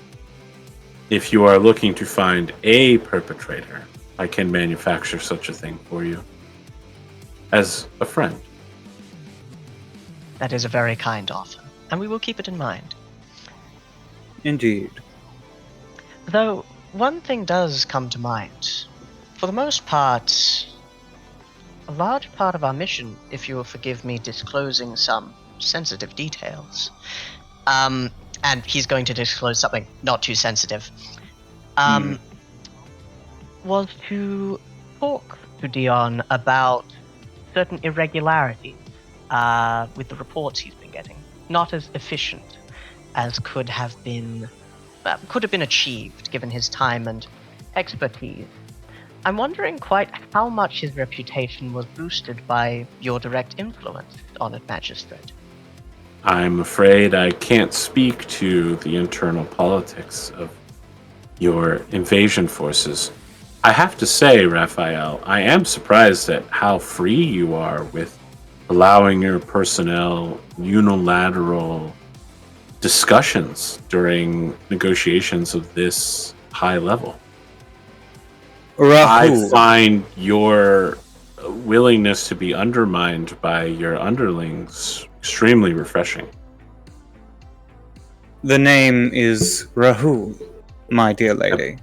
If you are looking to find a perpetrator, I can manufacture such a thing for you. As a friend. That is a very kind offer, and we will keep it in mind. Indeed. Though, one thing does come to mind. For the most part, a large part of our mission, if you will forgive me disclosing some sensitive details, and he's going to disclose something not too sensitive, was to talk to Dion about certain irregularities with the reports he's been getting. Not as efficient as could have been achieved given his time and expertise. I'm wondering quite how much his reputation was boosted by your direct influence on it, Magistrate. I'm afraid I can't speak to the internal politics of your invasion forces. I have to say, Raphael, I am surprised at how free you are with allowing your personnel unilateral discussions during negotiations of this high level. I Rahul. find your willingness to be undermined by your underlings extremely refreshing. The name is Rahul, my dear lady.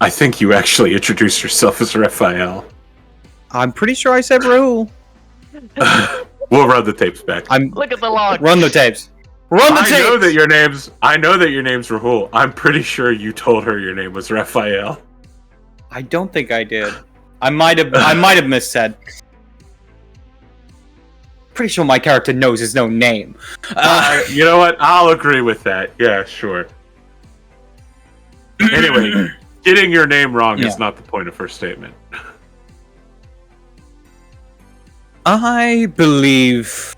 I think you actually introduced yourself as Raphael. I'm pretty sure I said Rahul. We'll run the tapes back. Look at the log! Run the tapes. Run the I know tape! that your name's Rahul. I'm pretty sure you told her your name was Raphael. I don't think I did. I might have missaid. Pretty sure my character knows his own name. You know what? I'll agree with that. Yeah, sure. Anyway, getting your name wrong is not the point of her statement. I believe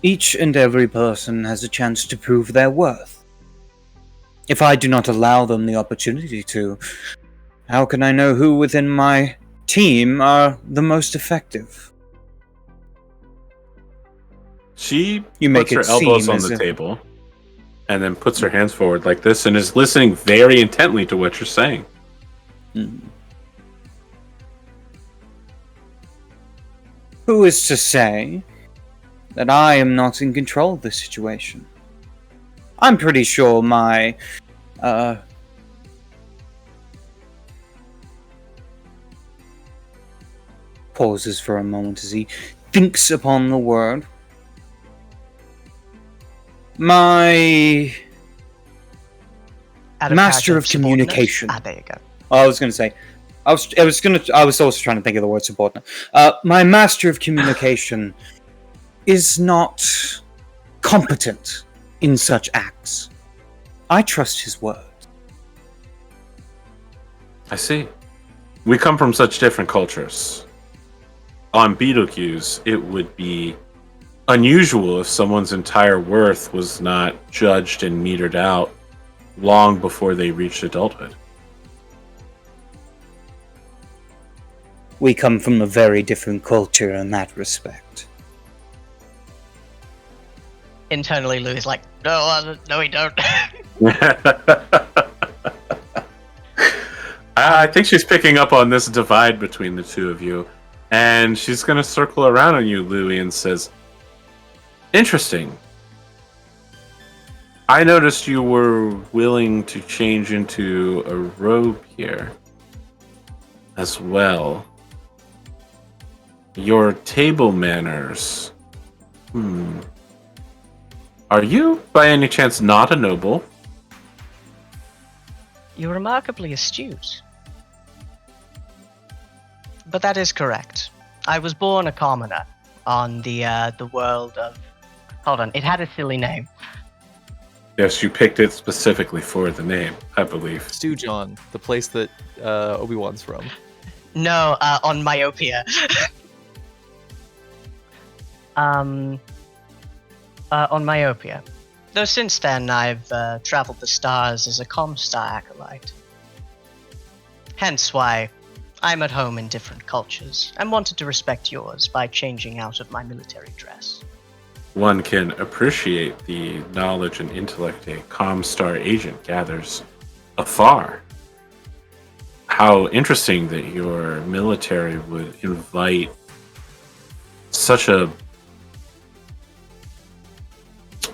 each and every person has a chance to prove their worth. If I do not allow them the opportunity to, how can I know who within my team are the most effective? She make puts her it elbows seem on as the if- table and then puts her hands forward like this and is listening very intently to what you're saying. Who is to say that I am not in control of the situation? I'm pretty sure my pauses for a moment as he thinks upon the word. My Out of Master character of communication. subordinate? There you go. I was also trying to think of the word subordinate. My master of communication is not competent in such acts. I trust his word. I see. We come from such different cultures. On Betelgeuse, it would be unusual if someone's entire worth was not judged and metered out long before they reached adulthood. We come from a very different culture in that respect. Internally, Louis like, no, we don't. I think she's picking up on this divide between the two of you, and she's going to circle around on you, Louis, and says, interesting. I noticed you were willing to change into a robe here as well. Your table manners. Are you, by any chance, not a noble? You're remarkably astute. But that is correct. I was born a commoner on the world of... Hold on, it had a silly name. Yes, you picked it specifically for the name, I believe. Stewjon, the place that Obi-Wan's from. No, on Myopia. On Myopia. Though since then, I've traveled the stars as a Comstar acolyte. Hence why I'm at home in different cultures, and wanted to respect yours by changing out of my military dress. One can appreciate the knowledge and intellect a Comstar agent gathers afar. How interesting that your military would invite such a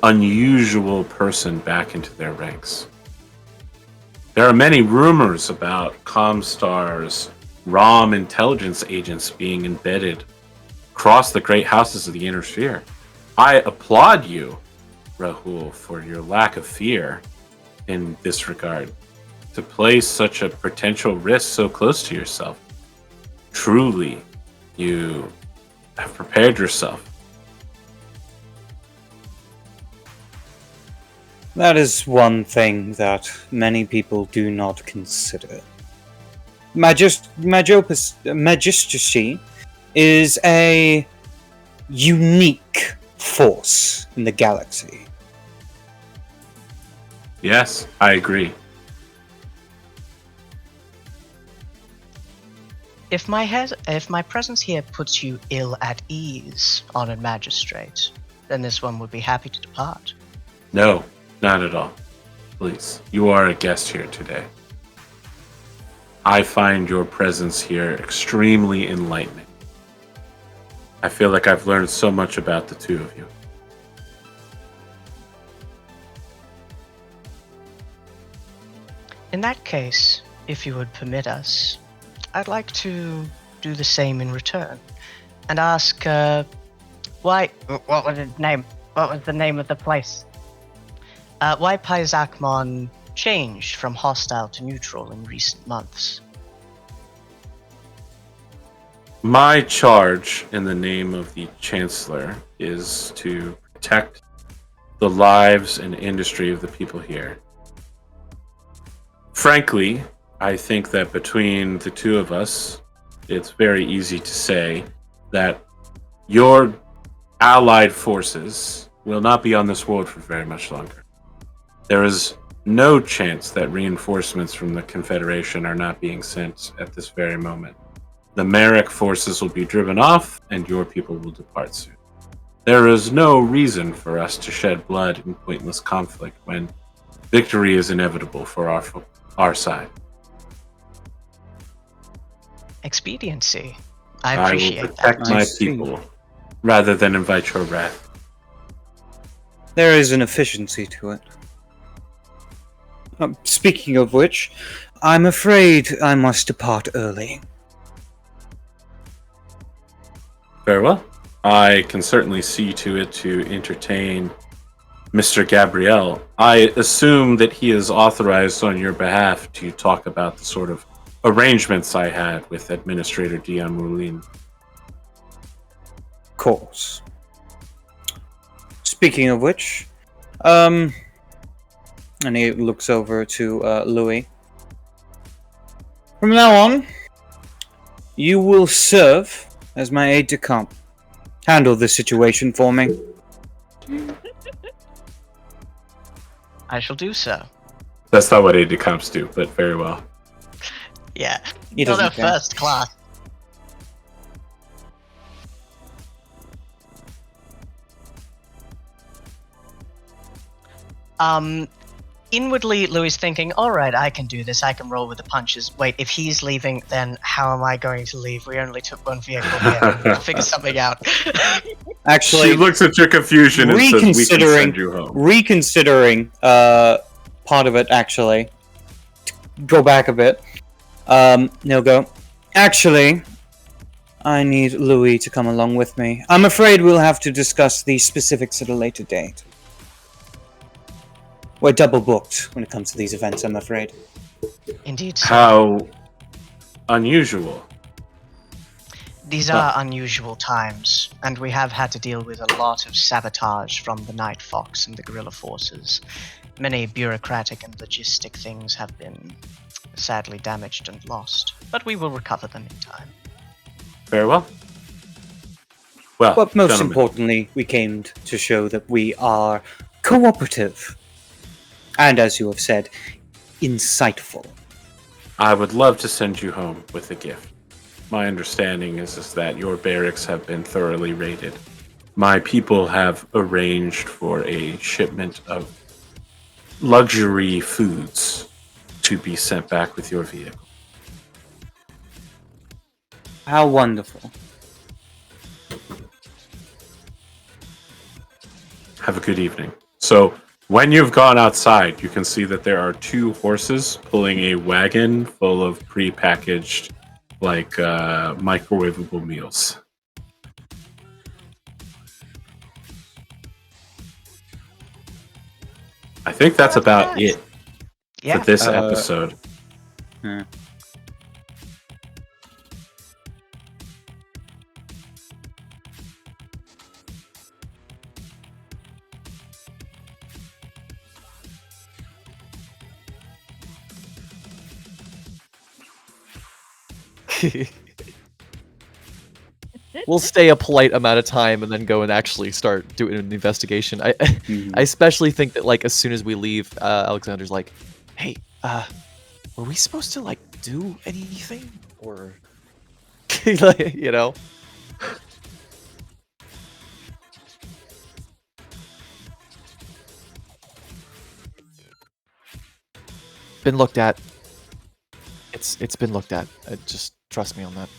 unusual person back into their ranks. There are many rumors about Comstar's ROM intelligence agents being embedded across the great houses of the Inner Sphere. I applaud you, Rahul, for your lack of fear in this regard. To place such a potential risk so close to yourself. Truly, you have prepared yourself. That is one thing that many people do not consider. Magistracy is a unique force in the galaxy. Yes, I agree. If my presence here puts you ill at ease, honored magistrate, then this one would be happy to depart. No, not at all. Please, you are a guest here today. I find your presence here extremely enlightening. I feel like I've learned so much about the two of you. In that case, if you would permit us, I'd like to do the same in return, and ask, what was his name? What was the name of the place? Why Paisakmon changed from hostile to neutral in recent months? My charge in the name of the Chancellor is to protect the lives and industry of the people here. Frankly, I think that between the two of us, it's very easy to say that your allied forces will not be on this world for very much longer. There is no chance that reinforcements from the Confederation are not being sent at this very moment. The Merrick forces will be driven off, and your people will depart soon. There is no reason for us to shed blood in pointless conflict when victory is inevitable for our side. Expediency. I I will appreciate protect that. my I see. people rather than invite your wrath. There is an efficiency to it. Speaking of which, I'm afraid I must depart early. Very well. I can certainly see to it to entertain Mr. Gabriel. I assume that he is authorized on your behalf to talk about the sort of arrangements I had with Administrator Dion Moulin. Of course. Speaking of which, and he looks over to Louis. From now on, you will serve as my aide-de-camp. Handle this situation for me. I shall do so. That's not what aide-de-camps do, but very well. Yeah. He Not doesn't a care. first class. Inwardly, Louis thinking, alright, I can do this, I can roll with the punches. Wait, if he's leaving, then how am I going to leave? We only took one vehicle here. We'll figure something out. Actually, She looks at your confusion and says, "We can send you home." reconsidering part of it, actually. Go back a bit. He'll go, actually, I need Louis to come along with me. I'm afraid we'll have to discuss the specifics at a later date. We're double booked when it comes to these events, I'm afraid. Indeed, sir. How unusual. These are unusual times, and we have had to deal with a lot of sabotage from the Night Fox and the guerrilla forces. Many bureaucratic and logistic things have been sadly damaged and lost, but we will recover them in time. Very well. Well, But most gentlemen, importantly, we came to show that we are cooperative. And as you have said, insightful. I would love to send you home with a gift. My understanding is that your barracks have been thoroughly raided. My people have arranged for a shipment of luxury foods to be sent back with your vehicle. How wonderful. Have a good evening. So, when you've gone outside, you can see that there are two horses pulling a wagon full of pre-packaged, microwavable meals. I think that's about nice. it Yeah. for this episode. Hmm. We'll stay a polite amount of time and then go and actually start doing an investigation. I Mhm. I especially think that like as soon as we leave, Alexander's like, "Hey, were we supposed to like do anything or like, you know?" Been looked at. It's been looked at. Just trust me on that.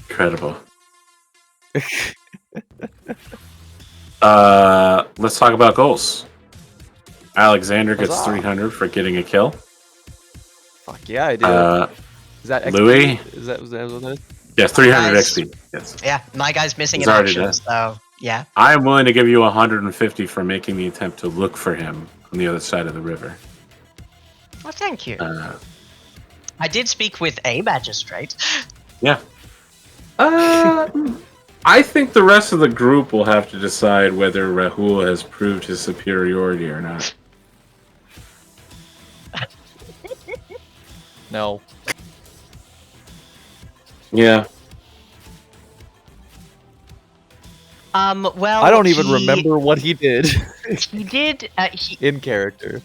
Incredible. Let's talk about goals. Alexander gets Huzzah. 300 for getting a kill. Fuck yeah, I do. Is that XP? Louis? Is that what that is? Yeah, 300 Guys. XP. Yes. Yeah, my guy's missing He's in already action, dead. so yeah. I am willing to give you 150 for making the attempt to look for him on the other side of the river. Well, thank you. Uh, I did speak with a magistrate. yeah. I think the rest of the group will have to decide whether Rahul has proved his superiority or not. No. Yeah. Well, I don't even remember what he did He did. in character.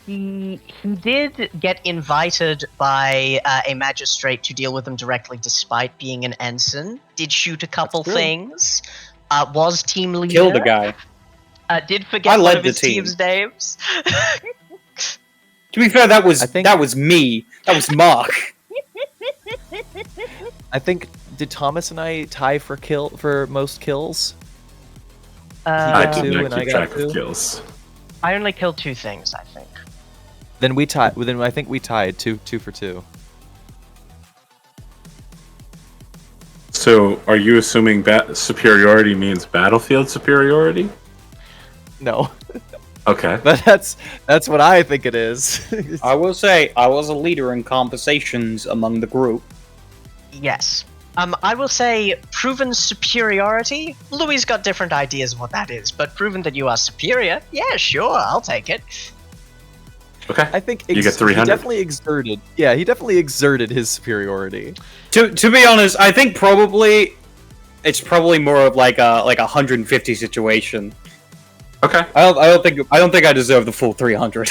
He did get invited by a magistrate to deal with them directly, despite being an ensign. Did shoot a couple true. things. Was team leader. Killed a guy. Did forget I one led of the his team. team's names. To be fair, that was I think- that was me. That was Mark. I think did Thomas and I tie for most kills? I got did two not and I keep got track of two. kills. I only killed 2 things, I think. Then we tied. Then I think we tied two for two. So, are you assuming superiority means battlefield superiority? No, Okay. but that's what I think it is. I will say I was a leader in conversations among the group. Yes. I will say proven superiority. Louis's got different ideas of what that is, but proven that you are superior, yeah, sure, I'll take it. Okay. I think You get 300. He definitely exerted. Yeah, he definitely exerted his superiority. To be honest, I think it's probably more of like a 150 situation. Okay. I don't think I deserve the full 300.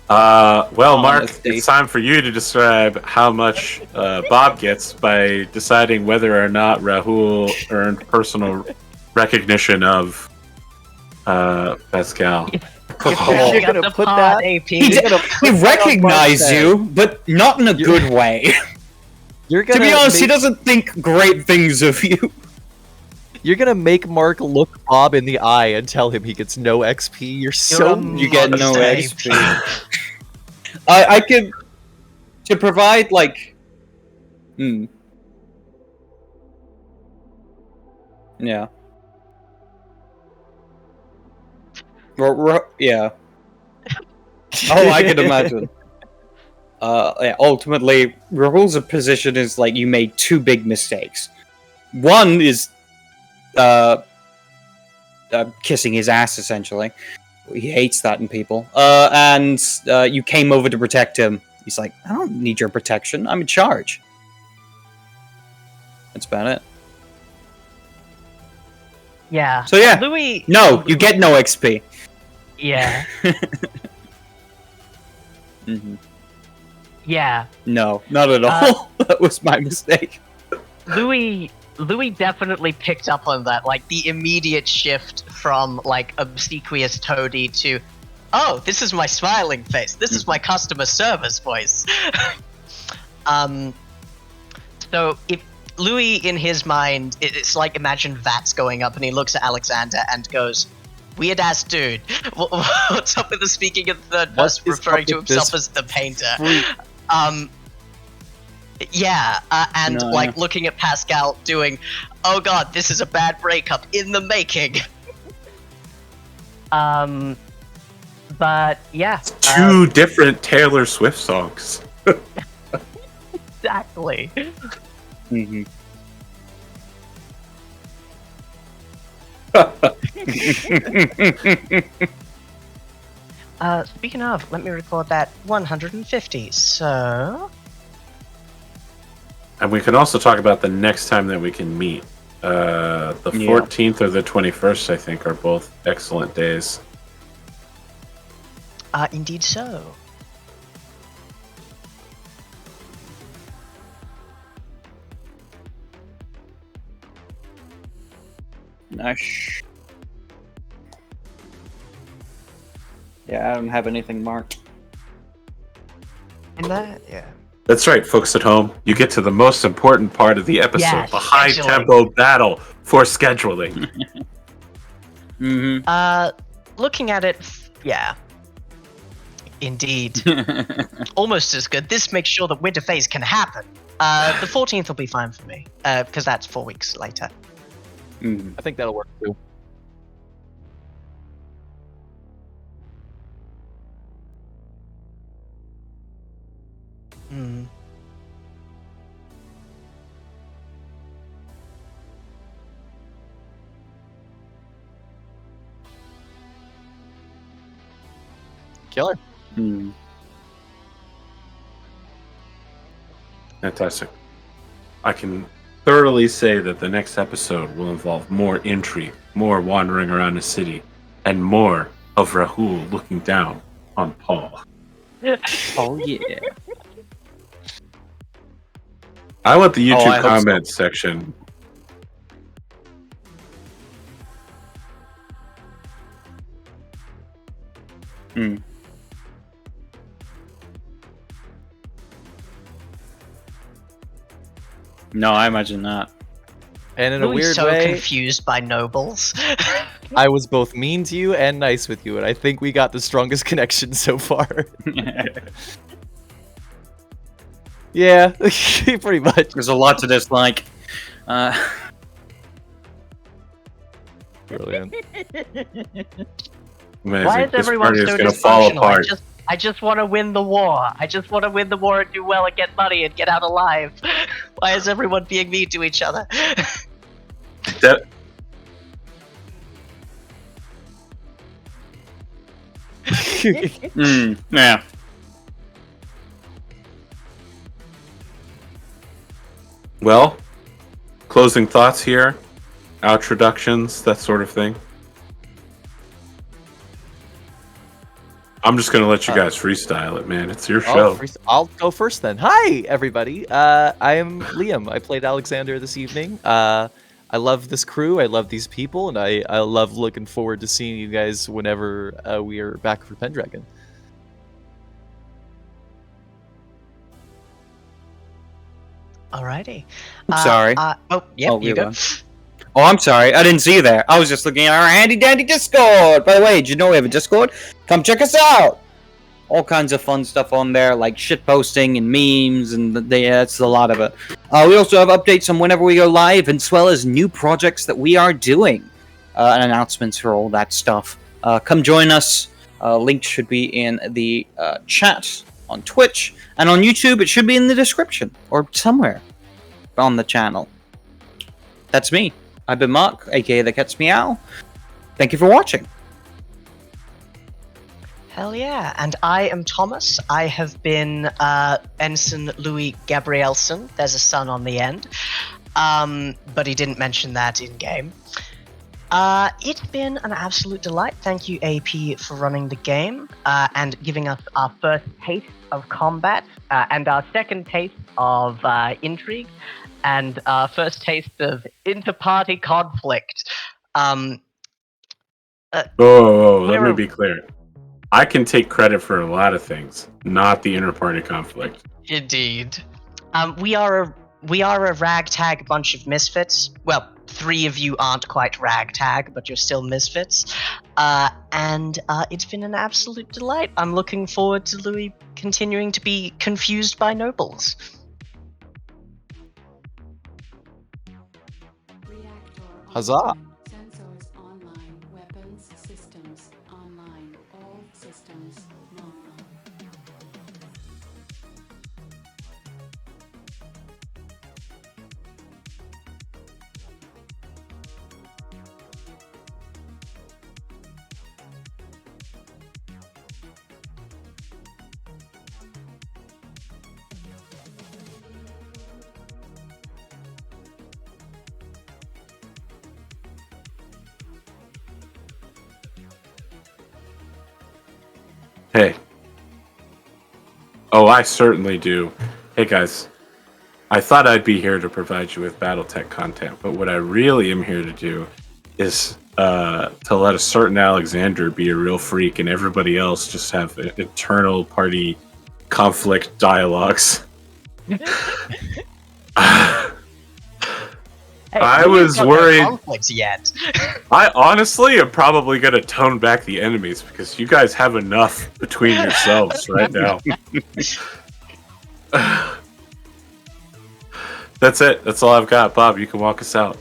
Well, Mark, Honesty. it's time for you to describe how much Bob gets by deciding whether or not Rahul earned personal recognition of Pascal. Oh. You're gonna put that. AP. He recognized you, but not in a good way. You're To gonna. be honest, he make- doesn't think great things of you. You're gonna make Mark look Bob in the eye and tell him he gets no XP. You're so. a You get no monster, XP. I could to provide like, yeah, yeah. Oh, I can imagine. Yeah, ultimately, Rahul's position is like you made 2 big mistakes. One is kissing his ass, essentially. He hates that in people. And you came over to protect him. He's like, I don't need your protection. I'm in charge. That's about it. Yeah. So yeah, Louis. no, you get no XP. Yeah. Mhm. Yeah. No, not at all. That was my mistake. Louis definitely picked up on that, like the immediate shift from like obsequious toady to, oh, this is my smiling face. This is my customer service voice. So if Louis in his mind, it's like imagine VATS going up and he looks at Alexander and goes, weird ass dude. What's up with the speaking in third person, is referring up to with himself this as the painter? freak? Yeah, and No, like yeah. looking at Pascal doing, oh god, this is a bad breakup in the making. But yeah, 2 different Taylor Swift songs. exactly. Mhm. Speaking of, let me record that 150. So And we can also talk about the next time that we can meet. The Yeah. 14th or the 21st, I think, are both excellent days. indeed so. Nice. Yeah, I don't have anything marked. And that, yeah. That's right, folks at home. You get to the most important part of the episode, Yes, the high scheduling. tempo battle for scheduling. Looking at it, yeah. Indeed. Almost as good. This makes sure that winter phase can happen. The 14th will be fine for me, because that's 4 weeks later. I think that'll work too. Hmm. Killer. Fantastic. I can thoroughly say that the next episode will involve more intrigue, more wandering around the city, and more of Rahul looking down on Paul. Oh yeah. I want the YouTube I hope comments section. No, I imagine not. And in a Louis weird so way, confused by nobles. I was both mean to you and nice with you, and I think we got the strongest connection so far. Yeah, pretty much. There's a lot to dislike. Brilliant. Amazing. Why is This everyone party so is going to fall dysfunctional? apart. I just want to win the war. I just want to win the war and do well and get money and get out alive. Why is everyone being mean to each other? That- Yeah. Well, closing thoughts here, introductions, that sort of thing. I'm just going to let you guys freestyle it, man. It's your show. I'll go first then. Hi, everybody. I am Liam. I played Alexander this evening. I love this crew. I love these people, and I love looking forward to seeing you guys whenever we are back for Pendragon. Alrighty. I'm sorry. Yep, Oh, you you're go. done. Oh, I'm sorry. I didn't see you there. I was just looking at our handy dandy Discord. By the way, did you know we have a Discord? Come check us out. All kinds of fun stuff on there, like shit posting and memes, and that's a lot of it. We also have updates on whenever we go live, as well as new projects that we are doing, and announcements for all that stuff. Come join us. Link should be in the chat on Twitch, and on YouTube it should be in the description or somewhere on the channel. That's me. I've been Mark, aka the Cat's Meow. Thank you for watching. Hell yeah. And I am Thomas. I have been Ensign Louis Gabrielson. There's a son on the end. But he didn't mention that in game. It's been an absolute delight. Thank you, AP, for running the game and giving us our first taste of combat and our second taste of intrigue and our first taste of inter-party conflict. Let We're me a- be clear. I can take credit for a lot of things, not the inter-party conflict. Indeed. We are a ragtag bunch of misfits. Well, 3 of you aren't quite ragtag, but you're still misfits. And it's been an absolute delight. I'm looking forward to Louis continuing to be confused by nobles. Reactor Huzzah. online. Sensors online. Weapons systems online. All systems nominal. Hey. Oh, I certainly do. Hey, guys. I thought I'd be here to provide you with Battletech content, but what I really am here to do is to let a certain Alexander be a real freak and everybody else just have internal party conflict dialogues. Hey, I we ain't was got no worried- conflicts yet. I honestly am probably going to tone back the enemies because you guys have enough between yourselves right now. That's it. That's all I've got. Bob, you can walk us out.